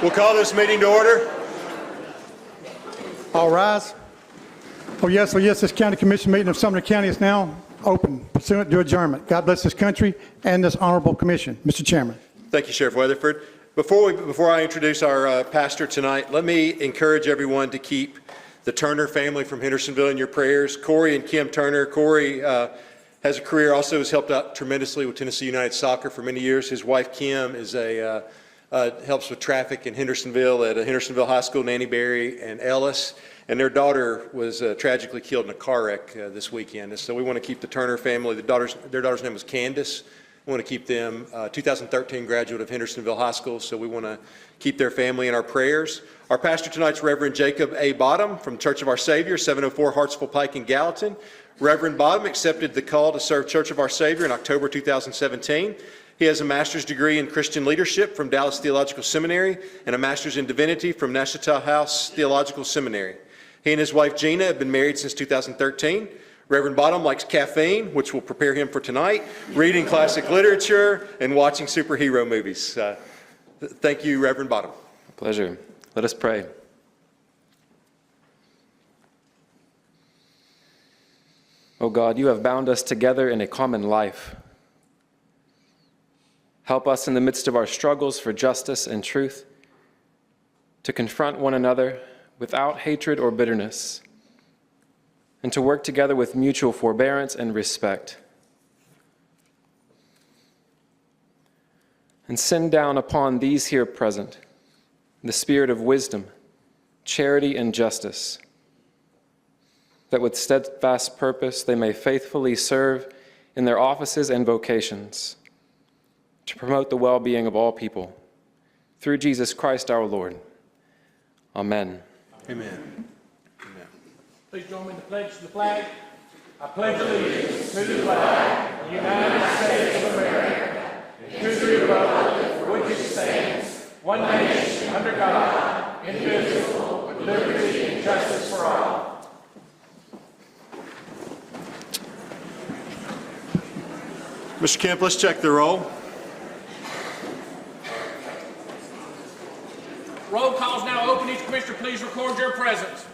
We'll call this meeting to order. All rise. Oh yes, this County Commission meeting of Sumner County is now open pursuant to adjournment. God bless this country and this honorable commission. Mr. Chairman. Thank you, Sheriff Weatherford. Before I introduce our pastor tonight, let me encourage everyone to keep the Turner family from Hendersonville in your prayers. Corey and Kim Turner. Corey has a career, also has helped out tremendously with Tennessee United Soccer for many years. His wife, Kim, is helps with traffic in Hendersonville at a Hendersonville High School, Nanny Berry and Ellis. And their daughter was tragically killed in a car wreck this weekend. And so we want to keep the Turner family, their daughter's name was Candace. We want to keep them, 2013 graduate of Hendersonville High School, so we want to keep their family in our prayers. Our pastor tonight's Reverend Jacob A. Bottom from Church of Our Savior, 704 Hartsville Pike in Gallatin. Reverend Bottom accepted the call to serve Church of Our Savior in October 2017. He has a master's degree in Christian leadership from Dallas Theological Seminary and a master's in divinity from Nashville House Theological Seminary. He and his wife Gina have been married since 2013. Reverend Bottom likes caffeine, which will prepare him for tonight, reading classic literature, and watching superhero movies. Thank you, Reverend Bottom. Pleasure. Let us pray. Oh God, you have bound us together in a common life. Help us in the midst of our struggles for justice and truth to confront one another without hatred or bitterness, and to work together with mutual forbearance and respect. And send down upon these here present the spirit of wisdom, charity, and justice, that with steadfast purpose they may faithfully serve in their offices and vocations to promote the well-being of all people. Through Jesus Christ our Lord. Amen. Amen. Please join me in the pledge to the flag. I pledge allegiance to the flag of the United States of America and to the republic for which it stands, one nation, under God, indivisible, with liberty and justice for all. Mr. Kemp, let's check the roll. Roll call is now open. Each commissioner, please record your presence.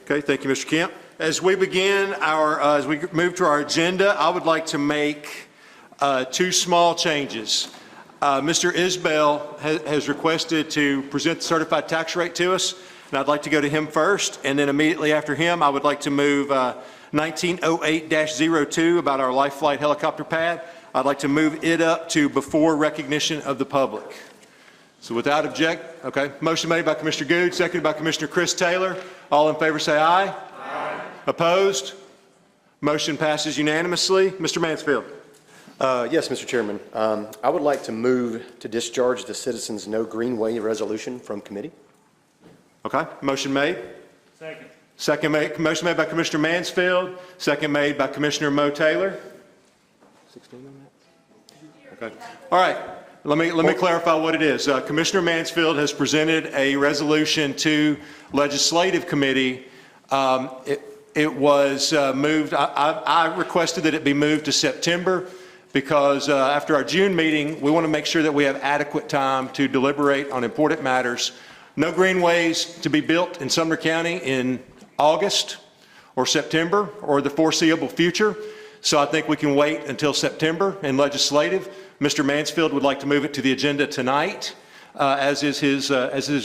Okay, thank you, Mr. Kemp. As we begin as we move to our agenda, I would like to make two small changes. Mr. Isbell has requested to present the certified tax rate to us, and I'd like to go to him first, and then immediately after him, I would like to move 1908-02 about our life flight helicopter pad. I'd like to move it up to before recognition of the public. So without object, okay. Motion made by Commissioner Good, seconded by Commissioner Chris Taylor. All in favor say aye. Aye. Opposed? Motion passes unanimously. Mr. Mansfield. Yes, Mr. Chairman. I would like to move to discharge the Citizens No Greenway resolution from committee. Okay. Motion made. Second. Motion made by Commissioner Mansfield. Second made by Commissioner Mo Taylor. 16 on that? Okay. All right. Let me clarify what it is. Commissioner Mansfield has presented a resolution to Legislative Committee. It was moved. I requested that it be moved to September because after our June meeting, we want to make sure that we have adequate time to deliberate on important matters. No greenways to be built in Sumner County in August or September or the foreseeable future. So I think we can wait until September in Legislative. Mr. Mansfield would like to move it to the agenda tonight, as is his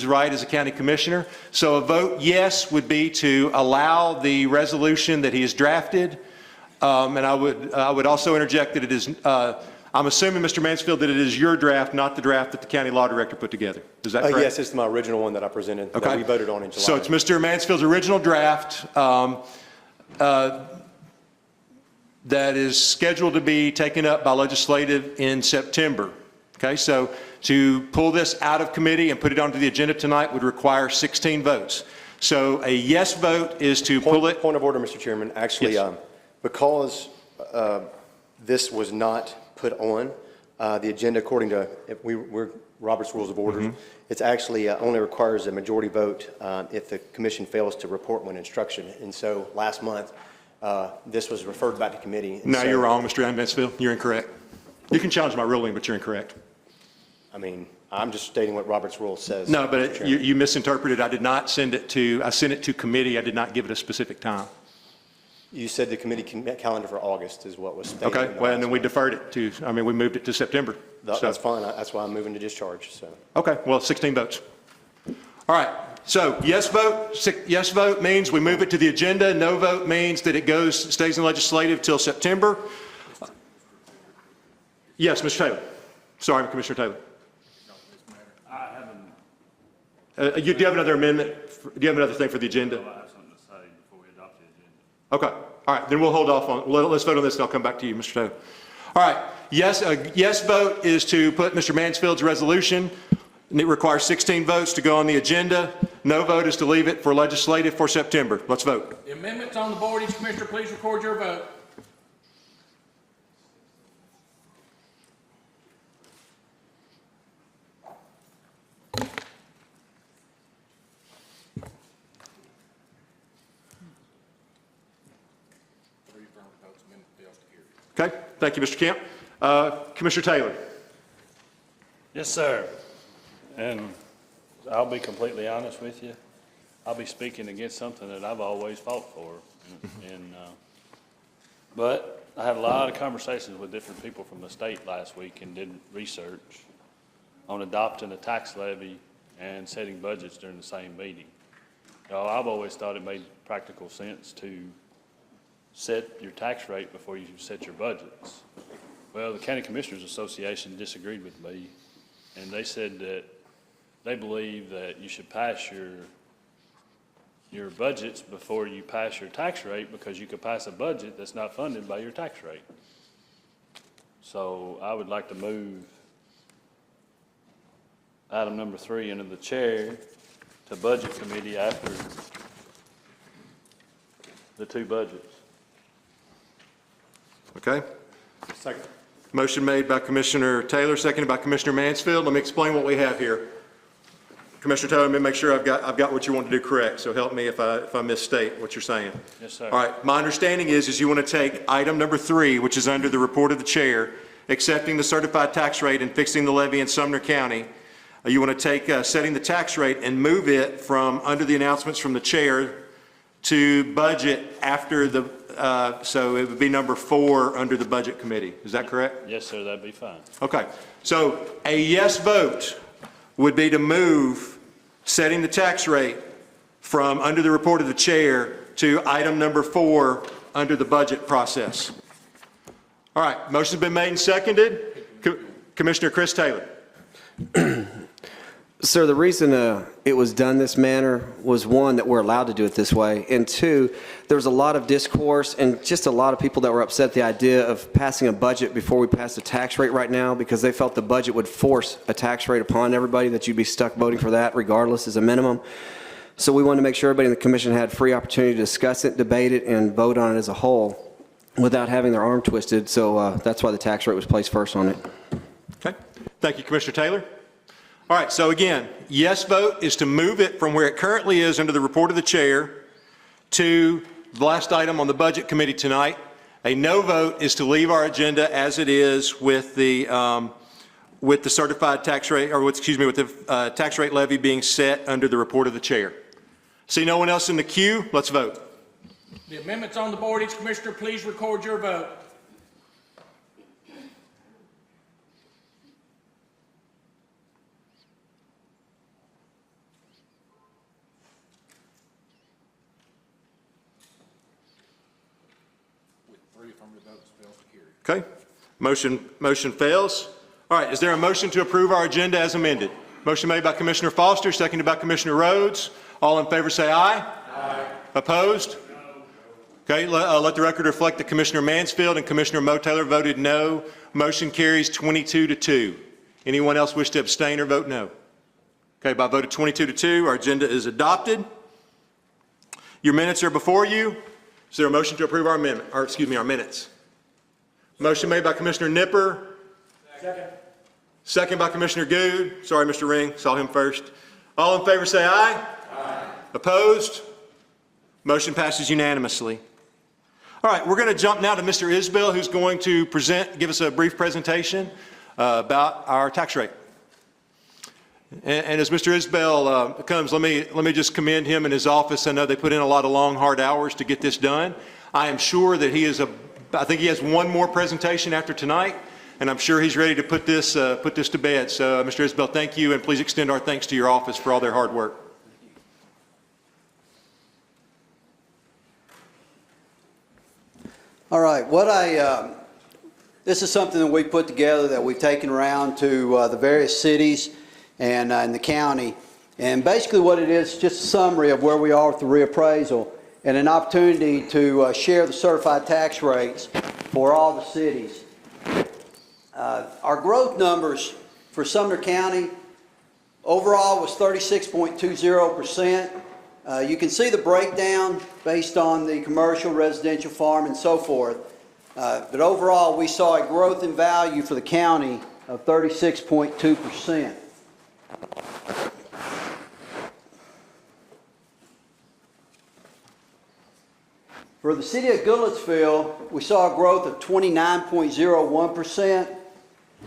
right as a county commissioner. So a vote yes would be to allow the resolution that he has drafted. And I would also interject that it is, I'm assuming, Mr. Mansfield, that it is your draft, not the draft that the county law director put together. Is that correct? Yes, it's my original one that I presented that we voted on in July. So it's Mr. Mansfield's original draft that is scheduled to be taken up by Legislative in September. Okay, so to pull this out of committee and put it onto the agenda tonight would require 16 votes. So a yes vote is to pull it. Point of order, Mr. Chairman. Actually, yes. Because this was not put on, The agenda, according to we're Robert's Rules of Order, it's actually only requires a majority vote if the commission fails to report when instruction. And so last month, this was referred back to committee. And No, so, you're wrong, Mr. Mansfield. You're incorrect. You can challenge my ruling, but you're incorrect. I mean, I'm just stating what Robert's Rule says. No, Mr. but Chairman. you misinterpreted. I did not send it to, I sent it to committee. I did not give it a specific time. You said the committee calendar for August is what was stated. Okay, in the well, and last then we one. deferred it to, I mean, we moved it to September. So- That's fine. That's why I'm moving to discharge, so. Okay, well, 16 votes. All right, so yes vote means we move it to the agenda. No vote means that it stays in legislative till September. Yes, Mr. Taylor. Sorry, Commissioner Taylor. Do you have another amendment? Do you have another thing for the agenda? I have something to say before we adopt the agenda. Okay, all right, then we'll hold off on, let's vote on this and I'll come back to you, Mr. Taylor. All right, yes, a yes vote is to put Mr. Mansfield's resolution, and it requires 16 votes to go on the agenda. No vote is to leave it for legislative for September. Let's vote. The amendments on the board, each commissioner please record your vote. Okay, thank you, Mr. Kemp. Commissioner Taylor. Yes, sir. And I'll be completely honest with you. I'll be speaking against something that I've always fought for. But I had a lot of conversations with different people from the state last week and did research on adopting a tax levy and setting budgets during the same meeting. I've always thought it made practical sense to set your tax rate before you set your budgets. Well, the County Commissioners Association disagreed with me, and they said that they believe that you should pass your budgets before you pass your tax rate, because you could pass a budget that's not funded by your tax rate. So I would like to move item number 3 under the chair to Budget Committee after the 2 budgets. Okay. Second. Motion made by Commissioner Taylor, seconded by Commissioner Mansfield. Let me explain what we have here. Commissioner Taylor, let me make sure I've got what you want to do correct, so help me if I misstate what you're saying. Yes, sir. All right, my understanding is you want to take item number 3, which is under the report of the chair, accepting the certified tax rate and fixing the levy in Sumner County. You want to take setting the tax rate and move it from under the announcements from the chair to budget after the, so it would be number 4 under the Budget Committee. Is that correct? Yes, sir, that'd be fine. Okay. So a yes vote would be to move setting the tax rate from under the report of the chair to item number 4 under the budget process. All right. Motion's been made and seconded. Commissioner Chris Taylor. Sir, the reason it was done this manner was, one, that we're allowed to do it this way, and two, there was a lot of discourse and just a lot of people that were upset at the idea of passing a budget before we passed a tax rate right now, because they felt the budget would force a tax rate upon everybody, that you'd be stuck voting for that regardless as a minimum. So we wanted to make sure everybody in the commission had free opportunity to discuss it, debate it, and vote on it as a whole without having their arm twisted. So that's why the tax rate was placed first on it. Okay. Thank you, Commissioner Taylor. All right, so again, yes vote is to move it from where it currently is under the report of the chair to the last item on the Budget Committee tonight. A no vote is to leave our agenda as it is with the certified tax rate, or with the tax rate levy being set under the report of the chair. See no one else in the queue? Let's vote. The amendments on the board, each commissioner please record your vote. Okay, motion fails. All right, is there a motion to approve our agenda as amended? Motion made by Commissioner Foster, seconded by Commissioner Rhodes. All in favor say aye. Aye. Opposed? No. Okay, let the record reflect that Commissioner Mansfield and Commissioner Mo Taylor voted no. Motion carries 22-2. Anyone else wish to abstain or vote no? Okay, by a vote of 22-2, our agenda is adopted. Your minutes are before you. Is there a motion to approve our amendment, or excuse me, our minutes? Motion made by Commissioner Nipper, Second. Second by Commissioner Goode. Sorry, Mr. Ring, saw him first. All in favor say aye. Aye. Opposed? Motion passes unanimously. All right, we're going to jump now to Mr. Isbell, who's going to give us a brief presentation about our tax rate. And as Mr. Isbell comes, let me just commend him and his office. I know they put in a lot of long, hard hours to get this done. I am sure that I think he has one more presentation after tonight, and I'm sure he's ready to put this to bed. So, Mr. Isbell, thank you, and please extend our thanks to your office for all their hard work. All right, this is something that we put together that we've taken around to the various cities and in the county. And basically what it is just a summary of where we are with the reappraisal and an opportunity to share the certified tax rates for all the cities. Our growth numbers for Sumner County overall was 36.20%. You can see the breakdown based on the commercial, residential, farm, and so forth. But overall, we saw a growth in value for the county of 36.2%. For the city of Goodlettsville, we saw a growth of 29.01%.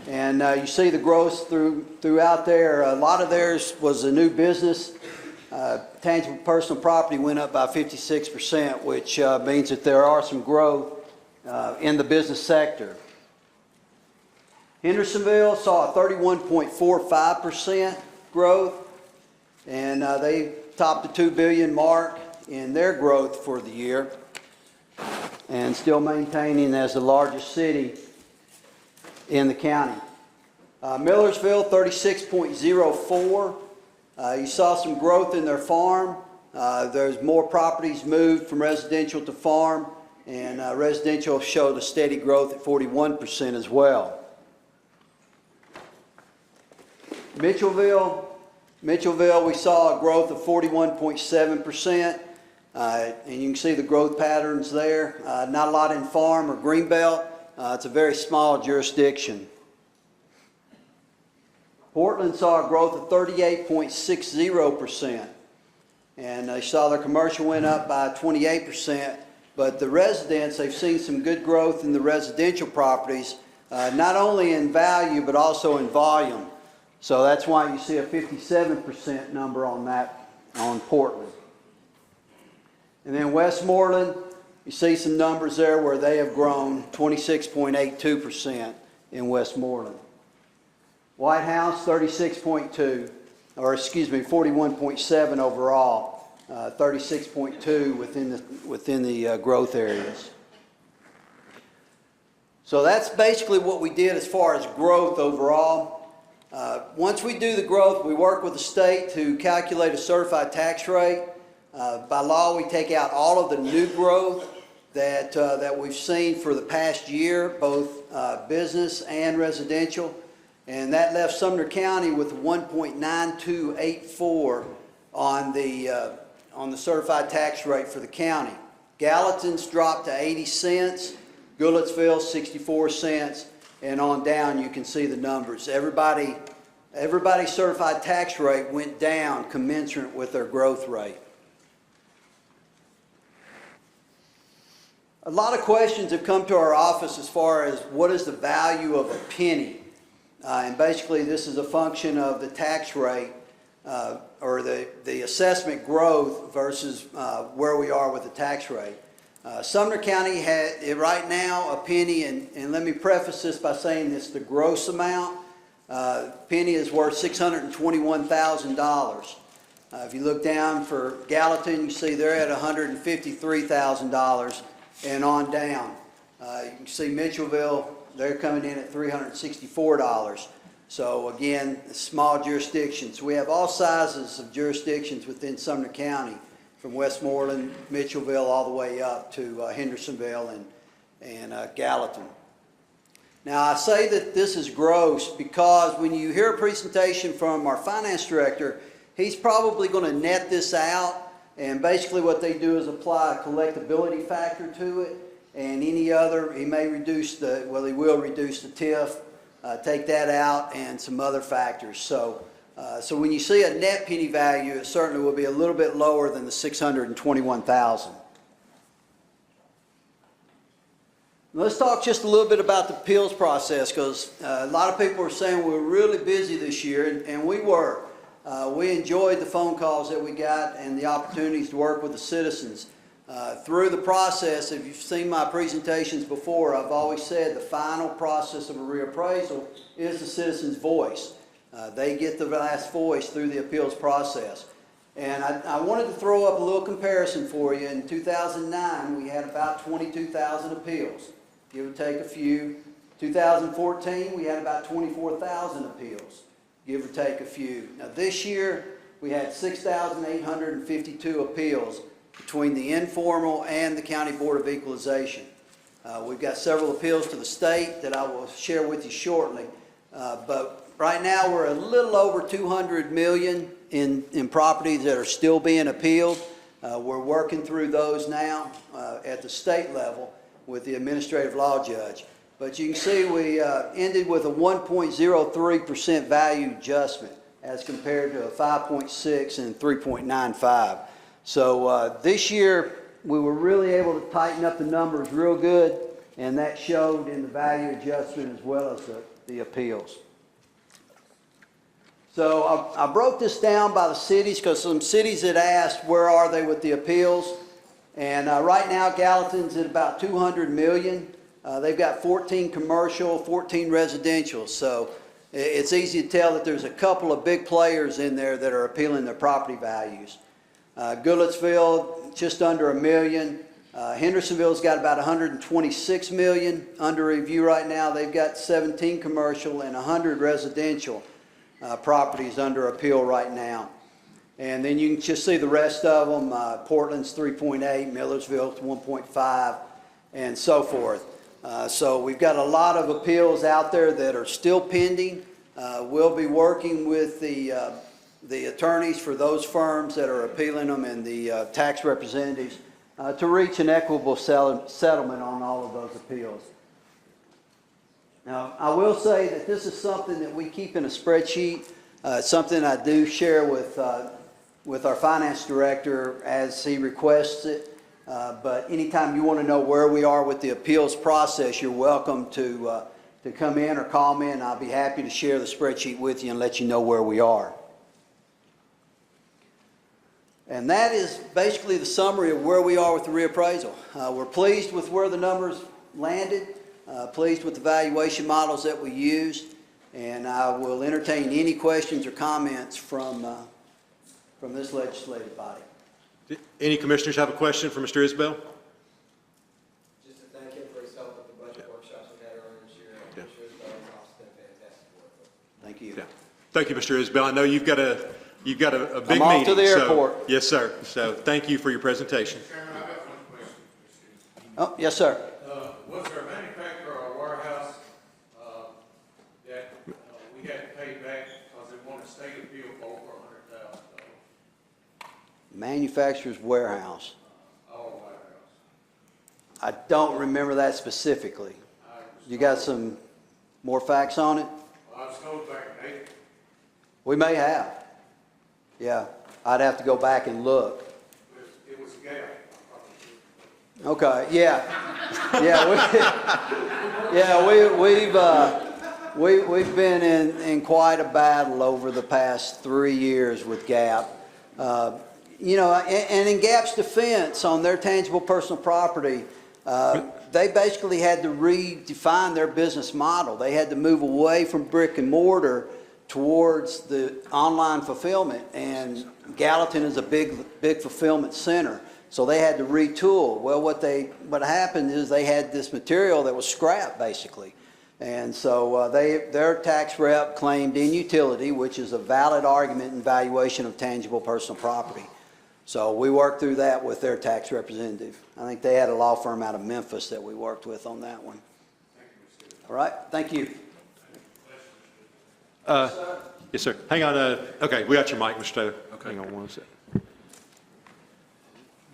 And you see the growth throughout there. A lot of theirs was a new business. Tangible personal property went up by 56%, which means that there are some growth in the business sector. Hendersonville saw a 31.45% growth, and they topped the $2 billion mark in their growth for the year, and still maintaining as the largest city in the county. Millersville, 36.04. You saw some growth in their farm. There's more properties moved from residential to farm, and residential showed a steady growth at 41% as well. Mitchellville, we saw a growth of 41.7%, and you can see the growth patterns there. Not a lot in farm or greenbelt. It's a very small jurisdiction. Portland saw a growth of 38.60%, and they saw their commercial went up by 28%, but the residents, they've seen some good growth in the residential properties, not only in value but also in volume. So that's why you see a 57% number on that, on Portland. And then Westmoreland, you see some numbers there where they have grown 26.82% in Westmoreland. White House, 41.7 overall, 36.2 within the growth areas. So that's basically what we did as far as growth overall. Once we do the growth, we work with the state to calculate a certified tax rate. By law, we take out all of the new growth that we've seen for the past year, both business and residential. And that left Sumner County with 1.9284 on the certified tax rate for the county. Gallatin's dropped to 80 cents, Goodlettsville 64 cents, and on down you can see the numbers. Everybody's certified tax rate went down commensurate with their growth rate. A lot of questions have come to our office as far as what is the value of a penny. And basically this is a function of the tax rate or the assessment growth versus where we are with the tax rate. Sumner County had right now a penny, and let me preface this by saying it's the gross amount. Penny is worth $621,000. If you look down for Gallatin, you see they're at $153,000 and on down. You can see Mitchellville, they're coming in at $364. So again, small jurisdictions. We have all sizes of jurisdictions within Sumner County, from Westmoreland, Mitchellville, all the way up to Hendersonville and Gallatin. Now I say that this is gross because when you hear a presentation from our finance director, he's probably going to net this out, and basically what they do is apply a collectability factor to it, and any other, he may reduce he will reduce the TIF take that out, and some other factors. So when you see a net penny value, it certainly will be a little bit lower than the $621,000. Let's talk just a little bit about the appeals process, because a lot of people are saying we're really busy this year, and we were. We enjoyed the phone calls that we got and the opportunities to work with the citizens. Through the process, if you've seen my presentations before, I've always said the final process of a reappraisal is the citizen's voice. They get the last voice through the appeals process. And I wanted to throw up a little comparison for you. In 2009, we had about 22,000 appeals, give or take a few. 2014, we had about 24,000 appeals, give or take a few. Now this year, we had 6,852 appeals between the informal and the County Board of Equalization. We've got several appeals to the state that I will share with you shortly. But right now, we're a little over 200 million in properties that are still being appealed. We're working through those now at the state level with the administrative law judge. But you can see we ended with a 1.03% value adjustment as compared to a 5.6 and 3.95. So this year we were really able to tighten up the numbers real good, and that showed in the value adjustment as well as the appeals. So I broke this down by the cities, because some cities had asked where are they with the appeals. And right now Gallatin's at about 200 million. They've got 14 commercial, 14 residential. So it's easy to tell that there's a couple of big players in there that are appealing their property values. Goodlettsville, just under $1 million. Hendersonville's got about 126 million under review right now. They've got 17 commercial and 100 residential properties under appeal right now. And then you can just see the rest of them. Portland's 3.8, Millersville's 1.5, and so forth. So we've got a lot of appeals out there that are still pending. We'll be working with the attorneys for those firms that are appealing them and the tax representatives to reach an equitable settlement on all of those appeals. Now, I will say that this is something that we keep in a spreadsheet, something I do share with our finance director as he requests it. But anytime you want to know where we are with the appeals process, you're welcome to come in or call me, and I'll be happy to share the spreadsheet with you and let you know where we are. And that is basically the summary of where we are with the reappraisal. We're pleased with where the numbers landed, pleased with the valuation models that we used, and I will entertain any questions or comments from this legislative body. Any commissioners have a question for Mr. Isbell? Just to thank him for his help with the budget workshops we had earlier this year. Yeah. Mr. Isbell's office did fantastic work. Thank you. Yeah. Thank you, Mr. Isbell. I know you've got a big meeting. I'm off to the airport. Yes, sir. So thank you for your presentation. Chairman, I've got one question. Oh, yes, sir. Was there a manufacturer or warehouse that we had to pay back because they won a state appeal for over $100,000? Manufacturer's warehouse. All warehouse. I don't remember that specifically. You got some more facts on it? Well, I was told back in April. We may have. Yeah, I'd have to go back and look. It was a gap. Okay, yeah. We've been in quite a battle over the past 3 years with GAP. You know, and in GAP's defense on their tangible personal property, they basically had to redefine their business model. They had to move away from brick and mortar towards the online fulfillment, and Gallatin is a big fulfillment center, so they had to retool. Well, what happened is they had this material that was scrap basically, and so their tax rep claimed inutility, which is a valid argument in valuation of tangible personal property. So we worked through that with their tax representative. I think they had a law firm out of Memphis that we worked with on that one. All right, thank you. Yes, sir. Hang on. Okay, we got your mic, Mr. Taylor. Okay. Hang on one second.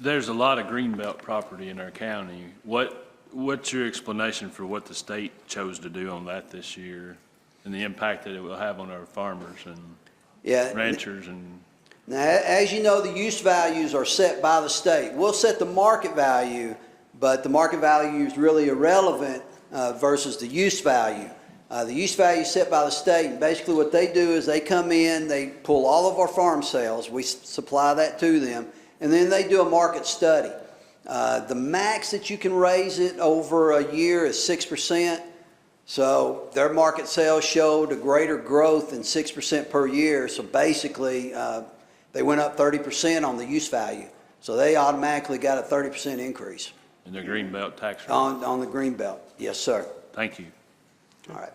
There's a lot of greenbelt property in our county. What's your explanation for what the state chose to do on that this year? and the impact that it will have on our farmers and Yeah. ranchers and Now, as you know, the use values are set by the state. We'll set the market value, but the market value is really irrelevant versus the use value. The use value is set by the state, and basically what they do is they come in, they pull all of our farm sales, we supply that to them, and then they do a market study. The max that you can raise it over a year is 6%. So their market sales showed a greater growth than 6% per year. So basically, they went up 30% on the use value. So they automatically got a 30% increase the Greenbelt tax rate. on the green belt. Yes, sir. Thank you. All right.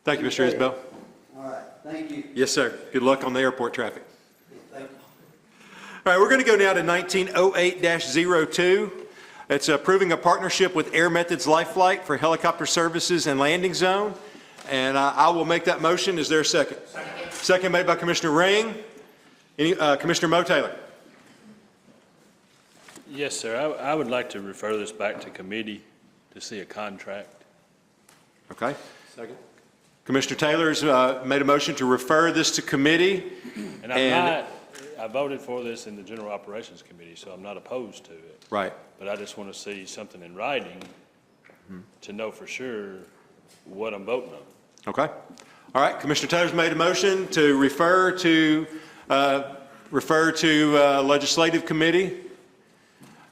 Thank you, Mr. Isbell. All right. Thank you. Yes, sir. Good luck on the airport traffic. Thank you. All right, we're going to go now to 1908-02. It's approving a partnership with Air Methods Life Flight for helicopter services and landing zone. And I will make that motion. Is there a second? Second made by Commissioner Ring. Commissioner Mo Taylor. Yes, sir. I would like to refer this back to committee to see a contract. Okay. Second. Commissioner Taylor's made a motion to refer this to committee. And I voted for this in the General Operations Committee, so I'm not opposed to it. Right. But I just want to see something in writing to know for sure what I'm voting on. Okay. All right. Commissioner Taylor's made a motion to refer to legislative committee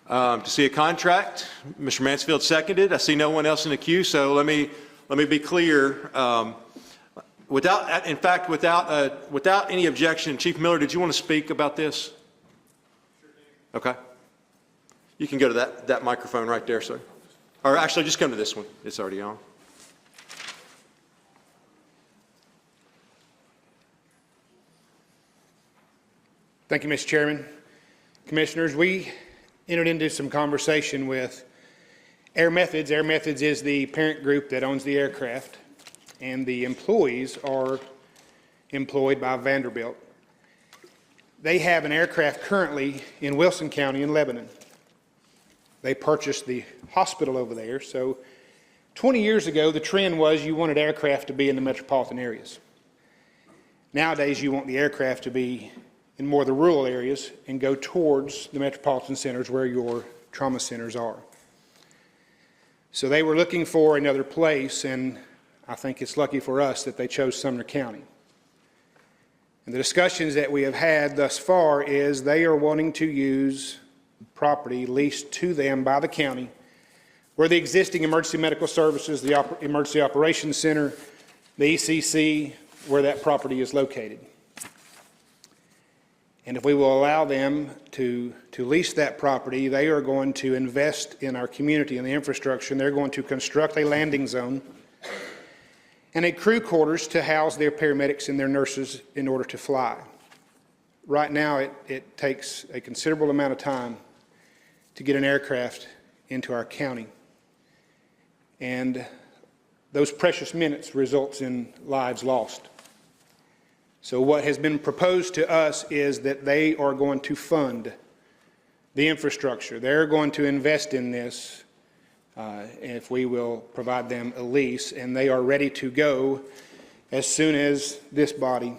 to see a contract. Mr. Mansfield seconded. I see no one else in the queue, so let me be clear. Without any objection, Chief Miller, did you want to speak about this? Okay. You can go to that microphone right there, sir. Or actually, just come to this one. It's already on. Thank you, Mr. Chairman. Commissioners, we entered into some conversation with Air Methods. Air Methods is the parent group that owns the aircraft, and the employees are employed by Vanderbilt. They have an aircraft currently in Wilson County in Lebanon. They purchased the hospital over there, so 20 years ago, the trend was you wanted aircraft to be in the metropolitan areas. Nowadays, you want the aircraft to be in more of the rural areas and go towards the metropolitan centers where your trauma centers are. So they were looking for another place, and I think it's lucky for us that they chose Sumner County. And the discussions that we have had thus far is they are wanting to use property leased to them by the county where the existing emergency medical services, the emergency operations center, the ECC, where that property is located. And if we will allow them to lease that property, they are going to invest in our community and the infrastructure, and they're going to construct a landing zone and a crew quarters to house their paramedics and their nurses in order to fly. Right now, it takes a considerable amount of time to get an aircraft into our county. And those precious minutes results in lives lost. So what has been proposed to us is that they are going to fund the infrastructure. They're going to invest in this if we will provide them a lease, and they are ready to go as soon as this body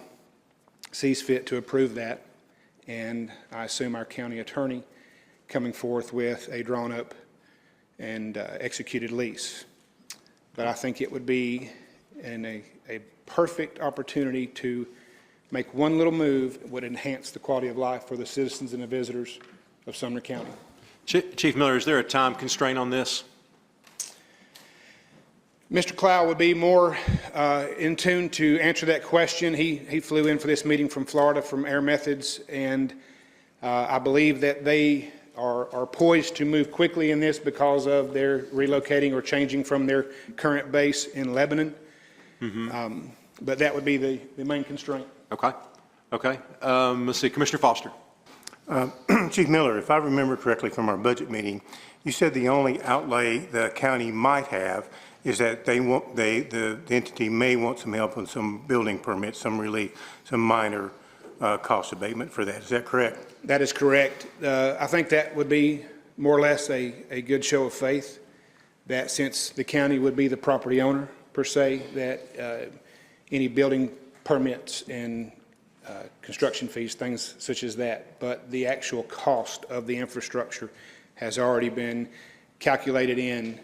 sees fit to approve that. And I assume our county attorney coming forth with a drawn-up and executed lease. But I think it would be a perfect opportunity to make one little move that would enhance the quality of life for the citizens and the visitors of Sumner County. Chief Miller, is there a time constraint on this? Mr. Clow would be more in tune to answer that question. He flew in for this meeting from Florida from Air Methods, and I believe that they are poised to move quickly in this because of their relocating or changing from their current base in Lebanon. Mm-hmm. But that would be the main constraint. Okay. Okay. Let's see. Commissioner Foster. Chief Miller, if I remember correctly from our budget meeting, you said the only outlay the county might have is that the entity may want some help on some building permits, some relief, some minor cost abatement for that. Is that correct? That is correct. I think that would be more or less a good show of faith that since the county would be the property owner per se, that any building permits and construction fees, things such as that. But the actual cost of the infrastructure has already been calculated in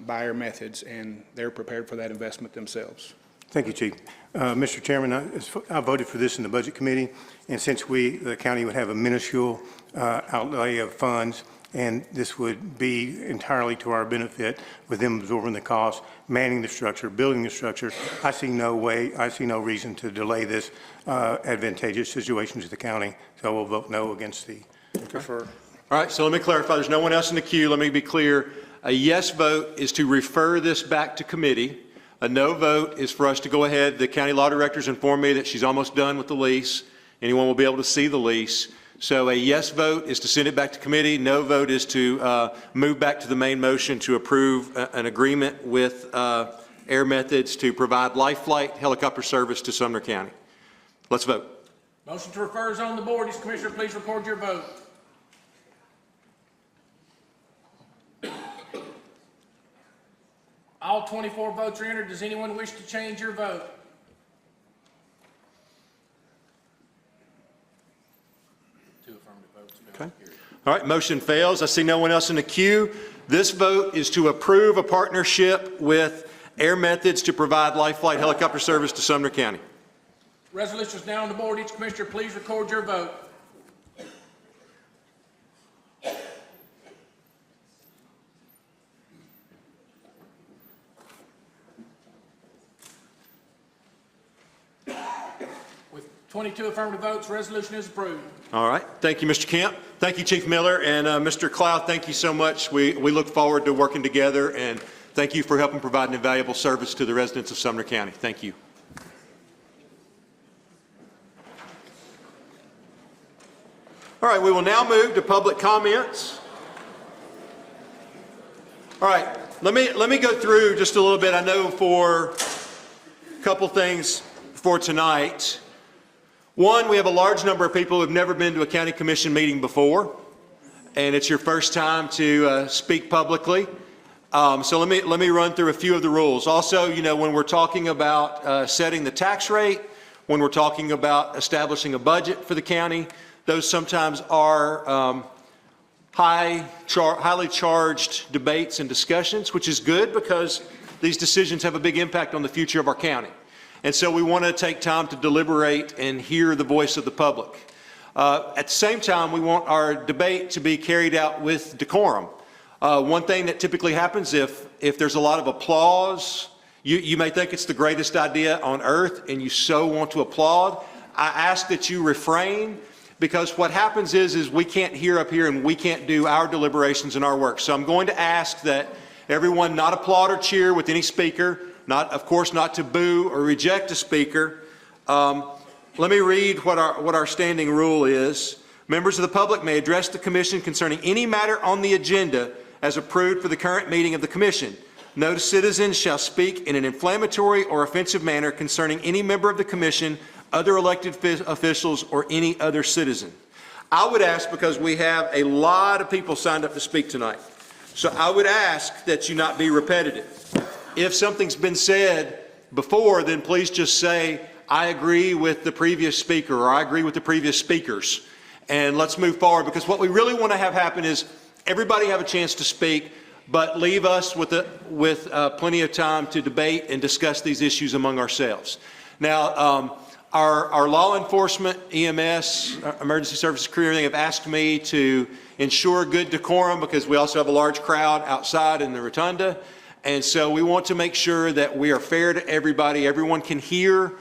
by our methods, and they're prepared for that investment themselves. Thank you, Chief. Mr. Chairman, I voted for this in the Budget Committee, and since the county would have a minuscule outlay of funds, and this would be entirely to our benefit with them absorbing the cost, manning the structure, building the structure, I see no reason to delay this advantageous situation to the county, so I will vote no against the refer. All right, so let me clarify. There's no one else in the queue. Let me be clear. A yes vote is to refer this back to committee. A no vote is for us to go ahead. The county law director's informed me that she's almost done with the lease. Anyone will be able to see the lease. So a yes vote is to send it back to committee. No vote is to move back to the main motion to approve an agreement with Air Methods to provide life flight helicopter service to Sumner County. Let's vote. Motion to refer is on the board. Each commissioner, please record your vote. All 24 votes are entered. Does anyone wish to change your vote? Two affirmative votes. Okay. All right, motion fails. I see no one else in the queue. This vote is to approve a partnership with Air Methods to provide life flight helicopter service to Sumner County. Resolution is now on the board. Each commissioner, please record your vote. With 22 affirmative votes, resolution is approved. All right. Thank you, Mr. Kemp. Thank you, Chief Miller. And Mr. Cloud, thank you so much. We look forward to working together, and thank you for helping provide an invaluable service to the residents of Sumner County. Thank you. All right, we will now move to public comments. All right, let me go through just a little bit. I know for a couple things for tonight. One, we have a large number of people who have never been to a county commission meeting before, and it's your first time to speak publicly. So let me run through a few of the rules. Also, you know, when we're talking about setting the tax rate, when we're talking about establishing a budget for the county, those sometimes are highly charged debates and discussions, which is good because these decisions have a big impact on the future of our county. And so we want to take time to deliberate and hear the voice of the public. At the same time, we want our debate to be carried out with decorum. One thing that typically happens if there's a lot of applause, you may think it's the greatest idea on earth and you so want to applaud. I ask that you refrain, because what happens is we can't hear up here and we can't do our deliberations and our work. So I'm going to ask that everyone not applaud or cheer with any speaker, of course not to boo or reject a speaker. Let me read what our standing rule is. Members of the public may address the commission concerning any matter on the agenda as approved for the current meeting of the commission. No citizen shall speak in an inflammatory or offensive manner concerning any member of the commission, other elected officials, or any other citizen. I would ask, because we have a lot of people signed up to speak tonight, so I would ask that you not be repetitive. If something's been said before, then please just say, I agree with the previous speaker, or I agree with the previous speakers, and let's move forward, because what we really want to have happen is everybody have a chance to speak, but leave us with plenty of time to debate and discuss these issues among ourselves. Now, our law enforcement, EMS, emergency services crew, everything have asked me to ensure good decorum, because we also have a large crowd outside in the rotunda. And so we want to make sure that we are fair to everybody. Everyone can hear.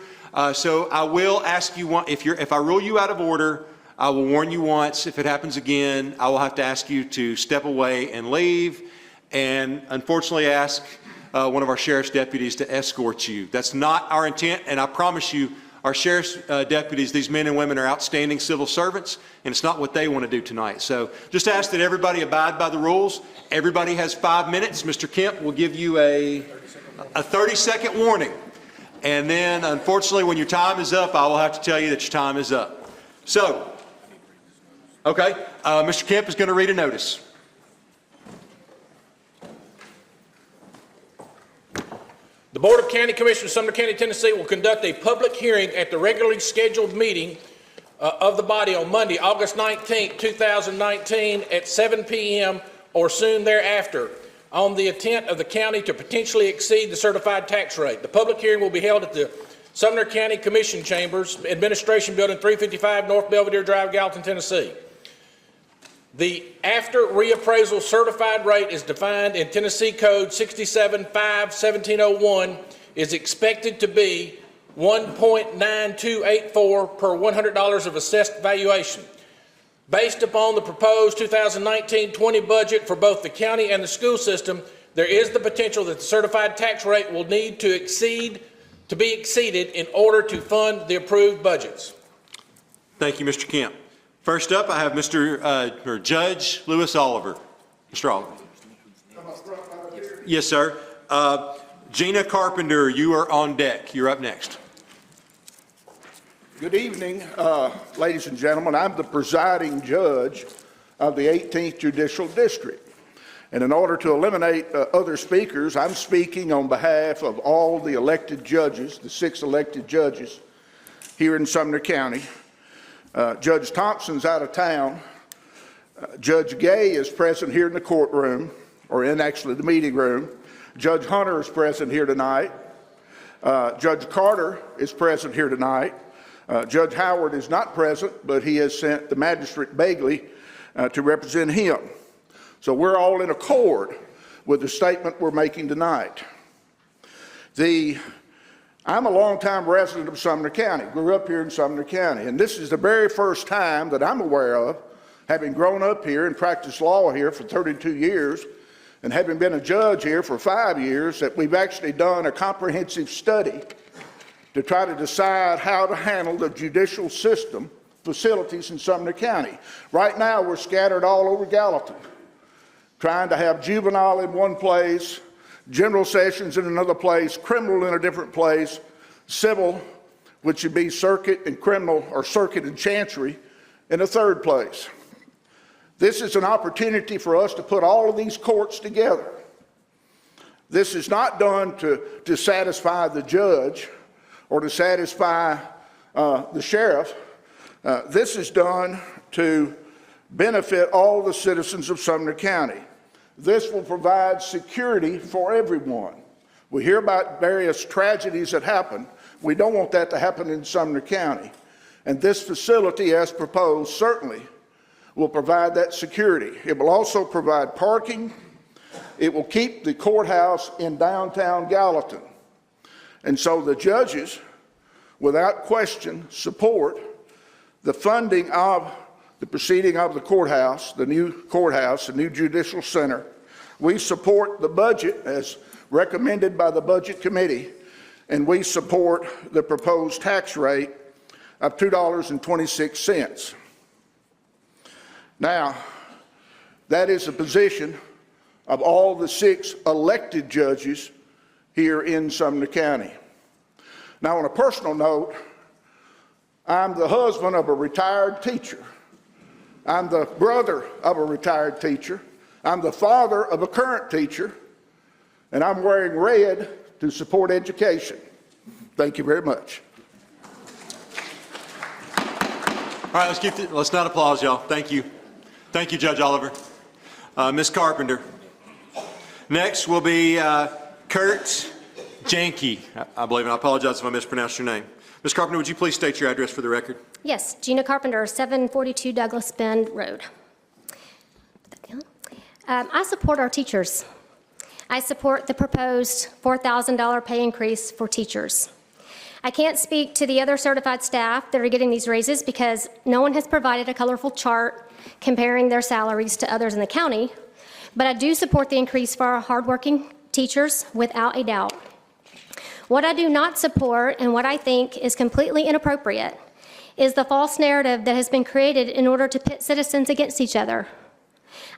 So I will ask you, if I rule you out of order, I will warn you once. If it happens again, I will have to ask you to step away and leave, and unfortunately ask one of our sheriff's deputies to escort you. That's not our intent, and I promise you, our sheriff's deputies, these men and women, are outstanding civil servants, and it's not what they want to do tonight. So just ask that everybody abide by the rules. Everybody has 5 minutes. Mr. Kemp will give you a 30-second warning. And then, unfortunately, when your time is up, I will have to tell you that your time is up. So, okay, Mr. Kemp is going to read a notice. The Board of County Commissioners of Sumner County, Tennessee will conduct a public hearing at the regularly scheduled meeting of the body on Monday, August 19, 2019 at 7 p.m. or soon thereafter on the intent of the county to potentially exceed the certified tax rate. The public hearing will be held at the Sumner County Commission Chambers, Administration Building 355 North Belvedere Drive, Gallatin, Tennessee. The after reappraisal certified rate is defined in Tennessee Code 67-5-1701 is expected to be 1.9284 per $100 of assessed valuation. Based upon the proposed 2019-20 budget for both the county and the school system, there is the potential that the certified tax rate will need to be exceeded in order to fund the approved budgets. Thank you, Mr. Kemp. First up, I have Judge Lewis Oliver. Mr. Oliver. Yes, sir. Gina Carpenter, you are on deck. You're up next. Good evening, ladies and gentlemen. I'm the presiding judge of the 18th Judicial District. And in order to eliminate other speakers, I'm speaking on behalf of all the elected judges, the 6 elected judges here in Sumner County. Judge Thompson's out of town. Judge Gay is present here in the courtroom, or in actually the meeting room. Judge Hunter is present here tonight. Judge Carter is present here tonight. Judge Howard is not present, but he has sent the magistrate Bagley to represent him. So we're all in accord with the statement we're making tonight. I'm a longtime resident of Sumner County, grew up here in Sumner County, and this is the very first time that I'm aware of, having grown up here and practiced law here for 32 years, and having been a judge here for 5 years, that we've actually done a comprehensive study to try to decide how to handle the judicial system facilities in Sumner County. Right now, we're scattered all over Gallatin, trying to have juvenile in one place, general sessions in another place, criminal in a different place, civil, which would be circuit and criminal, or circuit and chancery, in a third place. This is an opportunity for us to put all of these courts together. This is not done to satisfy the judge or to satisfy the sheriff. This is done to benefit all the citizens of Sumner County. This will provide security for everyone. We hear about various tragedies that happen. We don't want that to happen in Sumner County. And this facility, as proposed, certainly will provide that security. It will also provide parking. It will keep the courthouse in downtown Gallatin. And so the judges, without question, support the funding of the proceeding of the courthouse, the new judicial center. We support the budget as recommended by the Budget Committee, and we support the proposed tax rate of $2.26. Now, that is the position of all the 6 elected judges here in Sumner County. Now, on a personal note, I'm the husband of a retired teacher. I'm the brother of a retired teacher. I'm the father of a current teacher, and I'm wearing red to support education. Thank you very much. All right, let's not applause, y'all. Thank you. Thank you, Judge Oliver. Ms. Carpenter. Next will be Kurt Janke, I believe, and I apologize if I mispronounced your name. Ms. Carpenter, would you please state your address for the record? Yes, Gina Carpenter, 742 Douglas Bend Road. I support our teachers. I support the proposed $4,000 pay increase for teachers. I can't speak to the other certified staff that are getting these raises because no one has provided a colorful chart comparing their salaries to others in the county, but I do support the increase for our hardworking teachers without a doubt. What I do not support, and what I think is completely inappropriate, is the false narrative that has been created in order to pit citizens against each other.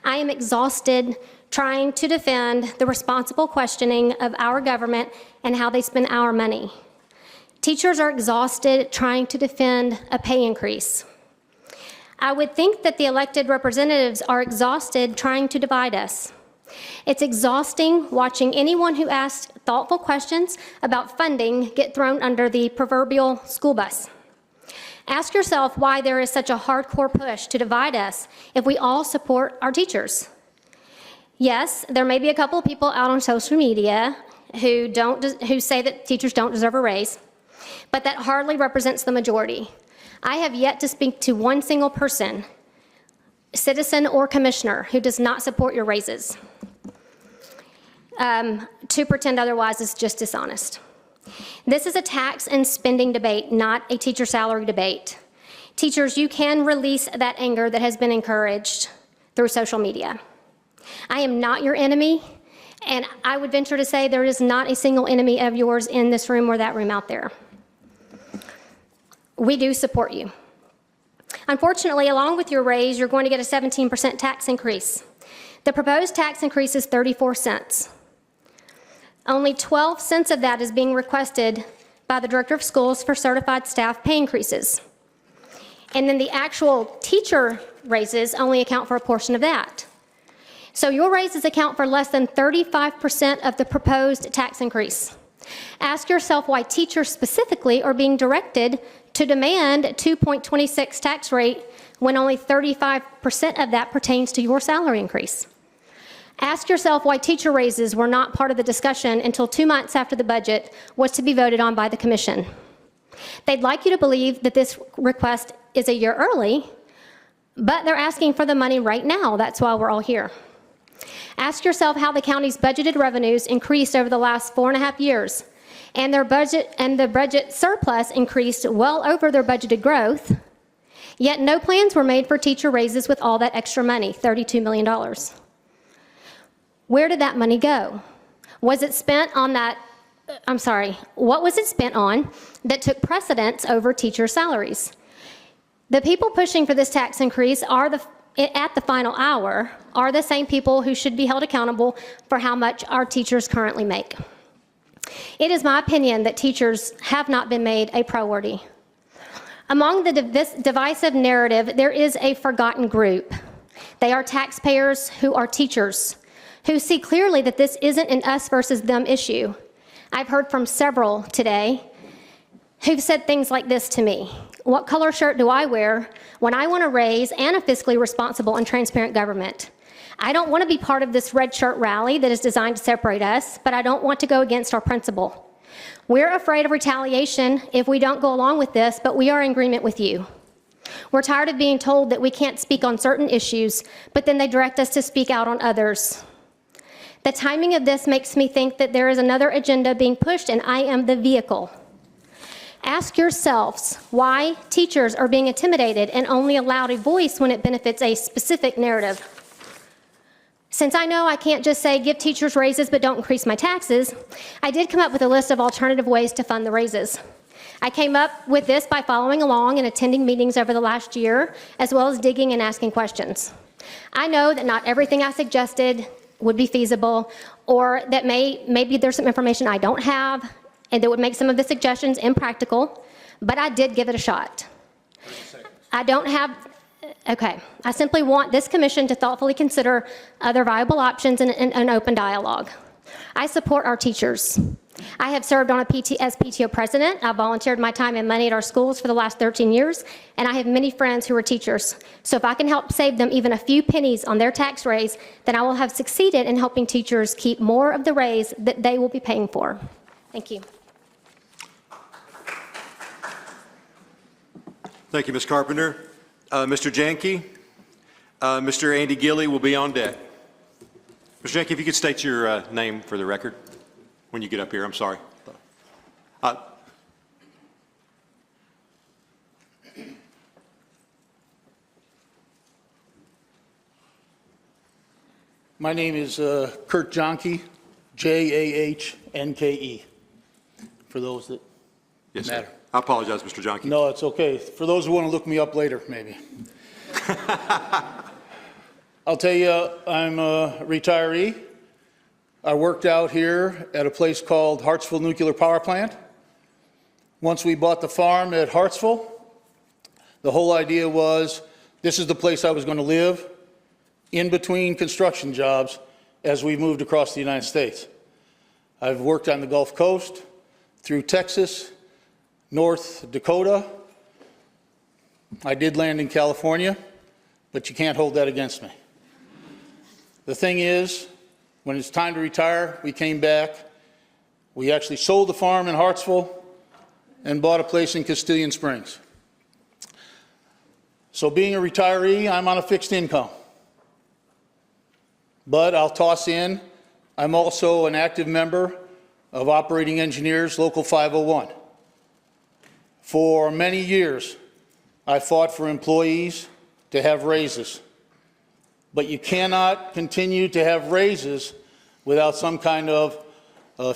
I am exhausted trying to defend the responsible questioning of our government and how they spend our money. Teachers are exhausted trying to defend a pay increase. I would think that the elected representatives are exhausted trying to divide us. It's exhausting watching anyone who asks thoughtful questions about funding get thrown under the proverbial school bus. Ask yourself why there is such a hardcore push to divide us if we all support our teachers. Yes, there may be a couple of people out on social media who say that teachers don't deserve a raise, but that hardly represents the majority. I have yet to speak to one single person, citizen or commissioner, who does not support your raises. To pretend otherwise is just dishonest. This is a tax and spending debate, not a teacher salary debate. Teachers, you can release that anger that has been encouraged through social media. I am not your enemy, and I would venture to say there is not a single enemy of yours in this room or that room out there. We do support you. Unfortunately, along with your raise, you're going to get a 17% tax increase. The proposed tax increase is 34 cents. Only 12 cents of that is being requested by the Director of Schools for certified staff pay increases. And then the actual teacher raises only account for a portion of that. So your raises account for less than 35% of the proposed tax increase. Ask yourself why teachers specifically are being directed to demand 2.26 tax rate when only 35% of that pertains to your salary increase. Ask yourself why teacher raises were not part of the discussion until 2 months after the budget was to be voted on by the commission. They'd like you to believe that this request is a year early, but they're asking for the money right now. That's why we're all here. Ask yourself how the county's budgeted revenues increased over the last 4.5 years, and the budget surplus increased well over their budgeted growth, yet no plans were made for teacher raises with all that extra money, $32 million. Where did that money go? Was it spent on what was it spent on that took precedence over teacher salaries? The people pushing for this tax increase at the final hour are the same people who should be held accountable for how much our teachers currently make. It is my opinion that teachers have not been made a priority. Among this divisive narrative, there is a forgotten group. They are taxpayers who are teachers, who see clearly that this isn't an us versus them issue. I've heard from several today who've said things like this to me. What color shirt do I wear when I want to raise and a fiscally responsible and transparent government? I don't want to be part of this red shirt rally that is designed to separate us, but I don't want to go against our principle. We're afraid of retaliation if we don't go along with this, but we are in agreement with you. We're tired of being told that we can't speak on certain issues, but then they direct us to speak out on others. The timing of this makes me think that there is another agenda being pushed, and I am the vehicle. Ask yourselves why teachers are being intimidated and only allowed a voice when it benefits a specific narrative. Since I know I can't just say give teachers raises but don't increase my taxes, I did come up with a list of alternative ways to fund the raises. I came up with this by following along and attending meetings over the last year, as well as digging and asking questions. I know that not everything I suggested would be feasible, or that maybe there's some information I don't have, and that would make some of the suggestions impractical, but I did give it a shot. I simply want this commission to thoughtfully consider other viable options and an open dialogue. I support our teachers. I have served as PTO president. I volunteered my time and money at our schools for the last 13 years, and I have many friends who are teachers. So if I can help save them even a few pennies on their tax raise, then I will have succeeded in helping teachers keep more of the raise that they will be paying for. Thank you. Thank you, Ms. Carpenter. Mr. Janke, Mr. Andy Gilley will be on deck. Mr. Janke, if you could state your name for the record when you get up here. I'm sorry. My name is Kurt Janke, Jahnke, for those that Yes, matter. sir. I apologize, Mr. Janke. No, it's okay. For those who want to look me up later, maybe. I'll tell you, I'm a retiree. I worked out here at a place called Hartsville Nuclear Power Plant. Once we bought the farm at Hartsville, the whole idea was this is the place I was going to live. In between construction jobs, as we moved across the United States. I've worked on the Gulf Coast, through Texas, North Dakota. I did land in California, but you can't hold that against me. The thing is, when it's time to retire, we came back. We actually sold the farm in Hartsville and bought a place in Castilian Springs. So being a retiree, I'm on a fixed income. But I'll toss in, I'm also an active member of Operating Engineers Local 501. For many years, I fought for employees to have raises. But you cannot continue to have raises without some kind of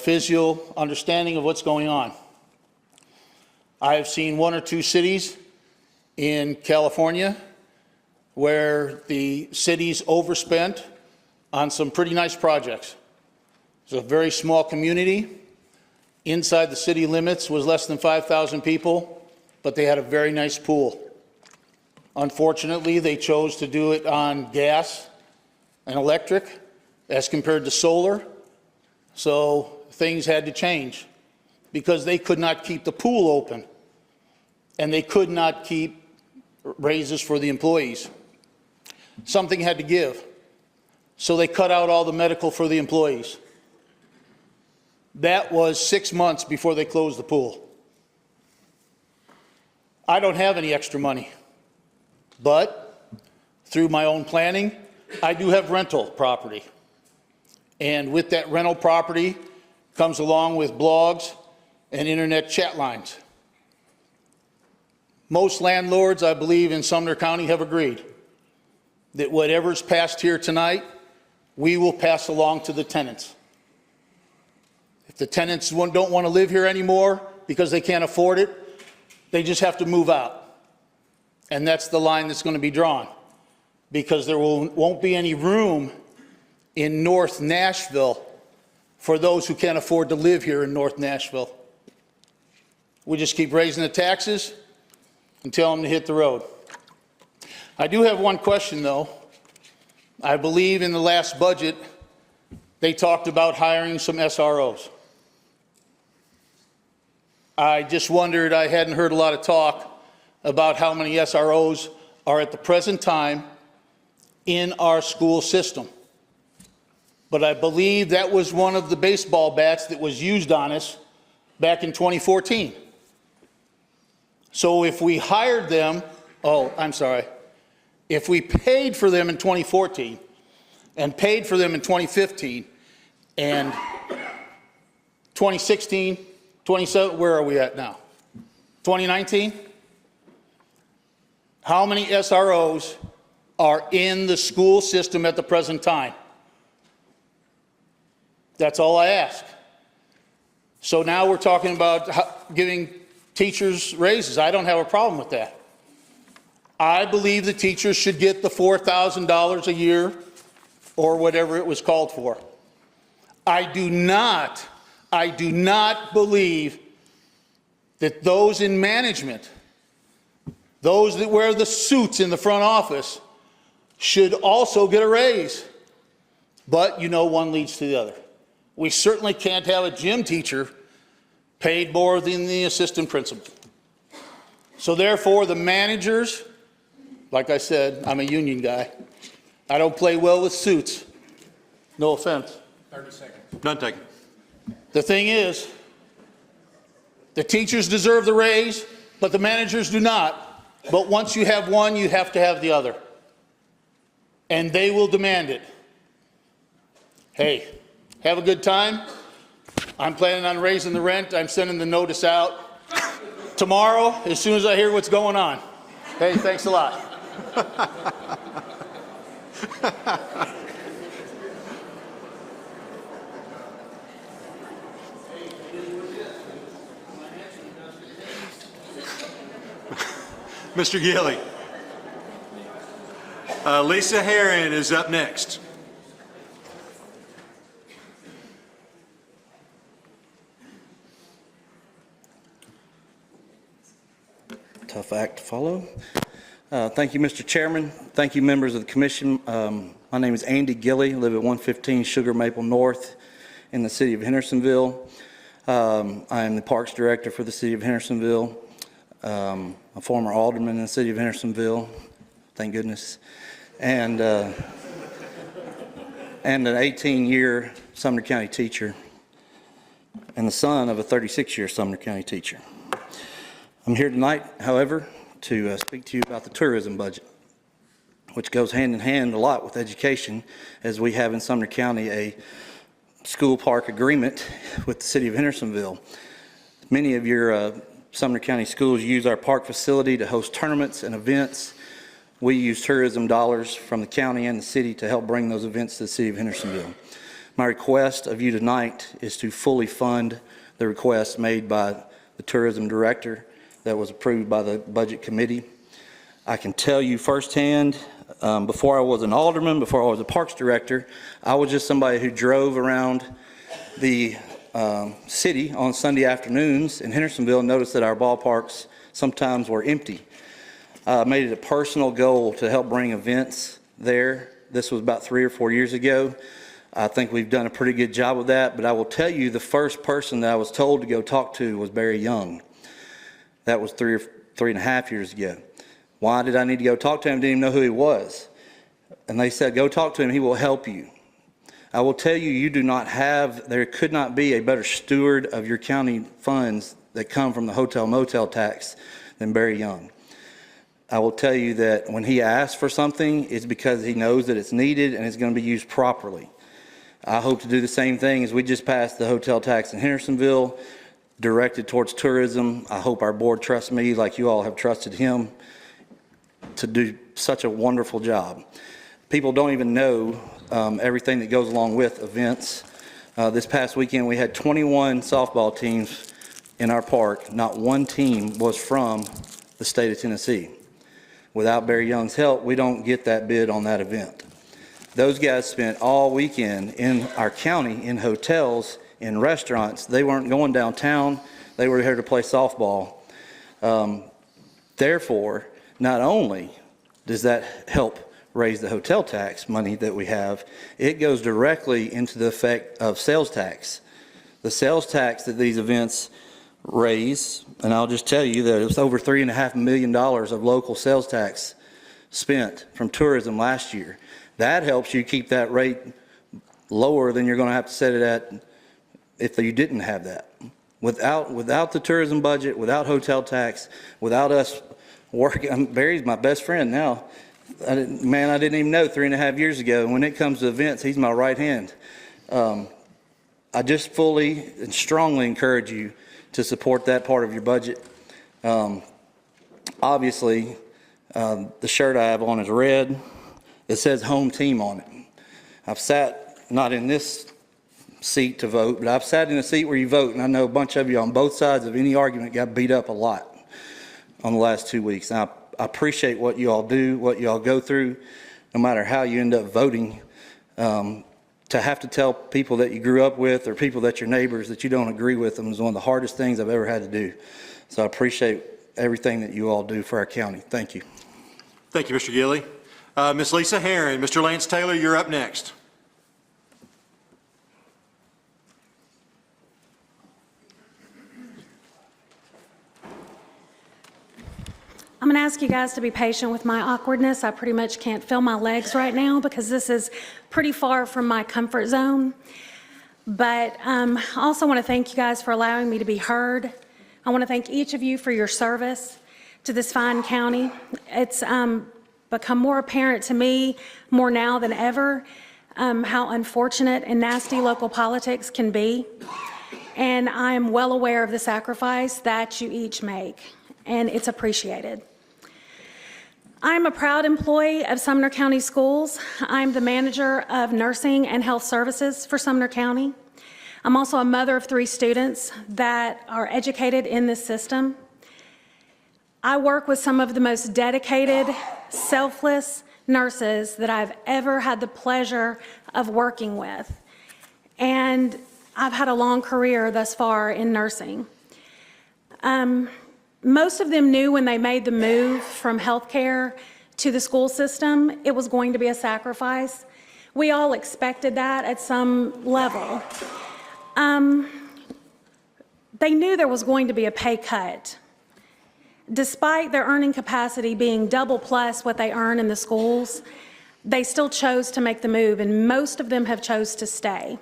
physical understanding of what's going on. I have seen one or two cities in California where the cities overspent on some pretty nice projects. It's a very small community. Inside the city limits was less than 5,000 people, but they had a very nice pool. Unfortunately, they chose to do it on gas and electric as compared to solar, so things had to change because they could not keep the pool open and they could not keep raises for the employees. Something had to give, so they cut out all the medical for the employees. That was 6 months before they closed the pool. I don't have any extra money, but through my own planning, I do have rental property. And with that rental property comes along with blogs and internet chat lines. Most landlords, I believe, in Sumner County have agreed that whatever's passed here tonight, we will pass along to the tenants. If the tenants don't want to live here anymore because they can't afford it, they just have to move out. And that's the line that's going to be drawn, because there won't be any room in North Nashville for those who can't afford to live here in North Nashville. We just keep raising the taxes and tell them to hit the road. I do have one question, though. I believe in the last budget, they talked about hiring some SROs. I just wondered, I hadn't heard a lot of talk about how many SROs are at the present time in our school system. But I believe that was one of the baseball bats that was used on us back in 2014. So if we hired them, if we paid for them in 2014 and paid for them in 2015 and 2016, 27, where are we at now? 2019? How many SROs are in the school system at the present time? That's all I ask. So now we're talking about giving teachers raises. I don't have a problem with that. I believe the teachers should get the $4,000 a year or whatever it was called for. I do not believe that those in management, those that wear the suits in the front office, should also get a raise. But you know, one leads to the other. We certainly can't have a gym teacher paid more than the assistant principal. So therefore, the managers, like I said, I'm a union guy. I don't play well with suits. No offense. 30 seconds. None taken. The thing is, the teachers deserve the raise, but the managers do not. But once you have one, you have to have the other. And they will demand it. Hey, have a good time. I'm planning on raising the rent. I'm sending the notice out tomorrow as soon as I hear what's going on. Hey, thanks a lot. Mr. Gilly. Lisa Herron is up next. Tough act to follow. Thank you, Mr. Chairman. Thank you, members of the commission. My name is Andy Gilley. I live at 115 Sugar Maple North in the city of Hendersonville. I am the Parks Director for the city of Hendersonville. A former alderman in the city of Hendersonville, thank goodness, and an 18-year Sumner County teacher, and the son of a 36-year Sumner County teacher. I'm here tonight, however, to speak to you about the tourism budget, which goes hand in hand a lot with education, as we have in Sumner County a school park agreement with the city of Hendersonville. Many of your Sumner County schools use our park facility to host tournaments and events. We use tourism dollars from the county and the city to help bring those events to the city of Hendersonville. My request of you tonight is to fully fund the request made by the tourism director that was approved by the budget committee. I can tell you firsthand, before I was an alderman, before I was a parks director, I was just somebody who drove around the city on Sunday afternoons in Hendersonville and noticed that our ballparks sometimes were empty. I made it a personal goal to help bring events there. This was about 3 or 4 years ago. I think we've done a pretty good job of that, but I will tell you the first person that I was told to go talk to was Barry Young. That was 3.5 years ago. Why did I need to go talk to him? Didn't even know who he was. And they said, go talk to him, he will help you. I will tell you, you do not have, there could not be a better steward of your county funds that come from the hotel motel tax than Barry Young. I will tell you that when he asks for something, it's because he knows that it's needed and it's going to be used properly. I hope to do the same thing as we just passed the hotel tax in Hendersonville, directed towards tourism. I hope our board trusts me like you all have trusted him to do such a wonderful job. People don't even know everything that goes along with events. This past weekend we had 21 softball teams in our park. Not one team was from the state of Tennessee. Without Barry Young's help, we don't get that bid on that event. Those guys spent all weekend in our county in hotels, in restaurants. They weren't going downtown. They were here to play softball. Therefore, not only does that help raise the hotel tax money that we have, it goes directly into the effect of sales tax. The sales tax that these events raise, and I'll just tell you that it was over $3.5 million of local sales tax spent from tourism last year. That helps you keep that rate lower than you're going to have to set it at if you didn't have that. Without the tourism budget, without hotel tax, without us working, Barry's my best friend now. I didn't even know 3.5 years ago. When it comes to events, he's my right hand. I just fully and strongly encourage you to support that part of your budget. Obviously, the shirt I have on is red. It says home team on it. I've sat, not in this seat to vote, but I've sat in a seat where you vote, and I know a bunch of you on both sides of any argument got beat up a lot on the last 2 weeks. And I appreciate what you all do, what you all go through, no matter how you end up voting. To have to tell people that you grew up with or people that your neighbors that you don't agree with them is one of the hardest things I've ever had to do. So I appreciate everything that you all do for our county. Thank you. Thank you, Mr. Gilley. Ms. Lisa Herron, Mr. Lance Taylor, you're up next. I'm going to ask you guys to be patient with my awkwardness. I pretty much can't feel my legs right now because this is pretty far from my comfort zone. But I also want to thank you guys for allowing me to be heard. I want to thank each of you for your service to this fine county. It's become more apparent to me, more now than ever, how unfortunate and nasty local politics can be. And I am well aware of the sacrifice that you each make, and it's appreciated. I'm a proud employee of Sumner County Schools. I'm the manager of nursing and health services for Sumner County. I'm also a mother of 3 students that are educated in this system. I work with some of the most dedicated, selfless nurses that I've ever had the pleasure of working with. And I've had a long career thus far in nursing. most of them knew when they made the move from healthcare to the school system, it was going to be a sacrifice. We all expected that at some level. They knew there was going to be a pay cut. Despite their earning capacity being double plus what they earn in the schools, they still chose to make the move, and most of them have chose to stay.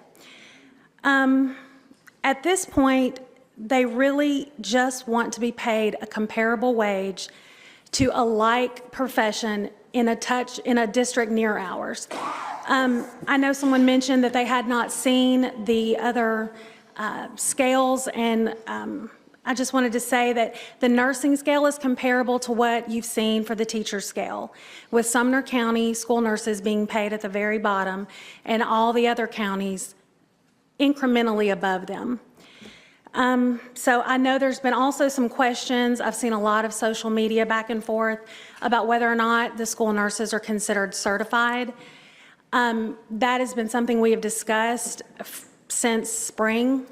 At this point, they really just want to be paid a comparable wage to a like profession in a district near ours. I know someone mentioned that they had not seen the other scales, and I just wanted to say that the nursing scale is comparable to what you've seen for the teacher scale, with Sumner County school nurses being paid at the very bottom and all the other counties incrementally above them. So I know there's been also some questions. I've seen a lot of social media back and forth about whether or not the school nurses are considered certified. That has been something we have discussed since spring,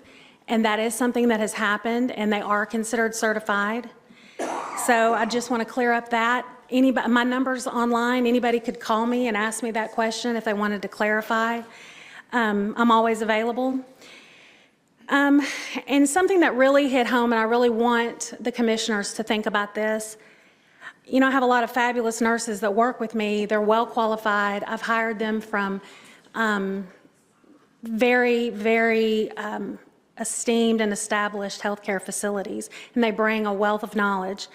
and that is something that has happened, and they are considered certified. So I just want to clear up that. My number's online. Anybody could call me and ask me that question if they wanted to clarify. I'm always available. And something that really hit home, and I really want the commissioners to think about this. You know, I have a lot of fabulous nurses that work with me. They're well qualified. I've hired them from very, very esteemed and established healthcare facilities, and they bring a wealth of knowledge.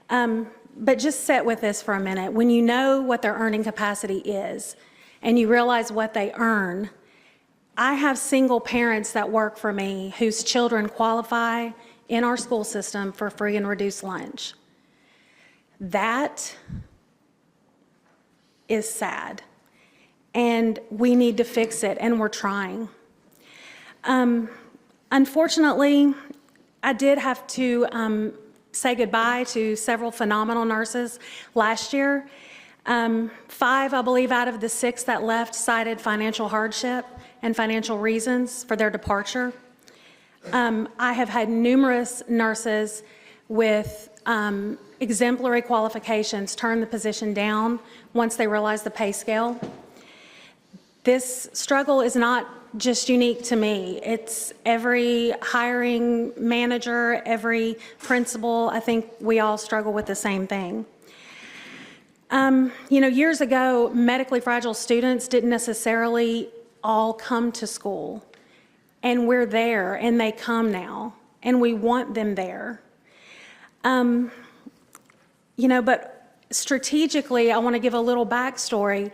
But just sit with this for a minute. When you know what their earning capacity is, and you realize what they earn, I have single parents that work for me whose children qualify in our school system for free and reduced lunch. That is sad, and we need to fix it, and we're trying. Unfortunately, I did have to say goodbye to several phenomenal nurses last year. 5, I believe, out of the 6 that left cited financial hardship and financial reasons for their departure. I have had numerous nurses with exemplary qualifications turn the position down once they realize the pay scale. This struggle is not just unique to me. It's every hiring manager, every principal. I think we all struggle with the same thing. You know, years ago, medically fragile students didn't necessarily all come to school, and we're there, and they come now, and we want them there. You know, but strategically, I want to give a little backstory.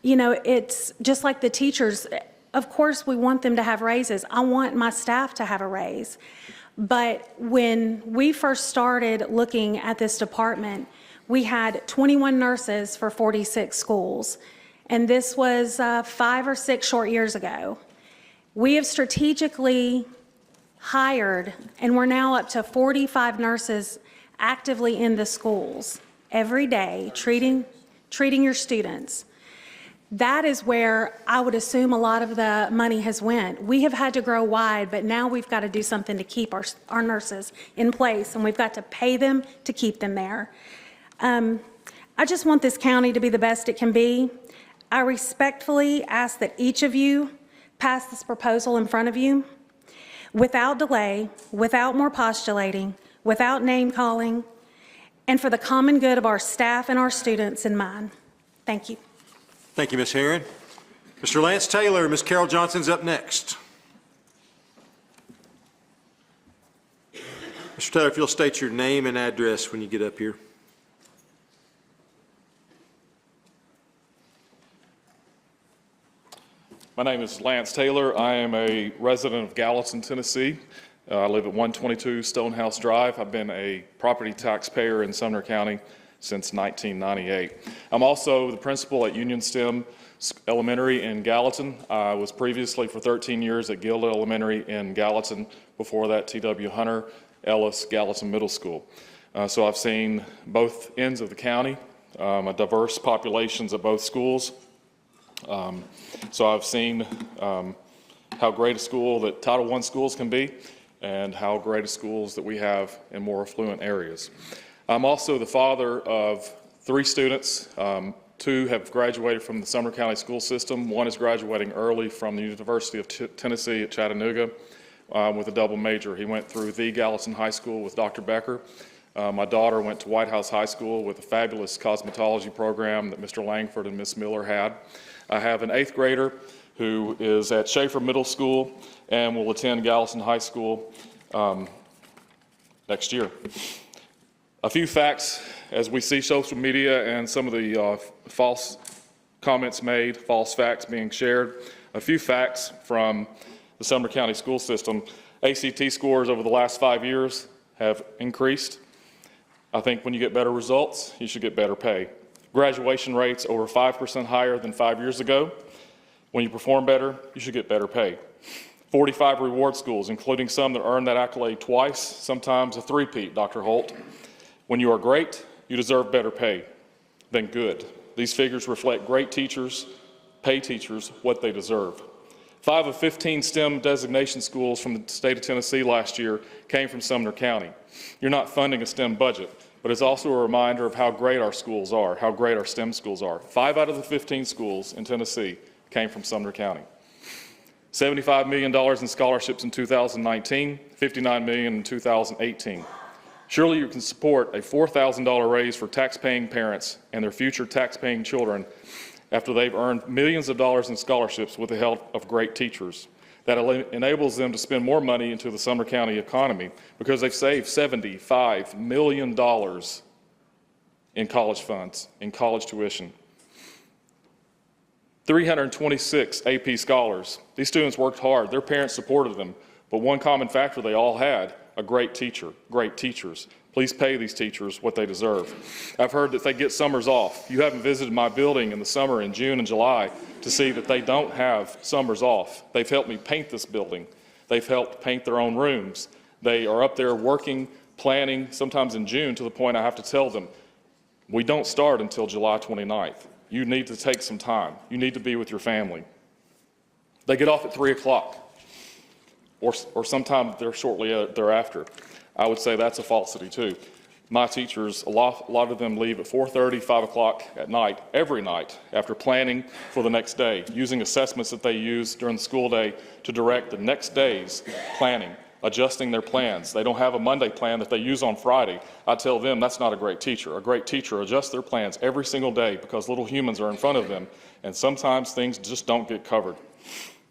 You know, it's just like the teachers. Of course, we want them to have raises. I want my staff to have a raise. But when we first started looking at this department, we had 21 nurses for 46 schools. And this was 5 or 6 short years ago. We have strategically hired, and we're now up to 45 nurses actively in the schools every day, treating your students. That is where I would assume a lot of the money has went. We have had to grow wide, but now we've got to do something to keep our nurses in place, and we've got to pay them to keep them there. I just want this county to be the best it can be. I respectfully ask that each of you pass this proposal in front of you without delay, without more postulating, without name-calling, and for the common good of our staff and our students in mind. Thank you. Thank you, Ms. Herron. Mr. Lance Taylor, Ms. Carol Johnson's up next. Mr. Taylor, if you'll state your name and address when you get up here. My name is Lance Taylor. I am a resident of Gallatin, Tennessee. I live at 122 Stonehouse Drive. I've been a property taxpayer in Sumner County since 1998. I'm also the principal at Union STEM Elementary in Gallatin. I was previously for 13 years at Guild Elementary in Gallatin. Before that, T.W. Hunter, Ellis, Gallatin Middle School. So I've seen both ends of the county, a diverse populations at both schools. So I've seen how great a school that Title I schools can be, and how great of schools that we have in more affluent areas. I'm also the father of 3 students. 2 have graduated from the Sumner County school system. 1 is graduating early from the University of Tennessee at Chattanooga with a double major. He went through the Gallatin High School with Dr. Becker. My daughter went to White House High School with a fabulous cosmetology program that Mr. Langford and Miss Miller had. I have an 8th grader who is at Schaefer Middle School and will attend Gallatin High School next year. A few facts as we see social media and some of the false comments made, false facts being shared. A few facts from the Sumner County school system. ACT scores over the last 5 years have increased. I think when you get better results, you should get better pay. Graduation rates over 5% higher than 5 years ago. When you perform better, you should get better pay. 45 reward schools, including some that earn that accolade twice, sometimes a three-peat, Dr. Holt. When you are great, you deserve better pay than good. These figures reflect great teachers, pay teachers what they deserve. 5 of 15 STEM designation schools from the state of Tennessee last year came from Sumner County. You're not funding a STEM budget, but it's also a reminder of how great our schools are, how great our STEM schools are. 5 out of the 15 schools in Tennessee came from Sumner County. $75 million in scholarships in 2019, $59 million in 2018. Surely you can support a $4,000 raise for tax-paying parents and their future tax-paying children after they've earned millions of dollars in scholarships with the help of great teachers. That enables them to spend more money into the Sumner County economy because they've saved $75 million in college funds, in college tuition. 326 AP scholars. These students worked hard. Their parents supported them. But one common factor they all had, a great teacher, great teachers. Please pay these teachers what they deserve. I've heard that they get summers off. You haven't visited my building in the summer in June and July to see that they don't have summers off. They've helped me paint this building. They've helped paint their own rooms. They are up there working, planning, sometimes in June, to the point I have to tell them, we don't start until July 29th. You need to take some time. You need to be with your family. They get off at 3 o'clock, or sometime there shortly thereafter. I would say that's a falsity too. My teachers, a lot of them leave at 4:30, 5 o'clock at night, every night, after planning for the next day, using assessments that they use during the school day to direct the next day's planning, adjusting their plans. They don't have a Monday plan that they use on Friday. I tell them that's not a great teacher. A great teacher adjusts their plans every single day because little humans are in front of them, and sometimes things just don't get covered.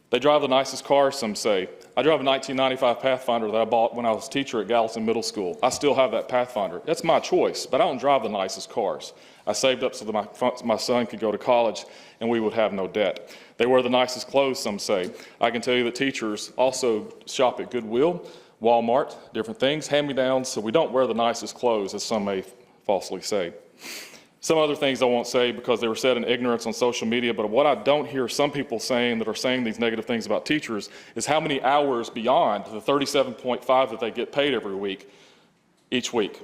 They drive the nicest cars, some say. I drive a 1995 Pathfinder that I bought when I was a teacher at Gallatin Middle School. I still have that Pathfinder. That's my choice, but I don't drive the nicest cars. I saved up so that my son could go to college and we would have no debt. They wear the nicest clothes, some say. I can tell you that teachers also shop at Goodwill, Walmart, different things, hand-me-downs, so we don't wear the nicest clothes, as some may falsely say. Some other things I won't say because they were said in ignorance on social media, but what I don't hear some people saying that are saying these negative things about teachers is how many hours beyond the 37.5 that they get paid every week, each week.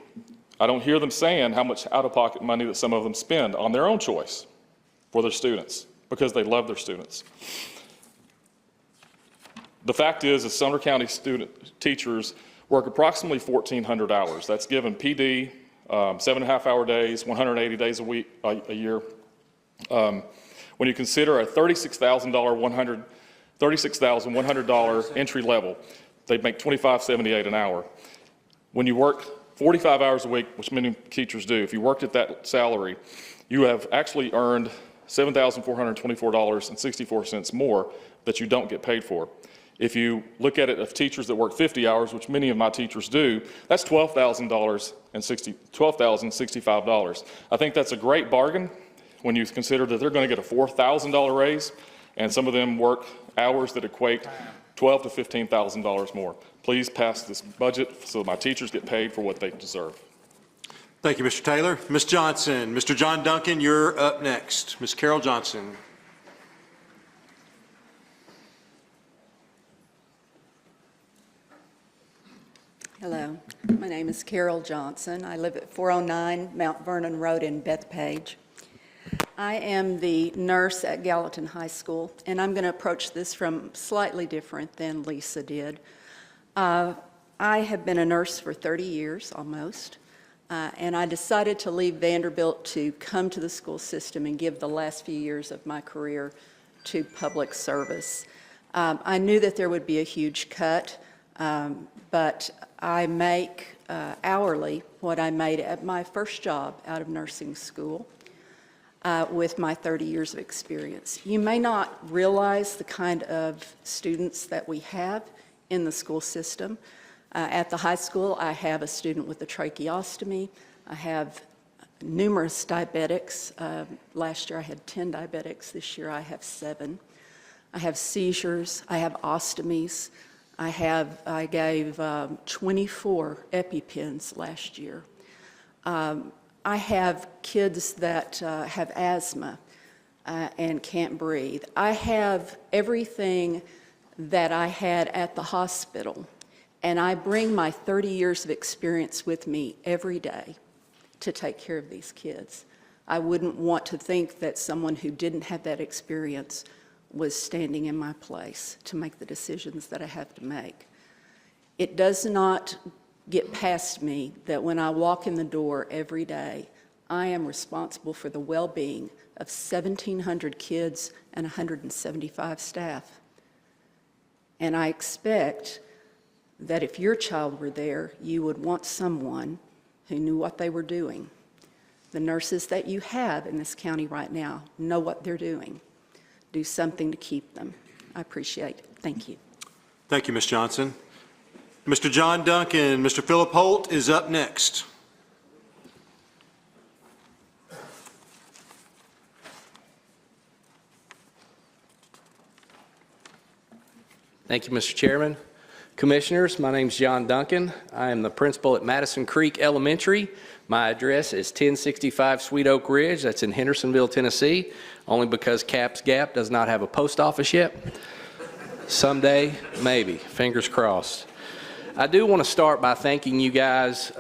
I don't hear them saying how much out-of-pocket money that some of them spend on their own choice for their students because they love their students. The fact is Sumner County teachers work approximately 1,400 hours. That's given PD, 7.5-hour days, 180 days a week, a year. When you consider a $36,100 entry level, they make $25.78 an hour. When you work 45 hours a week, which many teachers do, if you worked at that salary, you have actually earned $7,424.64 more that you don't get paid for. If you look at it of teachers that work 50 hours, which many of my teachers do, that's $12,065. I think that's a great bargain when you consider that they're going to get a $4,000 raise, and some of them work hours that equate $12,000 to $15,000 more. Please pass this budget so my teachers get paid for what they deserve. Thank you, Mr. Taylor. Ms. Johnson. Mr. John Duncan, you're up next. Ms. Carol Johnson. Hello, my name is Carol Johnson. I live at 409 Mount Vernon Road in Bethpage. I am the nurse at Gallatin High School, and I'm going to approach this from slightly different than Lisa did. I have been a nurse for 30 years almost, and I decided to leave Vanderbilt to come to the school system and give the last few years of my career to public service. I knew that there would be a huge cut, but I make hourly what I made at my first job out of nursing school with my 30 years of experience. You may not realize the kind of students that we have in the school system. At the high school, I have a student with a tracheostomy. I have numerous diabetics. Last year I had 10 diabetics. This year I have 7. I have seizures. I have ostomies. I gave 24 EpiPens last year. I have kids that have asthma and can't breathe. I have everything that I had at the hospital, and I bring my 30 years of experience with me every day to take care of these kids. I wouldn't want to think that someone who didn't have that experience was standing in my place to make the decisions that I have to make. It does not get past me that when I walk in the door every day, I am responsible for the well-being of 1,700 kids and 175 staff. And I expect that if your child were there, you would want someone who knew what they were doing. The nurses that you have in this county right now know what they're doing. Do something to keep them. I appreciate it. Thank you. Thank you, Ms. Johnson. Mr. John Duncan, Mr. Philip Holt is up next. Thank you, Mr. Chairman. Commissioners, my name is John Duncan. I am the principal at Madison Creek Elementary. My address is 1065 Sweet Oak Ridge. That's in Hendersonville, Tennessee, only because Caps Gap does not have a post office yet. Someday, maybe. Fingers crossed. I do want to start by thanking you guys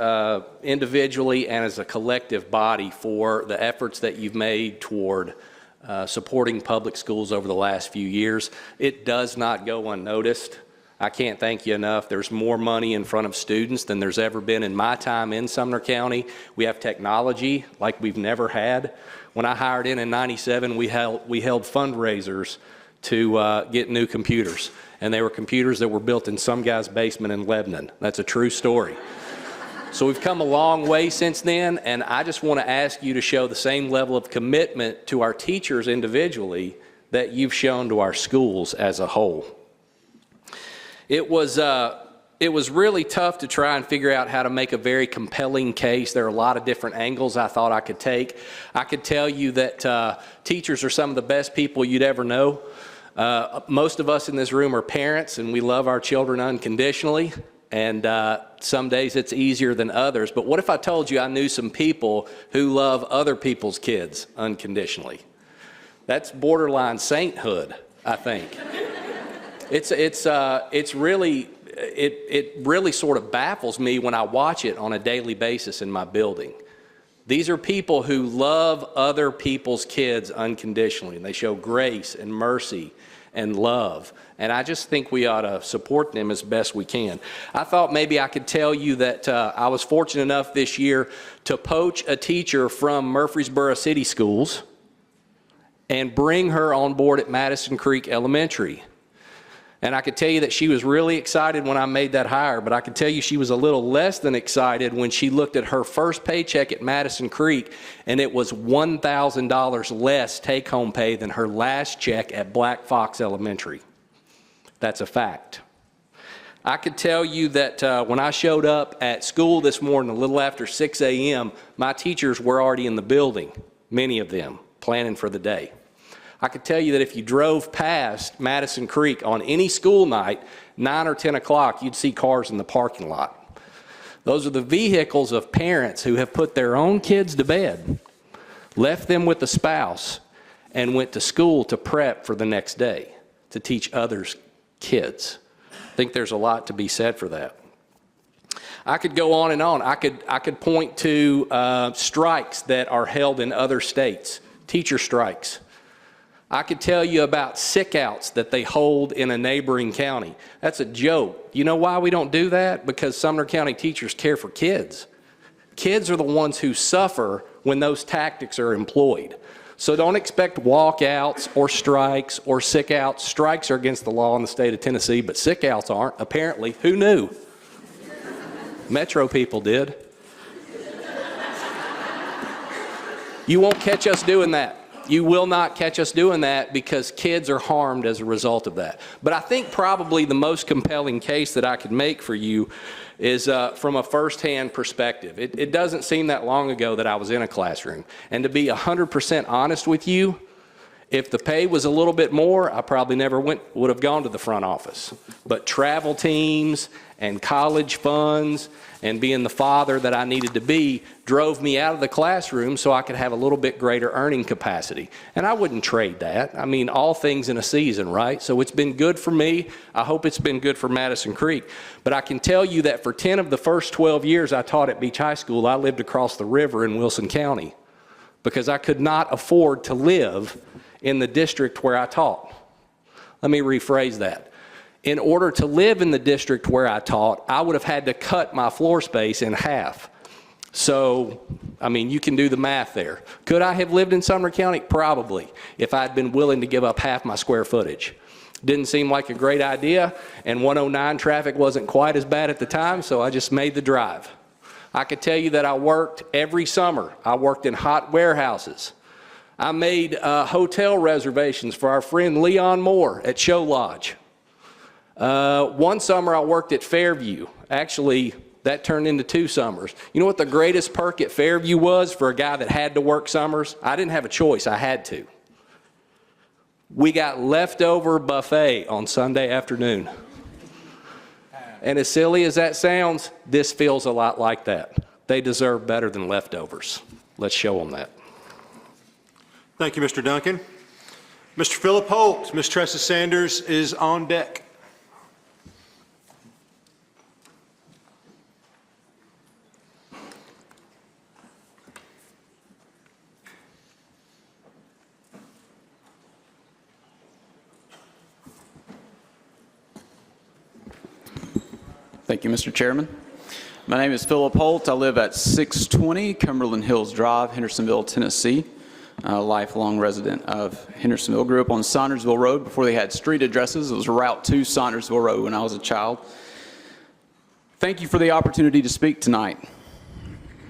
individually and as a collective body for the efforts that you've made toward supporting public schools over the last few years. It does not go unnoticed. I can't thank you enough. There's more money in front of students than there's ever been in my time in Sumner County. We have technology like we've never had. When I hired in '97, we held fundraisers to get new computers. And they were computers that were built in some guy's basement in Lebanon. That's a true story. So we've come a long way since then, and I just want to ask you to show the same level of commitment to our teachers individually that you've shown to our schools as a whole. It was really tough to try and figure out how to make a very compelling case. There are a lot of different angles I thought I could take. I could tell you that teachers are some of the best people you'd ever know. Most of us in this room are parents, and we love our children unconditionally. And some days it's easier than others. But what if I told you I knew some people who love other people's kids unconditionally? That's borderline sainthood, I think. It really sort of baffles me when I watch it on a daily basis in my building. These are people who love other people's kids unconditionally, and they show grace and mercy and love. And I just think we ought to support them as best we can. I thought maybe I could tell you that I was fortunate enough this year to poach a teacher from Murfreesboro City Schools and bring her on board at Madison Creek Elementary. And I could tell you that she was really excited when I made that hire, but I could tell you she was a little less than excited when she looked at her first paycheck at Madison Creek, and it was $1,000 less take-home pay than her last check at Black Fox Elementary. That's a fact. I could tell you that when I showed up at school this morning a little after 6 a.m., my teachers were already in the building, many of them, planning for the day. I could tell you that if you drove past Madison Creek on any school night, 9 or 10 o'clock, you'd see cars in the parking lot. Those are the vehicles of parents who have put their own kids to bed, left them with a spouse, and went to school to prep for the next day, to teach others' kids. I think there's a lot to be said for that. I could go on and on. I could point to strikes that are held in other states, teacher strikes. I could tell you about sick outs that they hold in a neighboring county. That's a joke. You know why we don't do that? Because Sumner County teachers care for kids. Kids are the ones who suffer when those tactics are employed. So don't expect walkouts or strikes or sick outs. Strikes are against the law in the state of Tennessee, but sick outs aren't, apparently. Who knew? Metro people did. You won't catch us doing that. You will not catch us doing that because kids are harmed as a result of that. But I think probably the most compelling case that I could make for you is from a firsthand perspective. It doesn't seem that long ago that I was in a classroom. And to be 100% honest with you, if the pay was a little bit more, I probably never would have gone to the front office. But travel teams and college funds and being the father that I needed to be drove me out of the classroom so I could have a little bit greater earning capacity. And I wouldn't trade that. I mean, all things in a season, right? So it's been good for me. I hope it's been good for Madison Creek. But I can tell you that for 10 of the first 12 years I taught at Beach High School, I lived across the river in Wilson County because I could not afford to live in the district where I taught. Let me rephrase that. In order to live in the district where I taught, I would have had to cut my floor space in half. So, I mean, you can do the math there. Could I have lived in Sumner County? Probably, if I'd been willing to give up half my square footage. Didn't seem like a great idea, and 109 traffic wasn't quite as bad at the time, so I just made the drive. I could tell you that I worked every summer. I worked in hot warehouses. I made hotel reservations for our friend Leon Moore at Show Lodge. One summer I worked at Fairview. Actually, that turned into 2 summers. You know what the greatest perk at Fairview was for a guy that had to work summers? I didn't have a choice, I had to. We got leftover buffet on Sunday afternoon. And as silly as that sounds, this feels a lot like that. They deserve better than leftovers. Let's show them that. Thank you, Mr. Duncan. Mr. Philip Holt, Ms. Tressa Sanders is on deck. Thank you, Mr. Chairman. My name is Philip Holt. I live at 620 Cumberland Hills Drive, Hendersonville, Tennessee. A lifelong resident of Hendersonville. Grew up on Saundersville Road before they had street addresses. It was Route 2 Saundersville Road when I was a child. Thank you for the opportunity to speak tonight.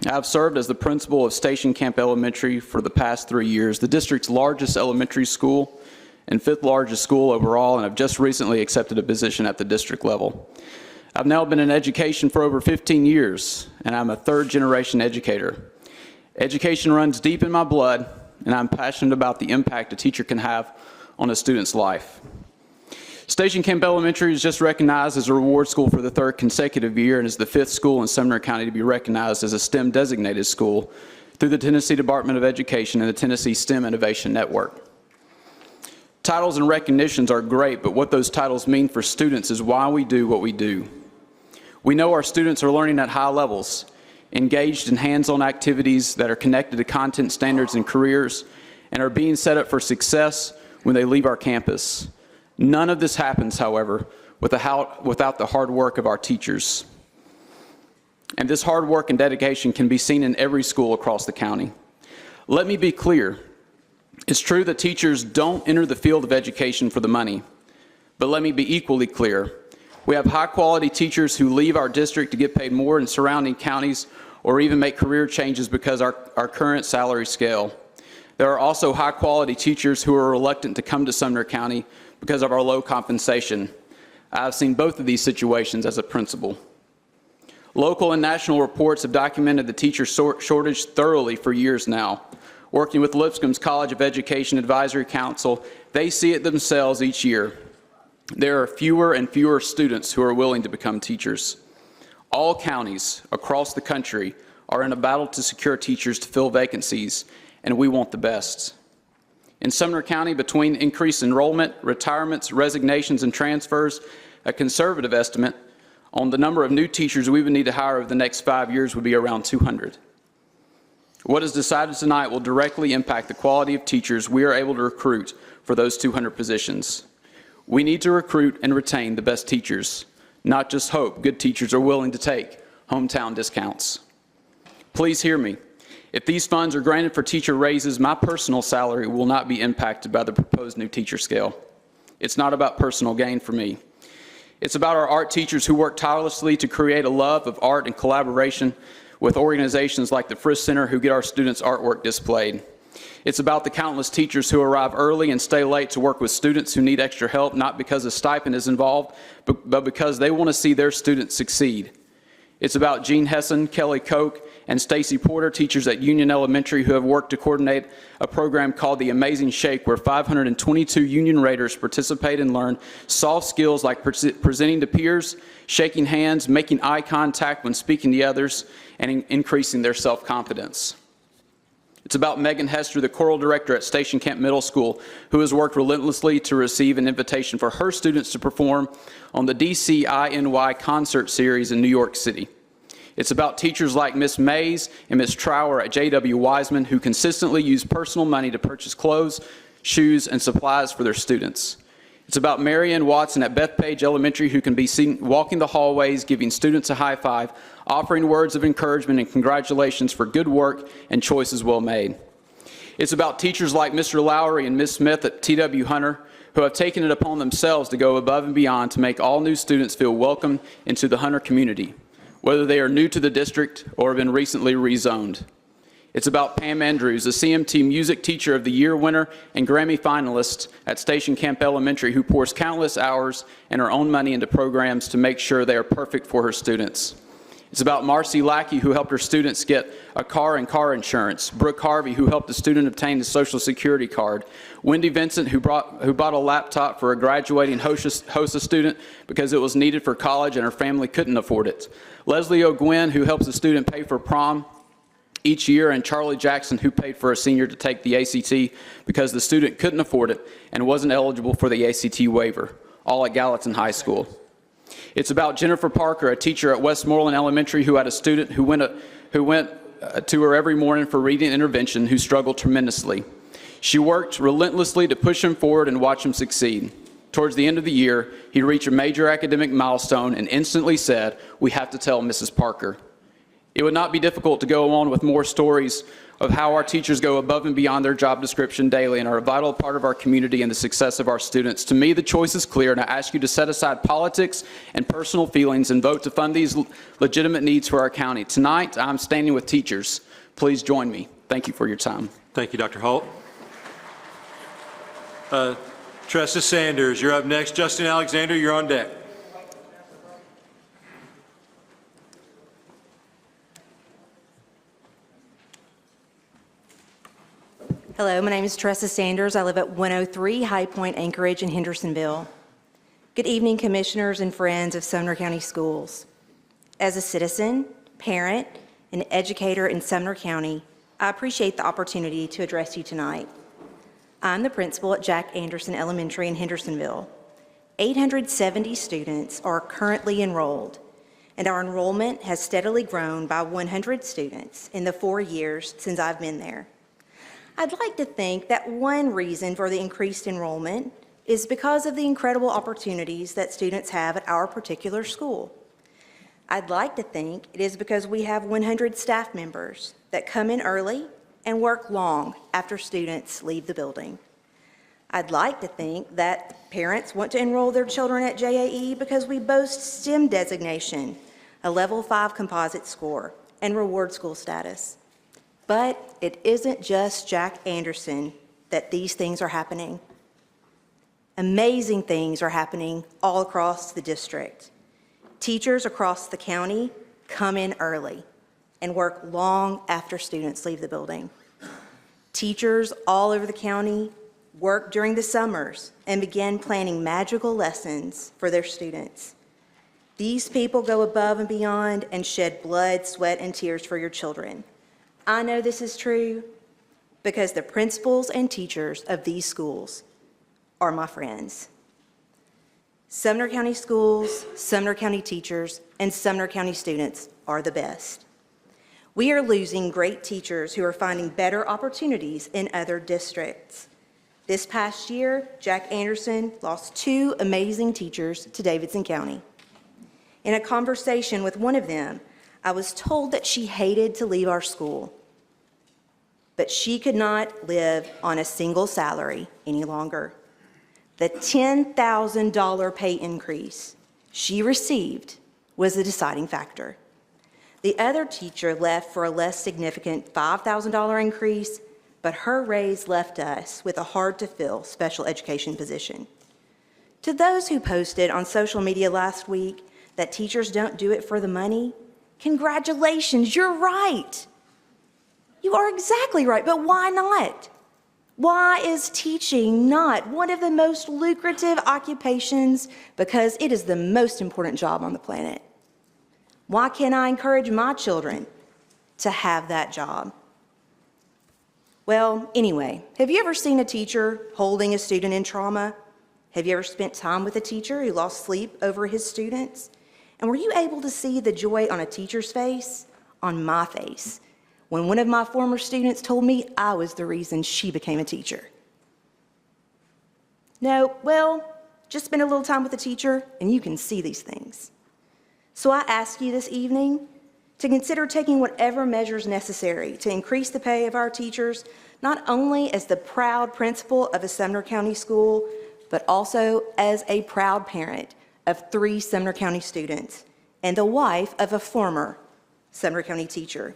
I've served as the principal of Station Camp Elementary for the past 3 years, the district's largest elementary school and 5th largest school overall, and I've just recently accepted a position at the district level. I've now been in education for over 15 years, and I'm a 3rd-generation educator. Education runs deep in my blood, and I'm passionate about the impact a teacher can have on a student's life. Station Camp Elementary is just recognized as a reward school for the 3rd consecutive year and is the 5th school in Sumner County to be recognized as a STEM designated school through the Tennessee Department of Education and the Tennessee STEM Innovation Network. Titles and recognitions are great, but what those titles mean for students is why we do what we do. We know our students are learning at high levels, engaged in hands-on activities that are connected to content standards and careers, and are being set up for success when they leave our campus. None of this happens, however, without the hard work of our teachers. And this hard work and dedication can be seen in every school across the county. Let me be clear. It's true that teachers don't enter the field of education for the money, but let me be equally clear. We have high-quality teachers who leave our district to get paid more in surrounding counties or even make career changes because our current salary scale. There are also high-quality teachers who are reluctant to come to Sumner County because of our low compensation. I've seen both of these situations as a principal. Local and national reports have documented the teacher shortage thoroughly for years now. Working with Lipscomb's College of Education Advisory Council, they see it themselves each year. There are fewer and fewer students who are willing to become teachers. All counties across the country are in a battle to secure teachers to fill vacancies, and we want the best. In Sumner County, between increased enrollment, retirements, resignations, and transfers, a conservative estimate on the number of new teachers we would need to hire over the next 5 years would be around 200. What is decided tonight will directly impact the quality of teachers we are able to recruit for those 200 positions. We need to recruit and retain the best teachers, not just hope good teachers are willing to take hometown discounts. Please hear me. If these funds are granted for teacher raises, my personal salary will not be impacted by the proposed new teacher scale. It's not about personal gain for me. It's about our art teachers who work tirelessly to create a love of art and collaboration with organizations like the Frisch Center who get our students' artwork displayed. It's about the countless teachers who arrive early and stay late to work with students who need extra help, not because a stipend is involved, but because they want to see their students succeed. It's about Jean Hessen, Kelly Koch, and Stacy Porter, teachers at Union Elementary who have worked to coordinate a program called The Amazing Shake, where 522 Union Raiders participate and learn soft skills like presenting to peers, shaking hands, making eye contact when speaking to others, and increasing their self-confidence. It's about Megan Hester, the choral director at Station Camp Middle School, who has worked relentlessly to receive an invitation for her students to perform on the DCINY concert series in New York City. It's about teachers like Miss Mays and Miss Trower at J.W. Wiseman who consistently use personal money to purchase clothes, shoes, and supplies for their students. It's about Marianne Watson at Bethpage Elementary who can be seen walking the hallways, giving students a high five, offering words of encouragement and congratulations for good work and choices well made. It's about teachers like Mr. Lowry and Miss Smith at T.W. Hunter who have taken it upon themselves to go above and beyond to make all new students feel welcome into the Hunter community, whether they are new to the district or have been recently rezoned. It's about Pam Andrews, a CMT Music Teacher of the Year winner and Grammy finalist at Station Camp Elementary, who pours countless hours and her own money into programs to make sure they are perfect for her students. It's about Marcy Lackey, who helped her students get a car and car insurance, Brooke Harvey, who helped a student obtain a Social Security card, Wendy Vincent, who bought a laptop for a graduating HOSA student because it was needed for college and her family couldn't afford it, Leslie O'Gwen, who helps a student pay for prom each year, and Charlie Jackson, who paid for a senior to take the ACT because the student couldn't afford it and wasn't eligible for the ACT waiver, all at Gallatin High School. It's about Jennifer Parker, a teacher at Westmoreland Elementary who had a student who went to her every morning for reading intervention who struggled tremendously. She worked relentlessly to push him forward and watch him succeed. Towards the end of the year, he reached a major academic milestone and instantly said, "We have to tell Mrs. Parker." It would not be difficult to go on with more stories of how our teachers go above and beyond their job description daily and are a vital part of our community and the success of our students. To me, the choice is clear, and I ask you to set aside politics and personal feelings and vote to fund these legitimate needs for our county. Tonight, I'm standing with teachers. Please join me. Thank you for your time. Thank you, Dr. Holt. Tressa Sanders, you're up next. Justin Alexander, you're on deck. Hello, my name is Tressa Sanders. I live at 103 High Point Anchorage in Hendersonville. Good evening, commissioners and friends of Sumner County Schools. As a citizen, parent, and educator in Sumner County, I appreciate the opportunity to address you tonight. I'm the principal at Jack Anderson Elementary in Hendersonville. 870 students are currently enrolled, and our enrollment has steadily grown by 100 students in the 4 years since I've been there. I'd like to think that one reason for the increased enrollment is because of the incredible opportunities that students have at our particular school. I'd like to think it is because we have 100 staff members that come in early and work long after students leave the building. I'd like to think that parents want to enroll their children at JAE because we boast STEM designation, a level 5 composite score, and reward school status. But it isn't just Jack Anderson that these things are happening. Amazing things are happening all across the district. Teachers across the county come in early and work long after students leave the building. Teachers all over the county work during the summers and begin planning magical lessons for their students. These people go above and beyond and shed blood, sweat, and tears for your children. I know this is true because the principals and teachers of these schools are my friends. Sumner County schools, Sumner County teachers, and Sumner County students are the best. We are losing great teachers who are finding better opportunities in other districts. This past year, Jack Anderson lost 2 amazing teachers to Davidson County. In a conversation with one of them, I was told that she hated to leave our school, but she could not live on a single salary any longer. The $10,000 pay increase she received was the deciding factor. The other teacher left for a less significant $5,000 increase, but her raise left us with a hard-to-fill special education position. To those who posted on social media last week that teachers don't do it for the money, congratulations, you're right. You are exactly right, but why not? Why is teaching not one of the most lucrative occupations? Because it is the most important job on the planet. Why can't I encourage my children to have that job? Well, anyway, have you ever seen a teacher holding a student in trauma? Have you ever spent time with a teacher who lost sleep over his students? And were you able to see the joy on a teacher's face, on my face, when one of my former students told me I was the reason she became a teacher? No, well, just spend a little time with a teacher and you can see these things. So I ask you this evening to consider taking whatever measures necessary to increase the pay of our teachers, not only as the proud principal of a Sumner County school, but also as a proud parent of 3 Sumner County students and the wife of a former Sumner County teacher.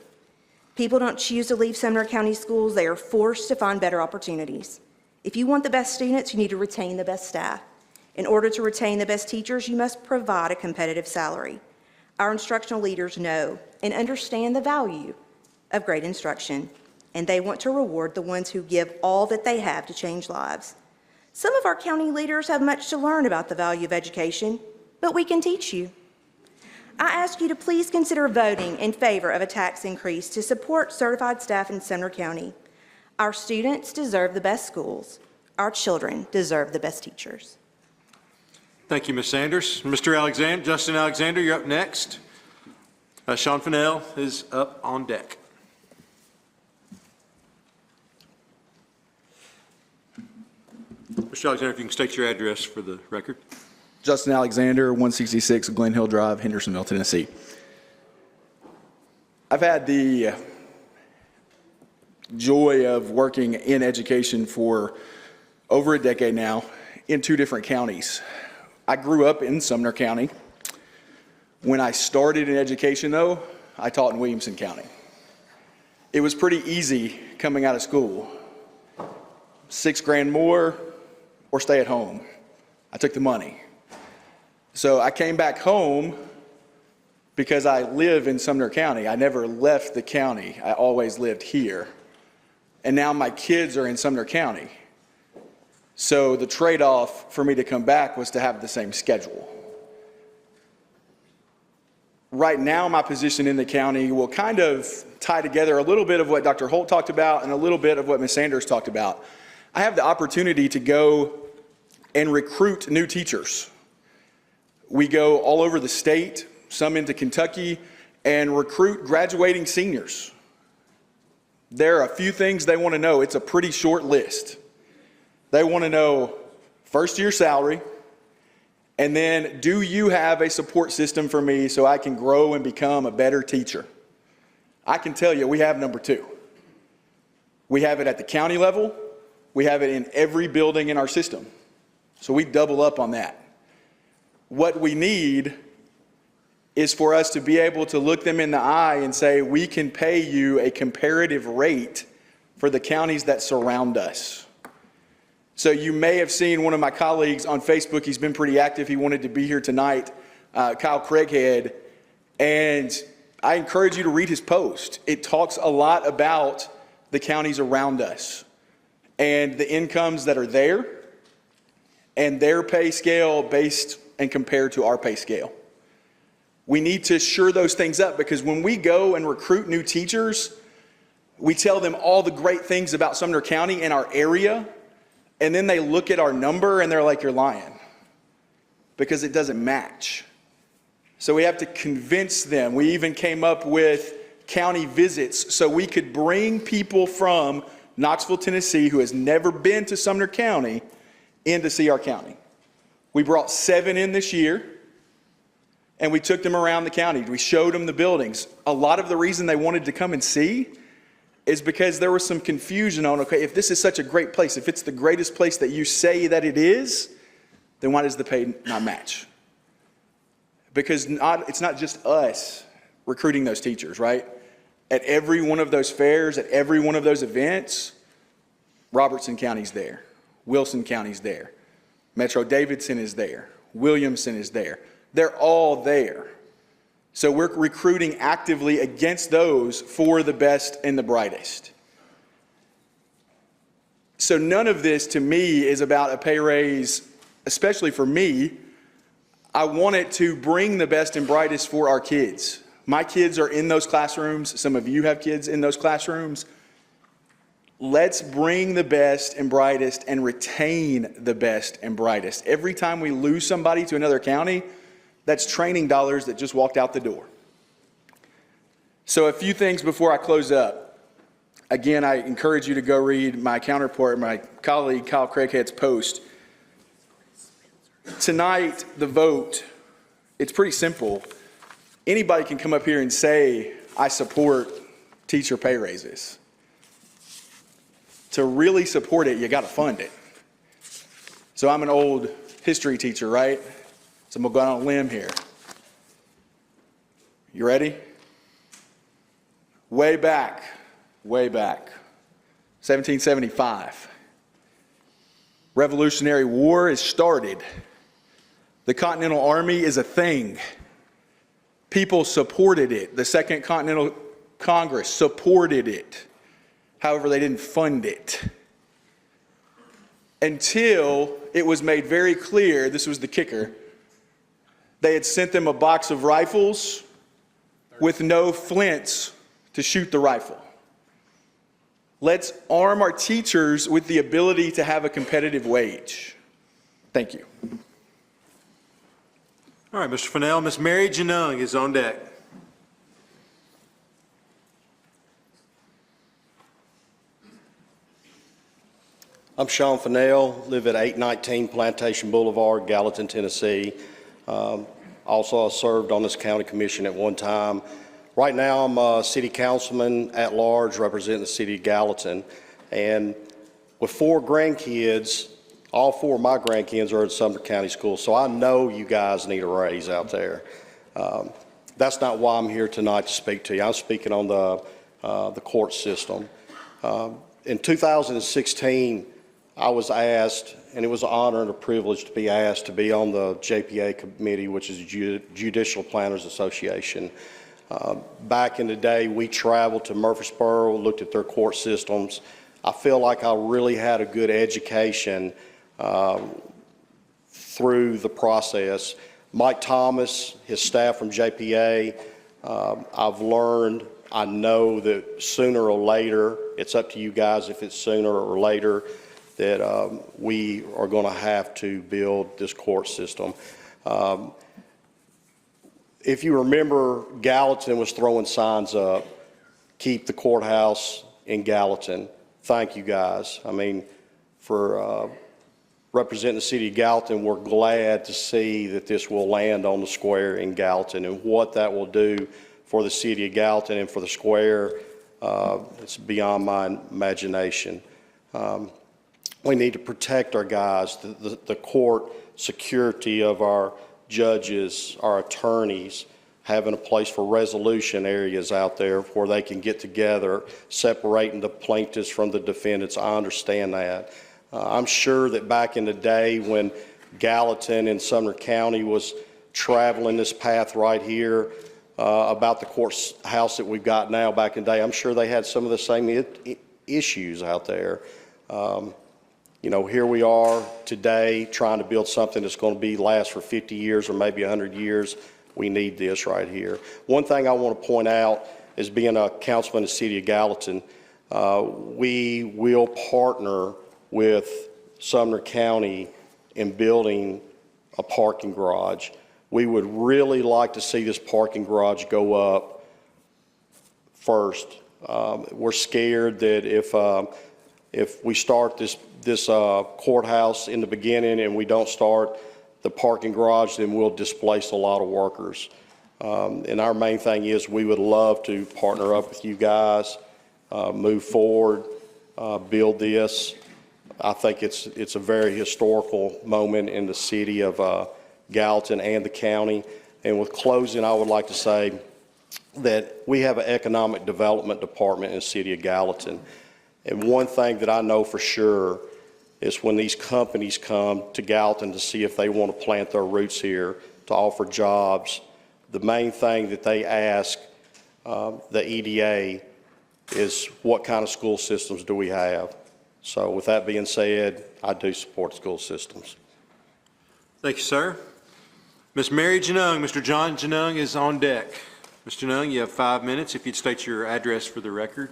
People don't choose to leave Sumner County schools. They are forced to find better opportunities. If you want the best students, you need to retain the best staff. In order to retain the best teachers, you must provide a competitive salary. Our instructional leaders know and understand the value of great instruction, and they want to reward the ones who give all that they have to change lives. Some of our county leaders have much to learn about the value of education, but we can teach you. I ask you to please consider voting in favor of a tax increase to support certified staff in Sumner County. Our students deserve the best schools. Our children deserve the best teachers. Thank you, Ms. Sanders. Mr. Alexander, Justin Alexander, you're up next. Sean Fennell is up on deck. Mr. Alexander, if you can state your address for the record. Justin Alexander, 166 Glen Hill Drive, Hendersonville, Tennessee. I've had the joy of working in education for over a decade now in 2 different counties. I grew up in Sumner County. When I started in education, though, I taught in Williamson County. It was pretty easy coming out of school. $6,000 more or stay at home. I took the money. So I came back home because I live in Sumner County. I never left the county. I always lived here. And now my kids are in Sumner County. So the trade-off for me to come back was to have the same schedule. Right now, my position in the county will kind of tie together a little bit of what Dr. Holt talked about and a little bit of what Ms. Sanders talked about. I have the opportunity to go and recruit new teachers. We go all over the state, some into Kentucky, and recruit graduating seniors. There are a few things they want to know. It's a pretty short list. They want to know first-year salary, and then do you have a support system for me so I can grow and become a better teacher? I can tell you we have number 2. We have it at the county level. We have it in every building in our system. So we double up on that. What we need is for us to be able to look them in the eye and say, we can pay you a comparative rate for the counties that surround us. So you may have seen one of my colleagues on Facebook. He's been pretty active. He wanted to be here tonight, Kyle Craighead. And I encourage you to read his post. It talks a lot about the counties around us and the incomes that are there and their pay scale based and compared to our pay scale. We need to shore those things up, because when we go and recruit new teachers, we tell them all the great things about Sumner County and our area, and then they look at our number and they're like, you're lying, because it doesn't match. So we have to convince them. We even came up with county visits so we could bring people from Knoxville, Tennessee, who has never been to Sumner County in to see our county. We brought 7 in this year, and we took them around the county. We showed them the buildings. A lot of the reason they wanted to come and see is because there was some confusion on, okay, if this is such a great place, if it's the greatest place that you say that it is, then why does the pay not match? Because it's not just us recruiting those teachers, right? At every one of those fairs, at every one of those events, Robertson County's there. Wilson County's there. Metro Davidson is there. Williamson is there. They're all there. So we're recruiting actively against those for the best and the brightest. So none of this to me is about a pay raise, especially for me. I want it to bring the best and brightest for our kids. My kids are in those classrooms. Some of you have kids in those classrooms. Let's bring the best and brightest and retain the best and brightest. Every time we lose somebody to another county, that's training dollars that just walked out the door. So a few things before I close up. Again, I encourage you to go read my counterpart, my colleague Kyle Craighead's post. Tonight, the vote, it's pretty simple. Anybody can come up here and say, I support teacher pay raises. To really support it, you got to fund it. So I'm an old history teacher, right? So I'm going to go out on a limb here. You ready? Way back, 1775. Revolutionary War is started. The Continental Army is a thing. People supported it. The Second Continental Congress supported it. However, they didn't fund it. Until it was made very clear, this was the kicker, they had sent them a box of rifles with no flints to shoot the rifle. Let's arm our teachers with the ability to have a competitive wage. Thank you. All right, Mr. Fennell, Ms. Mary Janung is on deck. I'm Sean Fennell, live at 819 Plantation Boulevard, Gallatin, Tennessee. Also, I served on this county commission at one time. Right now, I'm a city councilman at large representing the city of Gallatin. And with 4 grandkids, all 4 of my grandkids are at Sumner County Schools, so I know you guys need a raise out there. That's not why I'm here tonight to speak to you. I'm speaking on the court system. In 2016, I was asked, and it was an honor and a privilege to be asked to be on the JPA committee, which is Judicial Planners Association. Back in the day, we traveled to Murfreesboro, looked at their court systems. I feel like I really had a good education through the process. Mike Thomas, his staff from JPA, I've learned, I know that sooner or later, it's up to you guys if it's sooner or later, that we are going to have to build this court system. If you remember, Gallatin was throwing signs up, keep the courthouse in Gallatin. Thank you guys. I mean, for representing the city of Gallatin, we're glad to see that this will land on the square in Gallatin, and what that will do for the city of Gallatin and for the square, it's beyond my imagination. We need to protect our guys, the court security of our judges, our attorneys, having a place for resolution areas out there where they can get together, separating the plaintiffs from the defendants. I understand that. I'm sure that back in the day when Gallatin and Sumner County was traveling this path right here about the courthouse that we've got now, back in the day, I'm sure they had some of the same issues out there. You know, here we are today trying to build something that's going to last for 50 years or maybe 100 years. We need this right here. One thing I want to point out is, being a councilman in the city of Gallatin, we will partner with Sumner County in building a parking garage. We would really like to see this parking garage go up first. We're scared that if if we start this courthouse in the beginning and we don't start the parking garage, then we'll displace a lot of workers. And our main thing is we would love to partner up with you guys, move forward, build this. I think it's a very historical moment in the city of Gallatin and the county. And with closing, I would like to say that we have an economic development department in the city of Gallatin. And one thing that I know for sure is when these companies come to Gallatin to see if they want to plant their roots here, to offer jobs, the main thing that they ask the EDA is what kind of school systems do we have? So with that being said, I do support school systems. Thank you, sir. Ms. Mary Janung, Mr. John Janung is on deck. Mr. Janung, you have 5 minutes if you'd state your address for the record.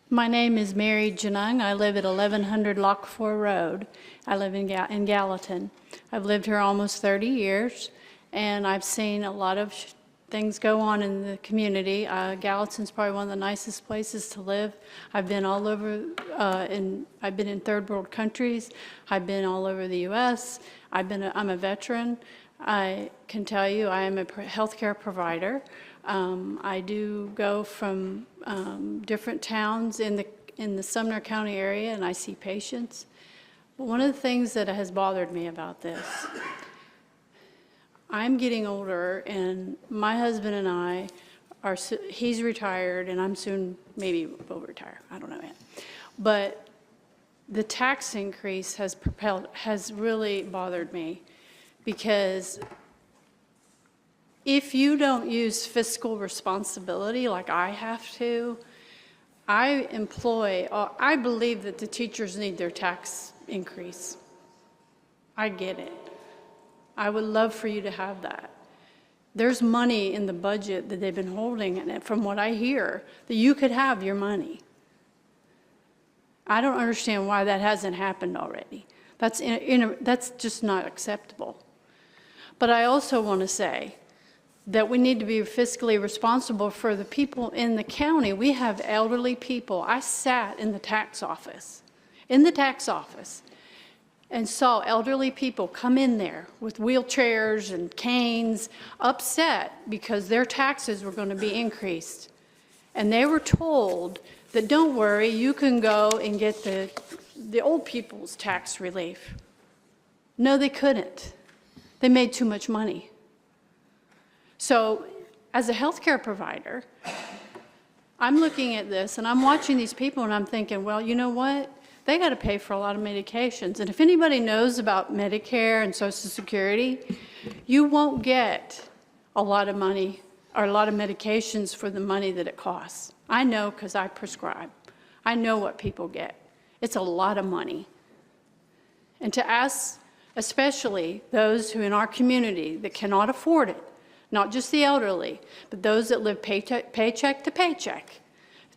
My name is Mary Janung. I live at 1100 Lockford Road. I live in Gallatin. I've lived here almost 30 years, and I've seen a lot of things go on in the community. Gallatin's probably one of the nicest places to live. I've been all over, I've been in third world countries. I've been all over the U.S. I'm a veteran. I can tell you I am a healthcare provider. I do go from different towns in the Sumner County area, and I see patients. But one of the things that has bothered me about this, I'm getting older, and my husband and I are, he's retired, and I'm soon, maybe will retire, I don't know yet. But the tax increase has really bothered me, because if you don't use fiscal responsibility like I have to, I believe that the teachers need their tax increase. I get it. I would love for you to have that. There's money in the budget that they've been holding, and from what I hear, that you could have your money. I don't understand why that hasn't happened already. That's just not acceptable. But I also want to say that we need to be fiscally responsible for the people in the county. We have elderly people. I sat in the tax office, and saw elderly people come in there with wheelchairs and canes, upset because their taxes were going to be increased. And they were told that, don't worry, you can go and get the old people's tax relief. No, they couldn't. They made too much money. So as a healthcare provider, I'm looking at this and I'm watching these people and I'm thinking, well, you know what? They got to pay for a lot of medications. And if anybody knows about Medicare and Social Security, you won't get a lot of money or a lot of medications for the money that it costs. I know because I prescribe. I know what people get. It's a lot of money. And to ask, especially those who in our community that cannot afford it, not just the elderly, but those that live paycheck to paycheck,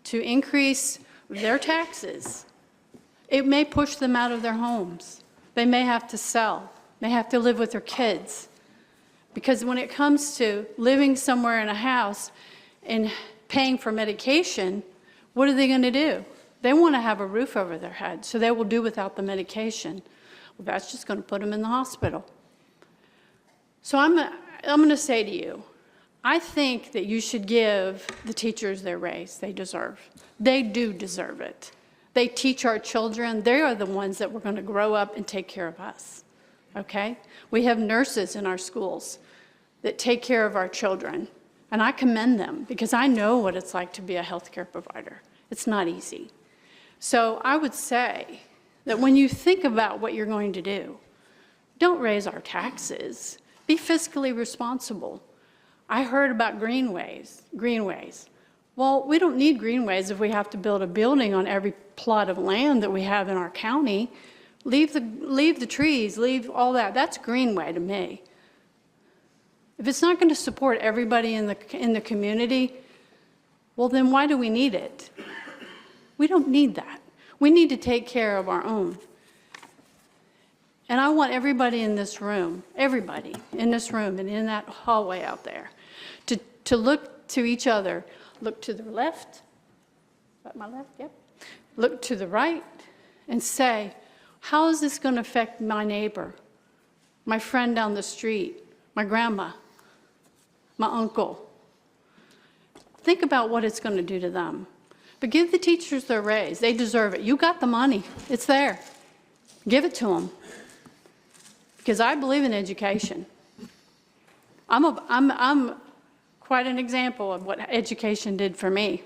to increase their taxes, it may push them out of their homes. They may have to sell, may have to live with their kids. Because when it comes to living somewhere in a house and paying for medication, what are they going to do? They want to have a roof over their head, so they will do without the medication. Well, that's just going to put them in the hospital. So I'm going to say to you, I think that you should give the teachers their raise they deserve. They do deserve it. They teach our children. They are the ones that we're going to grow up and take care of us, okay? We have nurses in our schools that take care of our children, and I commend them because I know what it's like to be a healthcare provider. It's not easy. So I would say that when you think about what you're going to do, don't raise our taxes. Be fiscally responsible. I heard about greenways. Well, we don't need greenways if we have to build a building on every plot of land that we have in our county. Leave the trees, leave all that. That's greenway to me. If it's not going to support everybody in the community, well, then why do we need it? We don't need that. We need to take care of our own. And I want everybody in this room and in that hallway out there, to look to each other, look to their left my left, yep. Look to the right and say, how is this going to affect my neighbor, my friend down the street, my grandma, my uncle? Think about what it's going to do to them. But give the teachers their raise. They deserve it. You got the money. It's there. Give it to them. Because I believe in education. I'm quite an example of what education did for me.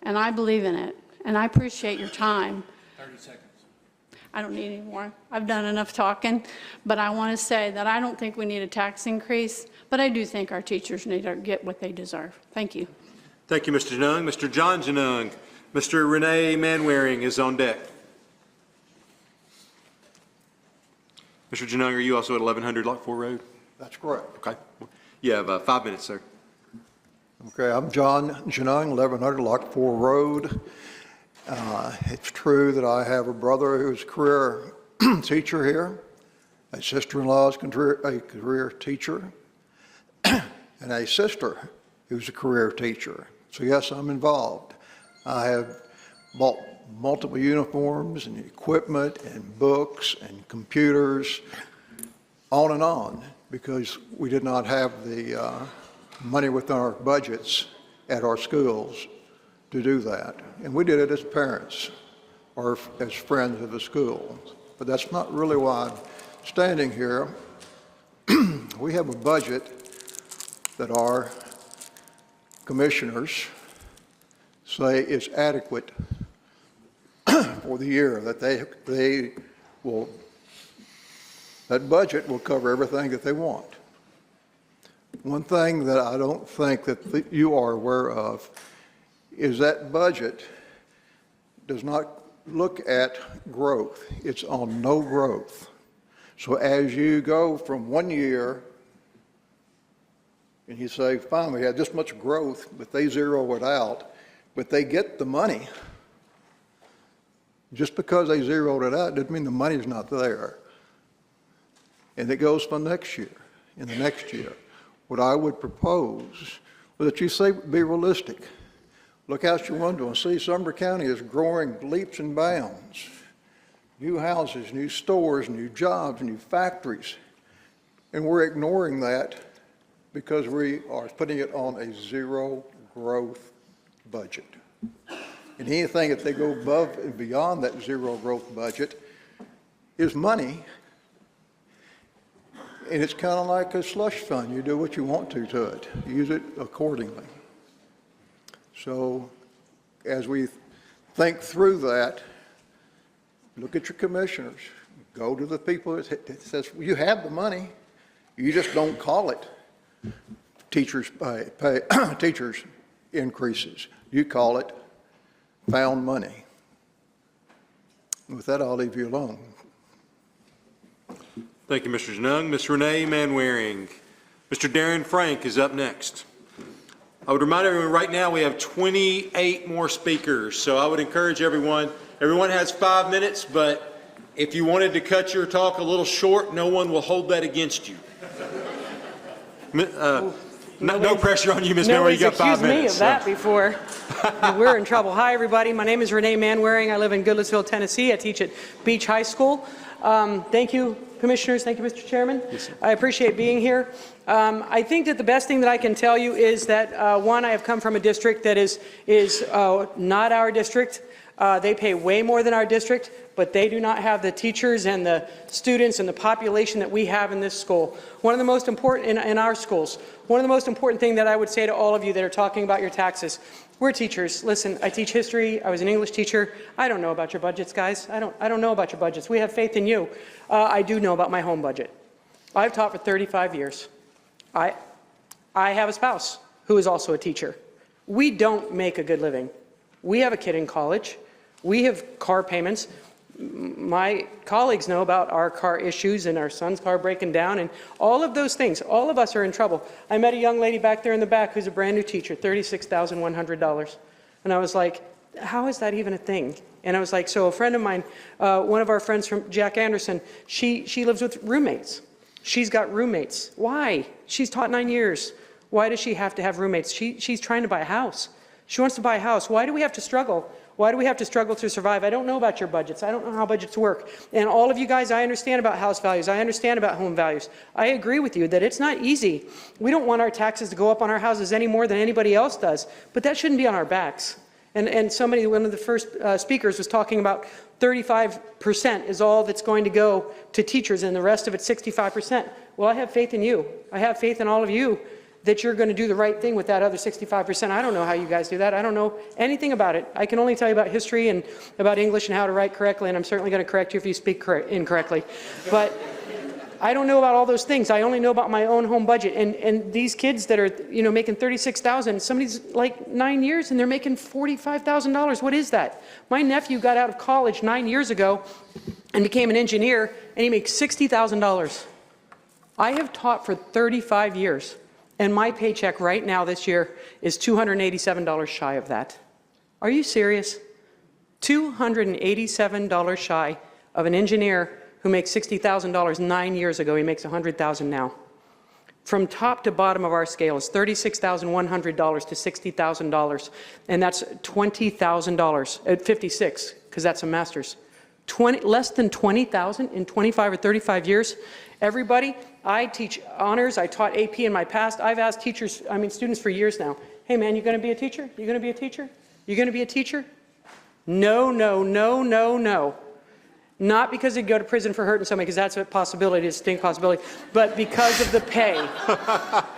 And I believe in it. And I appreciate your time. 30 seconds. I don't need any more. I've done enough talking. But I want to say that I don't think we need a tax increase, but I do think our teachers need to get what they deserve. Thank you. Thank you, Mr. Janung. Mr. John Janung. Mr. Renee Manwaring is on deck. Mr. Janung, are you also at 1100 Lot 4 Road? That's correct. Okay. You have 5 minutes, sir. Okay, I'm John Janung, 1100 Lot 4 Road. It's true that I have a brother who's a career teacher here. My sister-in-law is a career teacher, and a sister who's a career teacher. So yes, I'm involved. I have bought multiple uniforms and equipment and books and computers, on, because we did not have the money within our budgets at our schools to do that. And we did it as parents or as friends of the school. But that's not really why I'm standing here. We have a budget that our commissioners say is adequate for the year, that they will, that budget will cover everything that they want. One thing that I don't think that you are aware of is that budget does not look at growth. It's on no growth. So as you go from one year and you say, fine, we had this much growth, but they zero it out, but they get the money. Just because they zeroed it out doesn't mean the money's not there. And it goes for next year, and the next year. What I would propose was that you say, be realistic. Look out your window and see Sumner County is growing leaps and bounds. New houses, new stores, new jobs, new factories. And we're ignoring that because we are putting it on a zero growth budget. And anything that they go above and beyond that zero growth budget is money. And it's kind of like a slush fund. You do what you want to it. Use it accordingly. So as we think through that, look at your commissioners. Go to the people that says, well, you have the money. You just don't call it teachers teachers increases. You call it found money. With that, I'll leave you alone. Thank you, Mr. Janung. Ms. Renee Manwaring. Mr. Darren Frank is up next. I would remind everyone right now we have 28 more speakers, so I would encourage everyone has 5 minutes, but if you wanted to cut your talk a little short, no one will hold that against you. No pressure on you, Ms. Manwaring. You got 5 minutes. Accuse me of that before. We're in trouble. Hi, everybody. My name is Renee Manwaring. I live in Goodlettsville, Tennessee. I teach at Beach High School. Thank you, Commissioners. Thank you, Mr. Chairman. Yes, I appreciate being here. I think that the best thing that I can tell you is that, one, I have come from a district that is not our district. They pay way more than our district, but they do not have the teachers and the students and the population that we have in this school. One of the most important in our schools, one of the most important thing that I would say to all of you that are talking about your taxes, we're teachers. Listen, I teach history. I was an English teacher. I don't know about your budgets, guys. I don't know about your budgets. We have faith in you. I do know about my home budget. I've taught for 35 years. I have a spouse who is also a teacher. We don't make a good living. We have a kid in college. We have car payments. My colleagues know about our car issues and our son's car breaking down and all of those things. All of us are in trouble. I met a young lady back there in the back who's a brand new teacher, $36,100. And I was like, how is that even a thing? And I was like, so a friend of mine, one of our friends from Jack Anderson, she lives with roommates. She's got roommates. Why? She's taught 9 years. Why does she have to have roommates? She's trying to buy a house. She wants to buy a house. Why do we have to struggle? Why do we have to struggle to survive? I don't know about your budgets. I don't know how budgets work. And all of you guys, I understand about house values. I understand about home values. I agree with you that it's not easy. We don't want our taxes to go up on our houses any more than anybody else does, but that shouldn't be on our backs. And somebody, one of the first speakers was talking about 35% is all that's going to go to teachers and the rest of it 65%. Well, I have faith in you. I have faith in all of you that you're going to do the right thing with that other 65%. I don't know how you guys do that. I don't know anything about it. I can only tell you about history and about English and how to write correctly, and I'm certainly going to correct you if you speak incorrectly. But I don't know about all those things. I only know about my own home budget. And these kids that are, making $36,000, somebody's like 9 years and they're making $45,000. What is that? My nephew got out of college 9 years ago and became an engineer, and he makes $60,000. I have taught for 35 years. And my paycheck right now this year is $287 shy of that. Are you serious? $287 shy of an engineer who makes $60,000 9 years ago. He makes $100,000 now. From top to bottom of our scale is $36,100 to $60,000. And that's $20,000 at 56, because that's a master's. Less than $20,000 in 25 or 35 years. Everybody, I teach honors. I taught AP in my past. I've asked students for years now, hey man, you going to be a teacher? You going to be a teacher? You going to be a teacher? No, no, no, no, no. Not because they'd go to prison for hurting somebody, because that's a possibility, a distinct possibility, but because of the pay.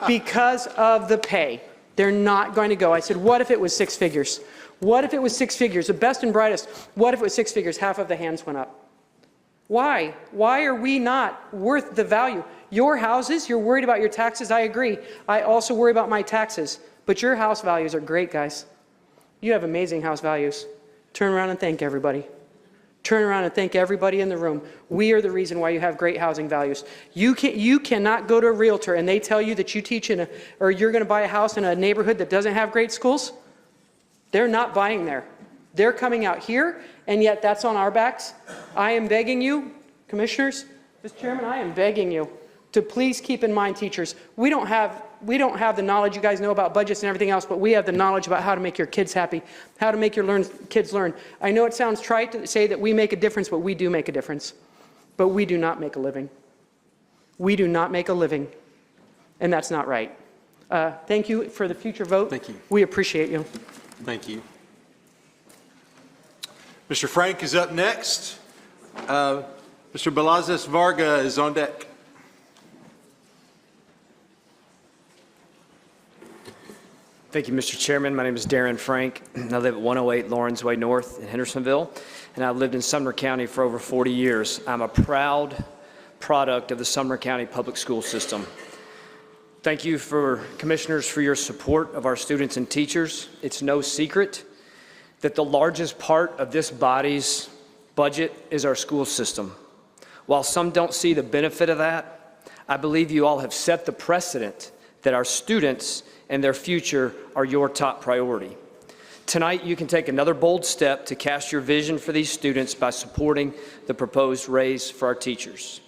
Because of the pay. They're not going to go. I said, what if it was 6 figures? What if it was 6 figures? The best and brightest. What if it was 6 figures? Half of the hands went up. Why? Why are we not worth the value? Your houses, you're worried about your taxes. I agree. I also worry about my taxes. But your house values are great, guys. You have amazing house values. Turn around and thank everybody. Turn around and thank everybody in the room. We are the reason why you have great housing values. You cannot go to a realtor and they tell you that you teach or you're going to buy a house in a neighborhood that doesn't have great schools. They're not buying there. They're coming out here, and yet that's on our backs. I am begging you, commissioners, Mr. Chairman, I am begging you to please keep in mind, teachers, we don't have the knowledge you guys know about budgets and everything else, but we have the knowledge about how to make your kids happy, how to make your kids learn. I know it sounds trite to say that we make a difference, but we do make a difference. But we do not make a living. We do not make a living, and that's not right. Thank you for the future vote. Thank you. We appreciate you. Thank you. Mr. Frank is up next. Mr. Balazs Varga is on deck. Thank you, Mr. Chairman. My name is Darren Frank. I live at 108 Lawrence Way North in Hendersonville, and I've lived in Sumner County for over 40 years. I'm a proud product of the Sumner County public school system. Thank you, commissioners, for your support of our students and teachers. It's no secret that the largest part of this body's budget is our school system. While some don't see the benefit of that, I believe you all have set the precedent that our students and their future are your top priority. Tonight, you can take another bold step to cast your vision for these students by supporting the proposed raise for our teachers.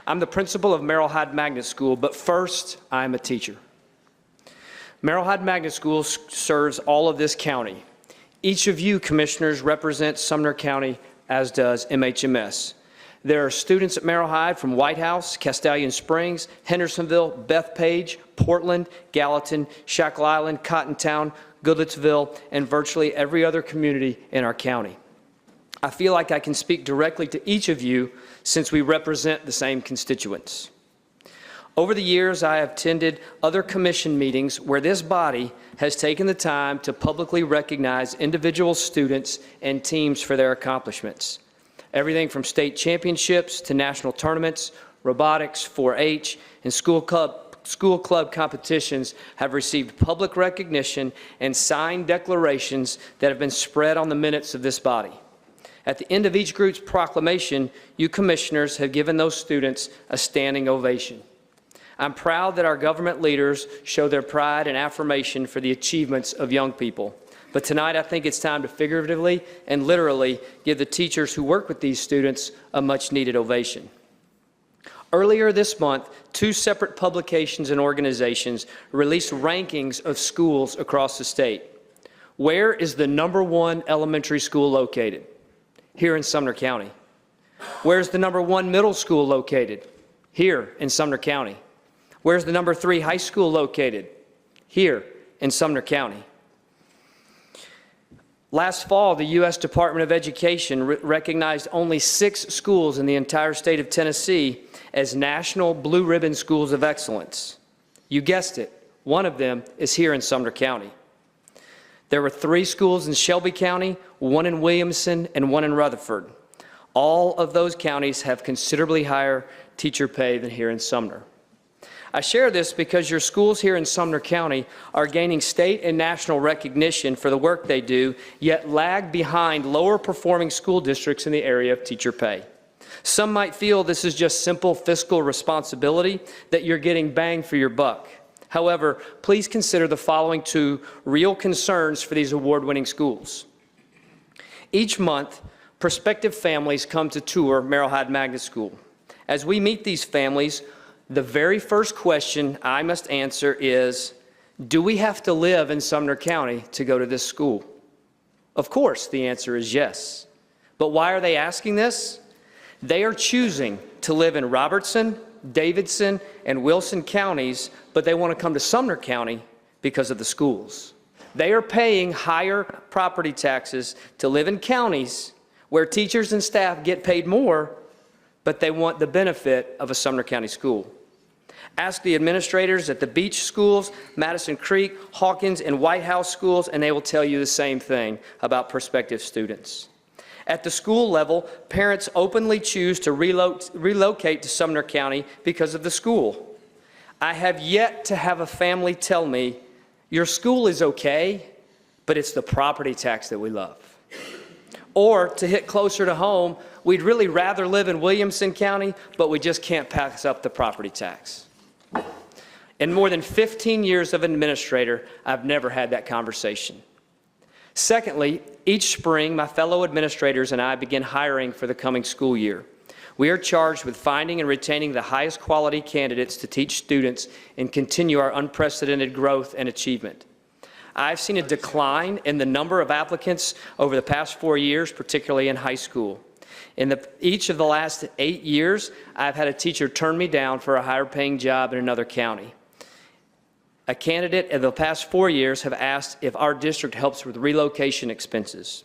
I'm the principal of Merrill Hyde Magnet School, but first, I'm a teacher. Merrill Hyde Magnet School serves all of this county. Each of you commissioners represent Sumner County, as does MHMS. There are students at Merrill Hyde from White House, Castellian Springs, Hendersonville, Bethpage, Portland, Gallatin, Shackle Island, Cottontown, Goodlettsville, and virtually every other community in our county. I feel like I can speak directly to each of you since we represent the same constituents. Over the years, I have attended other commission meetings where this body has taken the time to publicly recognize individual students and teams for their accomplishments. Everything from state championships to national tournaments, robotics, 4-H, and school club competitions have received public recognition and signed declarations that have been spread on the minutes of this body. At the end of each group's proclamation, you commissioners have given those students a standing ovation. I'm proud that our government leaders show their pride and affirmation for the achievements of young people. But tonight, I think it's time to figuratively and literally give the teachers who work with these students a much-needed ovation. Earlier this month, 2 separate publications and organizations released rankings of schools across the state. Where is the #1 elementary school located? Here in Sumner County. Where's the #1 middle school located? Here in Sumner County. Where's the #3 high school located? Here in Sumner County. Last fall, the U.S. Department of Education recognized only 6 schools in the entire state of Tennessee as National Blue Ribbon Schools of Excellence. You guessed it, one of them is here in Sumner County. There were 3 schools in Shelby County, 1 in Williamson, and 1 in Rutherford. All of those counties have considerably higher teacher pay than here in Sumner. I share this because your schools here in Sumner County are gaining state and national recognition for the work they do, yet lag behind lower performing school districts in the area of teacher pay. Some might feel this is just simple fiscal responsibility, that you're getting bang for your buck. However, please consider the following 2 real concerns for these award-winning schools. Each month, prospective families come to tour Merrill Hyde Magnet School. As we meet these families, the very first question I must answer is, do we have to live in Sumner County to go to this school? Of course, the answer is yes. But why are they asking this? They are choosing to live in Robertson, Davidson, and Wilson counties, but they want to come to Sumner County because of the schools. They are paying higher property taxes to live in counties where teachers and staff get paid more, but they want the benefit of a Sumner County school. Ask the administrators at the Beach schools, Madison Creek, Hawkins, and White House schools, and they will tell you the same thing about prospective students. At the school level, parents openly choose to relocate to Sumner County because of the school. I have yet to have a family tell me, your school is okay, but it's the property tax that we love. Or, to hit closer to home, we'd really rather live in Williamson County, but we just can't pass up the property tax. In more than 15 years of an administrator, I've never had that conversation. Secondly, each spring, my fellow administrators and I begin hiring for the coming school year. We are charged with finding and retaining the highest quality candidates to teach students and continue our unprecedented growth and achievement. I've seen a decline in the number of applicants over the past 4 years, particularly in high school. In each of the last 8 years, I've had a teacher turn me down for a higher paying job in another county. A candidate in the past 4 years have asked if our district helps with relocation expenses.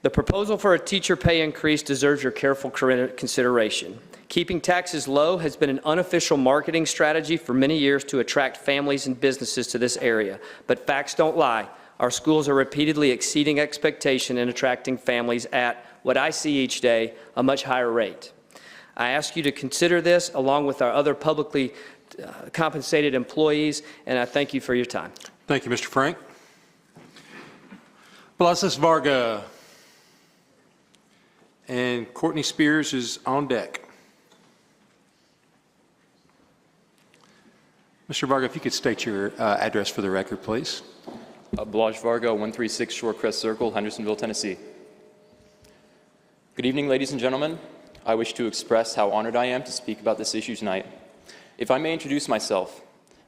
The proposal for a teacher pay increase deserves your careful consideration. Keeping taxes low has been an unofficial marketing strategy for many years to attract families and businesses to this area. But facts don't lie. Our schools are repeatedly exceeding expectation and attracting families at, what I see each day, a much higher rate. I ask you to consider this along with our other publicly compensated employees, and I thank you for your time. Thank you, Mr. Frank. Blasas Varga and Courtney Spears is on deck. Mr. Varga, if you could state your address for the record, please. Balazs Varga, 136 Shorecrest Circle, Hendersonville, Tennessee. Good evening, ladies and gentlemen. I wish to express how honored I am to speak about this issue tonight. If I may introduce myself,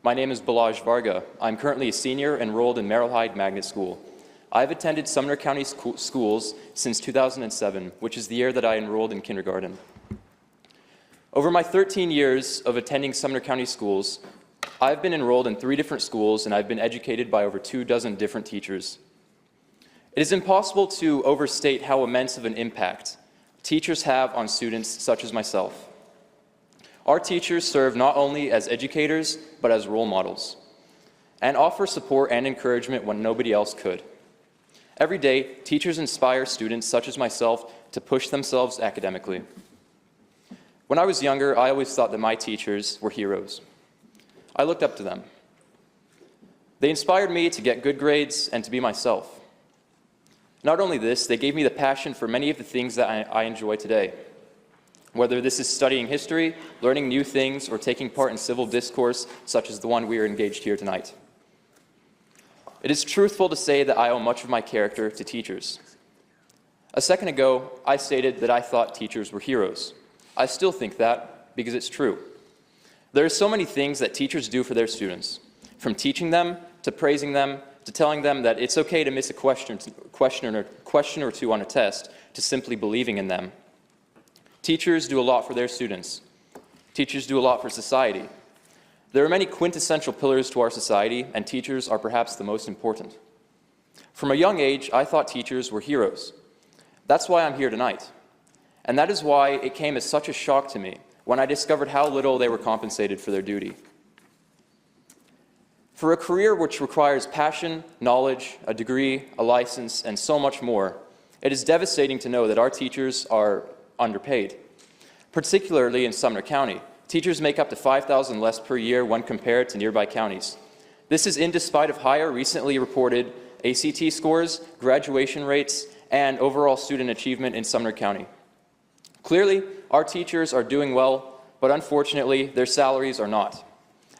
my name is Balazs Varga. I'm currently a senior enrolled in Merrill Hyde Magnet School. I've attended Sumner County schools since 2007, which is the year that I enrolled in kindergarten. Over my 13 years of attending Sumner County schools, I've been enrolled in 3 different schools, and I've been educated by over 24 different teachers. It is impossible to overstate how immense of an impact teachers have on students such as myself. Our teachers serve not only as educators, but as role models, and offer support and encouragement when nobody else could. Every day, teachers inspire students such as myself to push themselves academically. When I was younger, I always thought that my teachers were heroes. I looked up to them. They inspired me to get good grades and to be myself. Not only this, they gave me the passion for many of the things that I enjoy today. Whether this is studying history, learning new things, or taking part in civil discourse, such as the one we are engaged here tonight. It is truthful to say that I owe much of my character to teachers. A second ago, I stated that I thought teachers were heroes. I still think that because it's true. There are so many things that teachers do for their students, from teaching them, to praising them, to telling them that it's okay to miss a question or two on a test, to simply believing in them. Teachers do a lot for their students. Teachers do a lot for society. There are many quintessential pillars to our society, and teachers are perhaps the most important. From a young age, I thought teachers were heroes. That's why I'm here tonight. And that is why it came as such a shock to me when I discovered how little they were compensated for their duty. For a career which requires passion, knowledge, a degree, a license, and so much more, it is devastating to know that our teachers are underpaid. Particularly in Sumner County, teachers make up to $5,000 less per year when compared to nearby counties. This is in despite of higher recently reported ACT scores, graduation rates, and overall student achievement in Sumner County. Clearly, our teachers are doing well, but unfortunately, their salaries are not.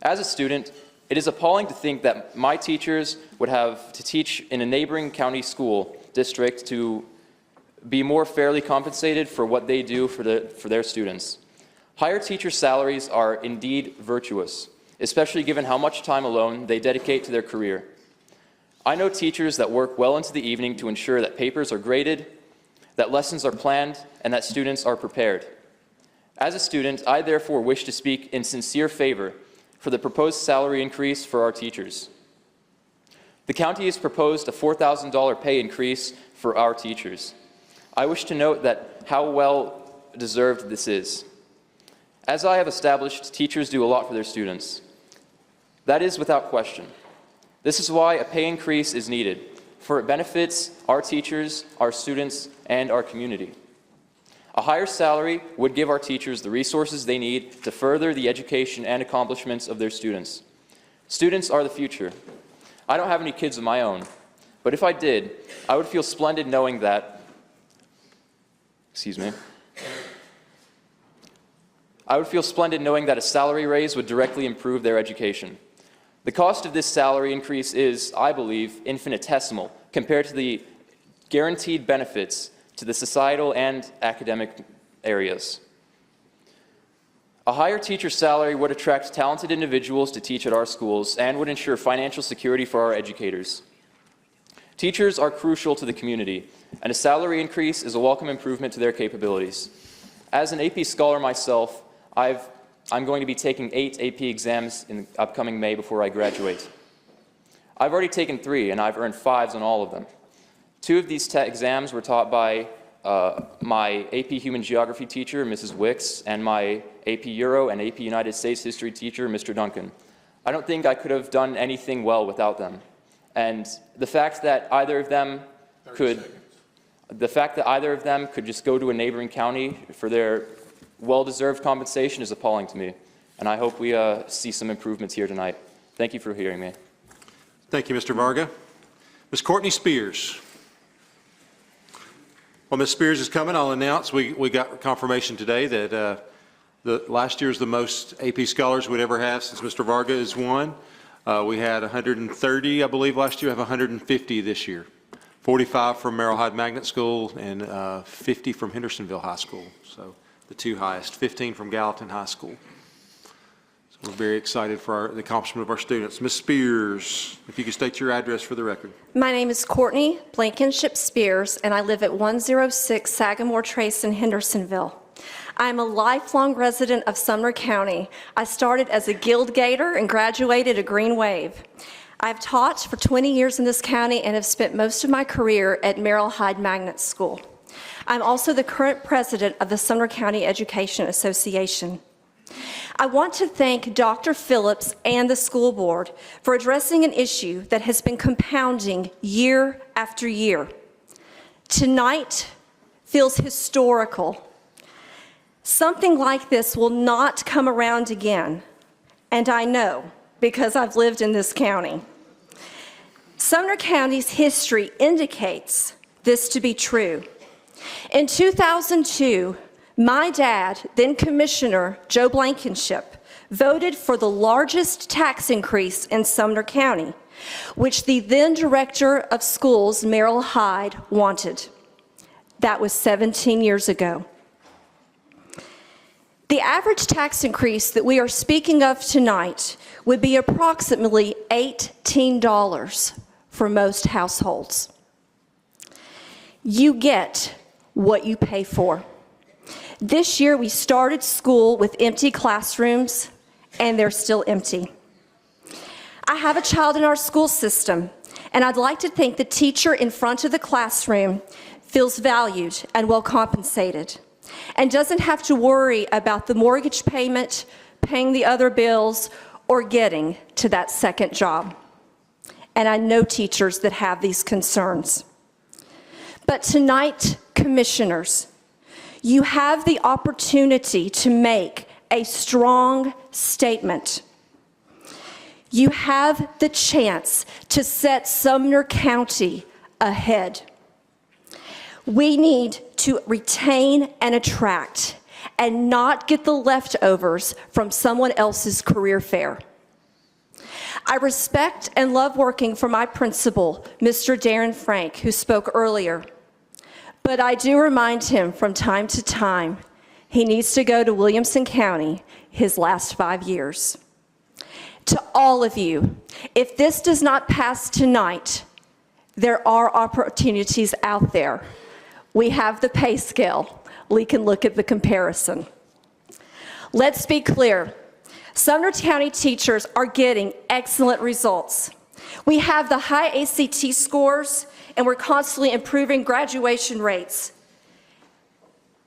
As a student, it is appalling to think that my teachers would have to teach in a neighboring county school district to be more fairly compensated for what they do for their students. Higher teacher salaries are indeed virtuous, especially given how much time alone they dedicate to their career. I know teachers that work well into the evening to ensure that papers are graded, that lessons are planned, and that students are prepared. As a student, I therefore wish to speak in sincere favor for the proposed salary increase for our teachers. The county has proposed a $4,000 pay increase for our teachers. I wish to note that how well deserved this is. As I have established, teachers do a lot for their students. That is without question. This is why a pay increase is needed, for it benefits our teachers, our students, and our community. A higher salary would give our teachers the resources they need to further the education and accomplishments of their students. Students are the future. I don't have any kids of my own, but if I did, I would feel splendid knowing that, I would feel splendid knowing that a salary raise would directly improve their education. The cost of this salary increase is, I believe, infinitesimal compared to the guaranteed benefits to the societal and academic areas. A higher teacher salary would attract talented individuals to teach at our schools and would ensure financial security for our educators. Teachers are crucial to the community, and a salary increase is a welcome improvement to their capabilities. As an AP scholar myself, I'm going to be taking 8 AP exams in the upcoming May before I graduate. I've already taken 3, and I've earned 5s on all of them. 2 of these exams were taught by my AP Human Geography teacher, Mrs. Wicks, and my AP Euro and AP United States History teacher, Mr. Duncan. I don't think I could have done anything well without them. And the fact that either of them could just go to a neighboring county for their well-deserved compensation is appalling to me. And I hope we see some improvements here tonight. Thank you for hearing me. Thank you, Mr. Varga. Ms. Courtney Spears. While Ms. Spears is coming, I'll announce we got confirmation today that last year is the most AP scholars we'd ever have since Mr. Varga has won. We had 130, I believe, last year. We have 150 this year. 45 from Merrill Hyde Magnet School and 50 from Hendersonville High School. So the 2 highest, 15 from Gallatin High School. So we're very excited for the accomplishment of our students. Ms. Spears, if you could state your address for the record. My name is Courtney Blankenship Spears, and I live at 106 Sagamore Trace in Hendersonville. I'm a lifelong resident of Sumner County. I started as a Guild Gator and graduated a Green Wave. I've taught for 20 years in this county and have spent most of my career at Merrill Hyde Magnet School. I'm also the current president of the Sumner County Education Association. I want to thank Dr. Phillips and the school board for addressing an issue that has been compounding year after year. Tonight feels historical. Something like this will not come around again, and I know because I've lived in this county. Sumner County's history indicates this to be true. In 2002, my dad, then Commissioner Joe Blankenship, voted for the largest tax increase in Sumner County, which the then Director of Schools, Merrill Hyde, wanted. That was 17 years ago. The average tax increase that we are speaking of tonight would be approximately $18 for most households. You get what you pay for. This year, we started school with empty classrooms, and they're still empty. I have a child in our school system, and I'd like to think the teacher in front of the classroom feels valued and well compensated, and doesn't have to worry about the mortgage payment, paying the other bills, or getting to that second job. And I know teachers that have these concerns. But tonight, commissioners, you have the opportunity to make a strong statement. You have the chance to set Sumner County ahead. We need to retain and attract and not get the leftovers from someone else's career fair. I respect and love working for my principal, Mr. Darren Frank, who spoke earlier. But I do remind him from time to time, he needs to go to Williamson County his last 5 years. To all of you, if this does not pass tonight, there are opportunities out there. We have the pay scale. We can look at the comparison. Let's be clear. Sumner County teachers are getting excellent results. We have the high ACT scores, and we're constantly improving graduation rates.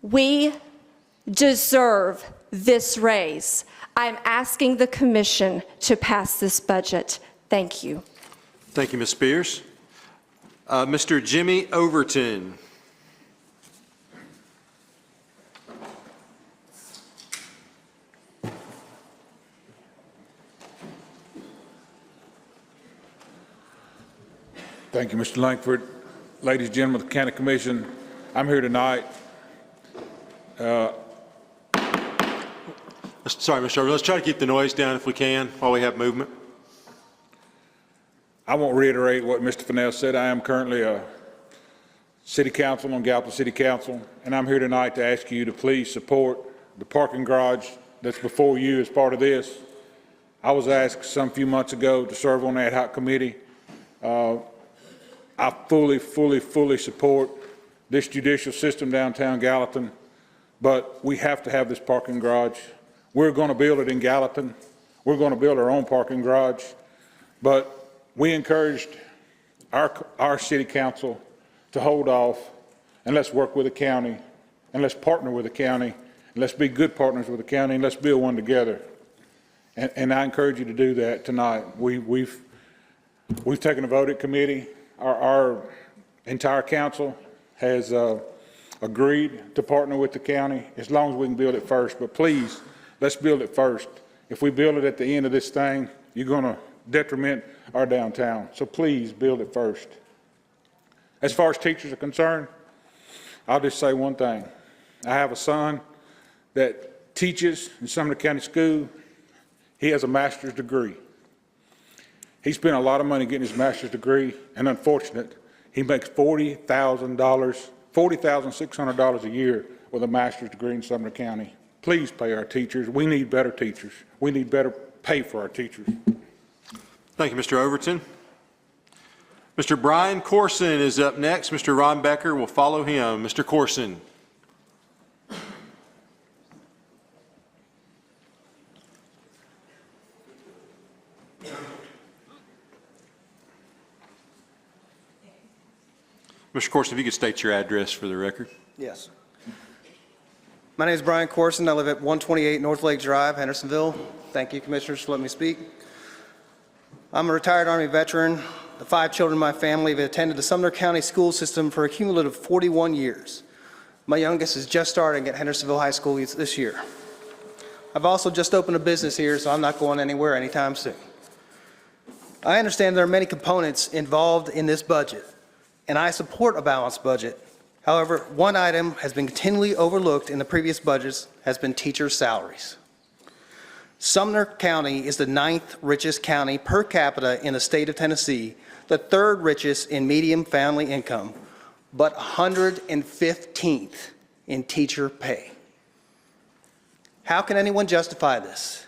We deserve this raise. I'm asking the commission to pass this budget. Thank you. Thank you, Ms. Spears. Mr. Jimmy Overton. Thank you, Mr. Langford. Ladies and gentlemen of the County Commission, I'm here tonight. Sorry, Mr. Overton, let's try to keep the noise down if we can while we have movement. I won't reiterate what Mr. Fennell said. I am currently a city council on Gallatin City Council, and I'm here tonight to ask you to please support the parking garage that's before you as part of this. I was asked some few months ago to serve on the ad hoc committee. I fully support this judicial system downtown Gallatin, but we have to have this parking garage. We're going to build it in Gallatin. We're going to build our own parking garage, but we encouraged our city council to hold off, and let's work with the county, and let's partner with the county, and let's be good partners with the county, and let's build one together. And I encourage you to do that tonight. We've taken a vote at committee. Our entire council has agreed to partner with the county as long as we can build it first. But please, let's build it first. If we build it at the end of this thing, you're going to detriment our downtown. So please build it first. As far as teachers are concerned, I'll just say one thing. I have a son that teaches in Sumner County School. He has a master's degree. He spent a lot of money getting his master's degree, and unfortunate, he makes $40,600 a year with a master's degree in Sumner County. Please pay our teachers. We need better teachers. We need better pay for our teachers. Thank you, Mr. Overton. Mr. Brian Corson is up next. Mr. Ron Becker will follow him. Mr. Corson. Mr. Corson, if you could state your address for the record. Yes. My name is Brian Corson. I live at 128 North Lake Drive, Hendersonville. Thank you, Commissioners, for letting me speak. I'm a retired Army veteran. The 5 children in my family have attended the Sumner County school system for a cumulative 41 years. My youngest is just starting at Hendersonville High School this year. I've also just opened a business here, so I'm not going anywhere anytime soon. I understand there are many components involved in this budget, and I support a balanced budget. However, one item has been continually overlooked in the previous budgets has been teacher salaries. Sumner County is the 9th richest county per capita in the state of Tennessee, the 3rd richest in median family income, but 115th in teacher pay. How can anyone justify this?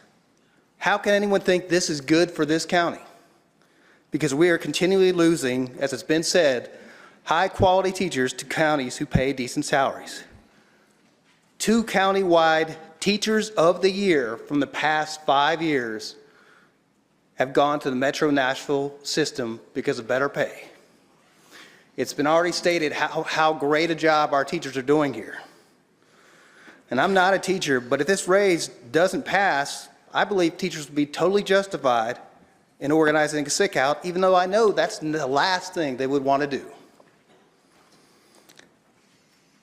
How can anyone think this is good for this county? because we are continually losing, as it's been said, high-quality teachers to counties who pay decent salaries. 2 county-wide Teachers of the Year from the past 5 years have gone to the Metro Nashville system because of better pay. It's been already stated how great a job our teachers are doing here. And I'm not a teacher, but if this raise doesn't pass, I believe teachers will be totally justified in organizing a sick out, even though I know that's the last thing they would want to do.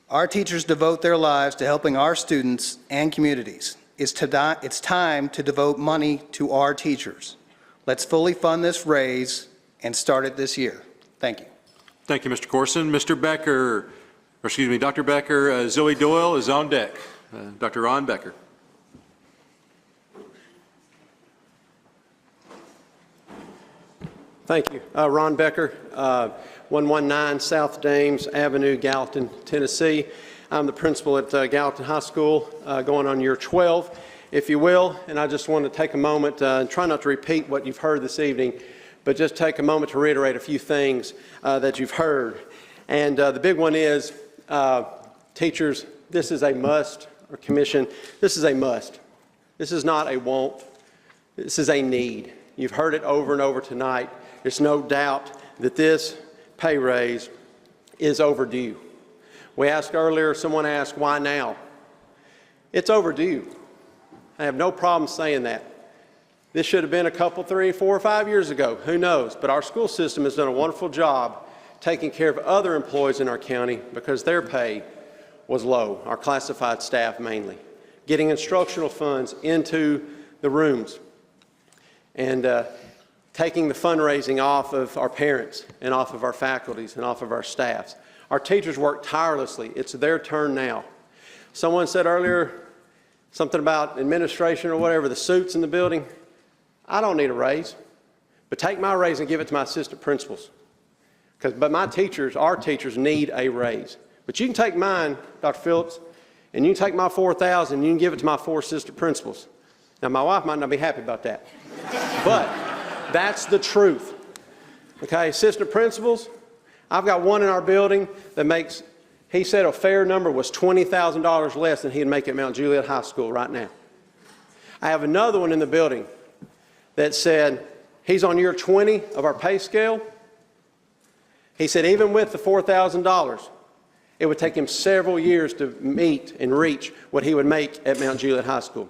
Our teachers devote their lives to helping our students and communities. It's time to devote money to our teachers. Let's fully fund this raise and start it this year. Thank you. Thank you, Mr. Corson. Mr. Becker, or excuse me, Dr. Becker, Zoe Doyle is on deck. Dr. Ron Becker. Thank you. Ron Becker, 119 South Dames Avenue, Gallatin, Tennessee. I'm the principal at Gallatin High School, going on year 12, if you will, and I just want to take a moment and try not to repeat what you've heard this evening, but just take a moment to reiterate a few things that you've heard. And the big one is, teachers, this is a must, or commission, this is a must. This is not a want, this is a need. You've heard it over and over tonight. There's no doubt that this pay raise is overdue. We asked earlier, someone asked, why now? It's overdue. I have no problem saying that. This should have been a couple, 3, 4, or 5 years ago. Who knows? But our school system has done a wonderful job taking care of other employees in our county because their pay was low, our classified staff mainly, getting instructional funds into the rooms and taking the fundraising off of our parents and off of our faculties and off of our staffs. Our teachers work tirelessly. It's their turn now. Someone said earlier something about administration or whatever, the suits in the building. I don't need a raise, but take my raise and give it to my assistant principals. But my teachers, our teachers, need a raise. But you can take mine, Dr. Phillips, and you can take my $4,000 and you can give it to my 4 assistant principals. Now, my wife might not be happy about that, but that's the truth. Okay, assistant principals, I've got one in our building that makes, he said a fair number was $20,000 less than he'd make at Mount Juliet High School right now. I have another one in the building that said he's on year 20 of our pay scale. He said even with the $4,000, it would take him several years to meet and reach what he would make at Mount Juliet High School.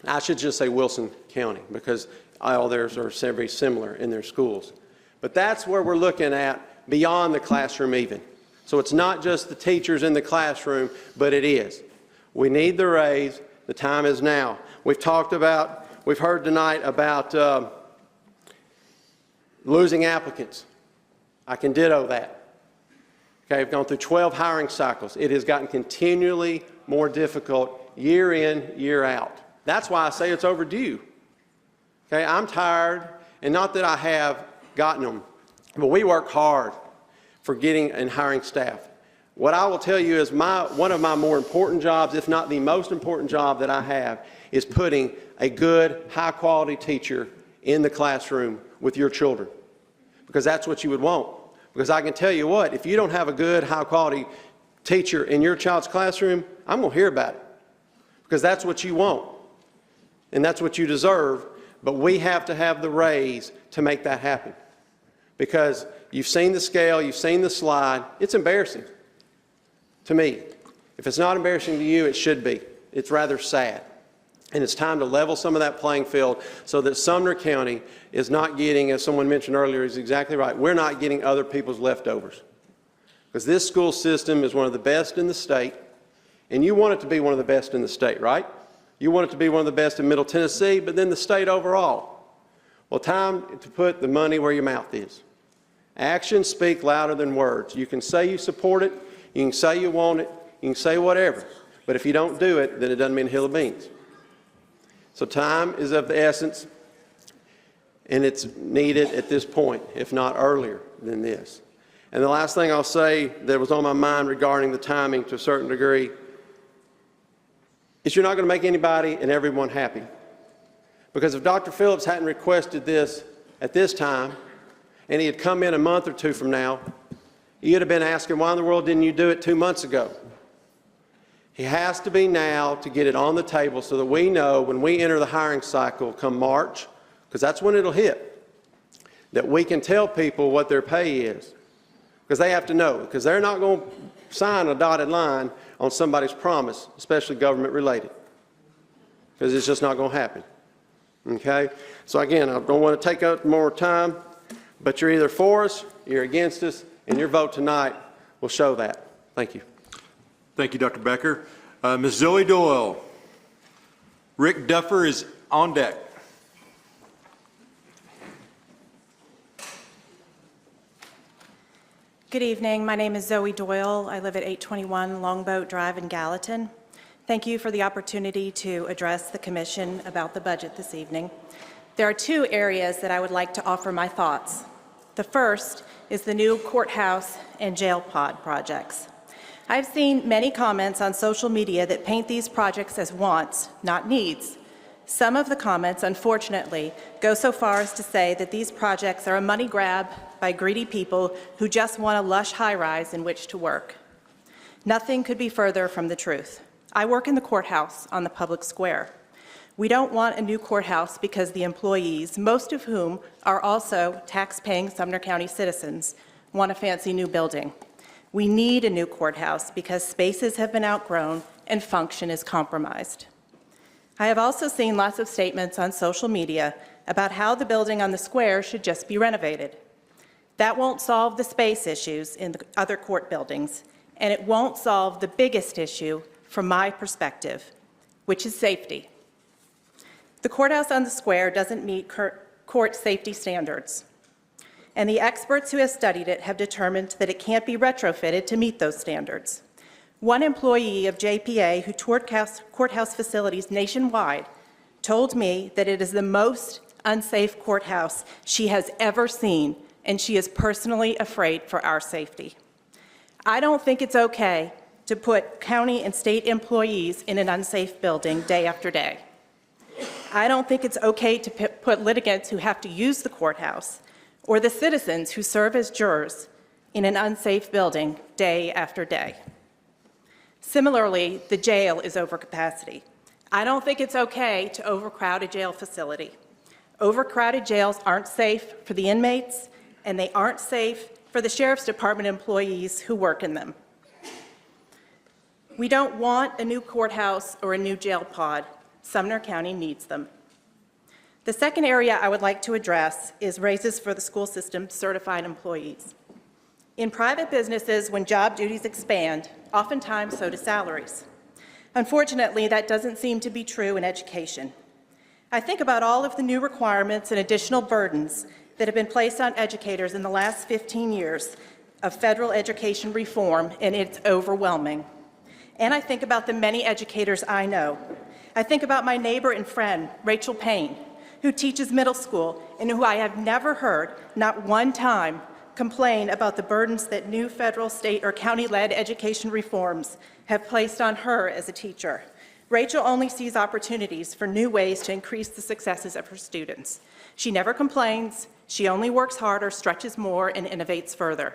I should just say Wilson County because all theirs are very similar in their schools. But that's where we're looking at beyond the classroom even. So it's not just the teachers in the classroom, but it is. We need the raise. The time is now. We've heard tonight about losing applicants. I can ditto that. Okay, I've gone through 12 hiring cycles. It has gotten continually more difficult year in, year out. That's why I say it's overdue. Okay, I'm tired, and not that I have gotten them, but we work hard for getting and hiring staff. What I will tell you is one of my more important jobs, if not the most important job that I have, is putting a good, high-quality teacher in the classroom with your children, because that's what you would want. Because I can tell you what, if you don't have a good, high-quality teacher in your child's classroom, I'm going to hear about it, because that's what you want, and that's what you deserve. But we have to have the raise to make that happen, because you've seen the scale, you've seen the slide. It's embarrassing to me. If it's not embarrassing to you, it should be. It's rather sad. And it's time to level some of that playing field so that Sumner County is not getting, as someone mentioned earlier, is exactly right, we're not getting other people's leftovers. Because this school system is one of the best in the state, and you want it to be one of the best in the state, right? You want it to be one of the best in Middle Tennessee, but then the state overall. Well, time to put the money where your mouth is. Actions speak louder than words. You can say you support it, you can say you want it, you can say whatever, but if you don't do it, then it doesn't mean a hill of beans. So time is of the essence, and it's needed at this point, if not earlier than this. And the last thing I'll say that was on my mind regarding the timing to a certain degree is you're not going to make anybody and everyone happy. Because if Dr. Phillips hadn't requested this at this time, and he had come in a month or two from now, you'd have been asking, why in the world didn't you do it 2 months ago? He has to be now to get it on the table so that we know when we enter the hiring cycle come March, because that's when it'll hit, that we can tell people what their pay is. Because they have to know, because they're not going to sign a dotted line on somebody's promise, especially government related, because it's just not going to happen. Okay? So again, I don't want to take up more time, but you're either for us, you're against us, and your vote tonight will show that. Thank you. Thank you, Dr. Becker. Ms. Zoe Doyle. Rick Duffer is on deck. Good evening. My name is Zoe Doyle. I live at 821 Longboat Drive in Gallatin. Thank you for the opportunity to address the Commission about the budget this evening. There are 2 areas that I would like to offer my thoughts. The first is the new courthouse and jail pod projects. I've seen many comments on social media that paint these projects as wants, not needs. Some of the comments, unfortunately, go so far as to say that these projects are a money grab by greedy people who just want a lush high-rise in which to work. Nothing could be further from the truth. I work in the courthouse on the public square. We don't want a new courthouse because the employees, most of whom are also tax-paying Sumner County citizens, want a fancy new building. We need a new courthouse because spaces have been outgrown and function is compromised. I have also seen lots of statements on social media about how the building on the square should just be renovated. That won't solve the space issues in the other court buildings, and it won't solve the biggest issue from my perspective, which is safety. The courthouse on the square doesn't meet court safety standards, and the experts who have studied it have determined that it can't be retrofitted to meet those standards. One employee of JPA who toured courthouse facilities nationwide told me that it is the most unsafe courthouse she has ever seen, and she is personally afraid for our safety. I don't think it's okay to put county and state employees in an unsafe building day after day. I don't think it's okay to put litigants who have to use the courthouse or the citizens who serve as jurors in an unsafe building day after day. Similarly, the jail is over capacity. I don't think it's okay to overcrowd a jail facility. Overcrowded jails aren't safe for the inmates, and they aren't safe for the Sheriff's Department employees who work in them. We don't want a new courthouse or a new jail pod. Sumner County needs them. The second area I would like to address is raises for the school system certified employees. In private businesses, when job duties expand, oftentimes so do salaries. Unfortunately, that doesn't seem to be true in education. I think about all of the new requirements and additional burdens that have been placed on educators in the last 15 years of federal education reform, and it's overwhelming. And I think about the many educators I know. I think about my neighbor and friend, Rachel Payne, who teaches middle school and who I have never heard, not one time, complain about the burdens that new federal, state, or county-led education reforms have placed on her as a teacher. Rachel only sees opportunities for new ways to increase the successes of her students. She never complains, she only works harder, stretches more, and innovates further.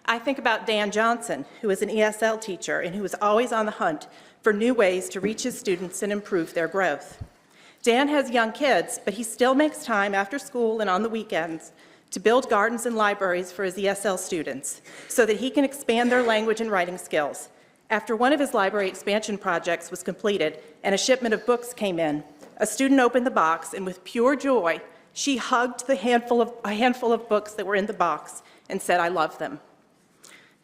I think about Dan Johnson, who is an ESL teacher and who is always on the hunt for new ways to reach his students and improve their growth. Dan has young kids, but he still makes time after school and on the weekends to build gardens and libraries for his ESL students so that he can expand their language and writing skills. After one of his library expansion projects was completed and a shipment of books came in, a student opened the box and with pure joy, she hugged a handful of books that were in the box and said, "I love them."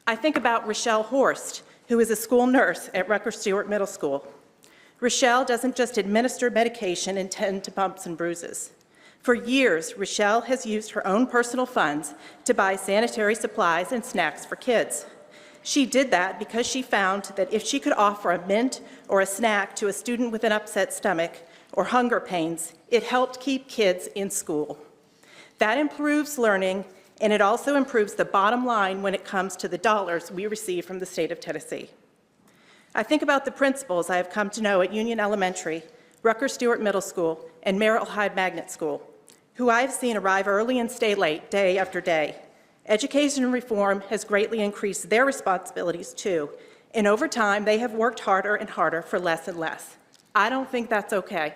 I think about Rochelle Horst, who is a school nurse at Rucker Stewart Middle School. Rochelle doesn't just administer medication and tend to bumps and bruises. For years, Rochelle has used her own personal funds to buy sanitary supplies and snacks for kids. She did that because she found that if she could offer a mint or a snack to a student with an upset stomach or hunger pains, it helped keep kids in school. That improves learning, and it also improves the bottom line when it comes to the dollars we receive from the state of Tennessee. I think about the principals I have come to know at Union Elementary, Rucker Stewart Middle School, and Merrill Hyde Magnet School, who I have seen arrive early and stay late day after day. Education reform has greatly increased their responsibilities too, and over time they have worked harder and harder for less and less. I don't think that's okay.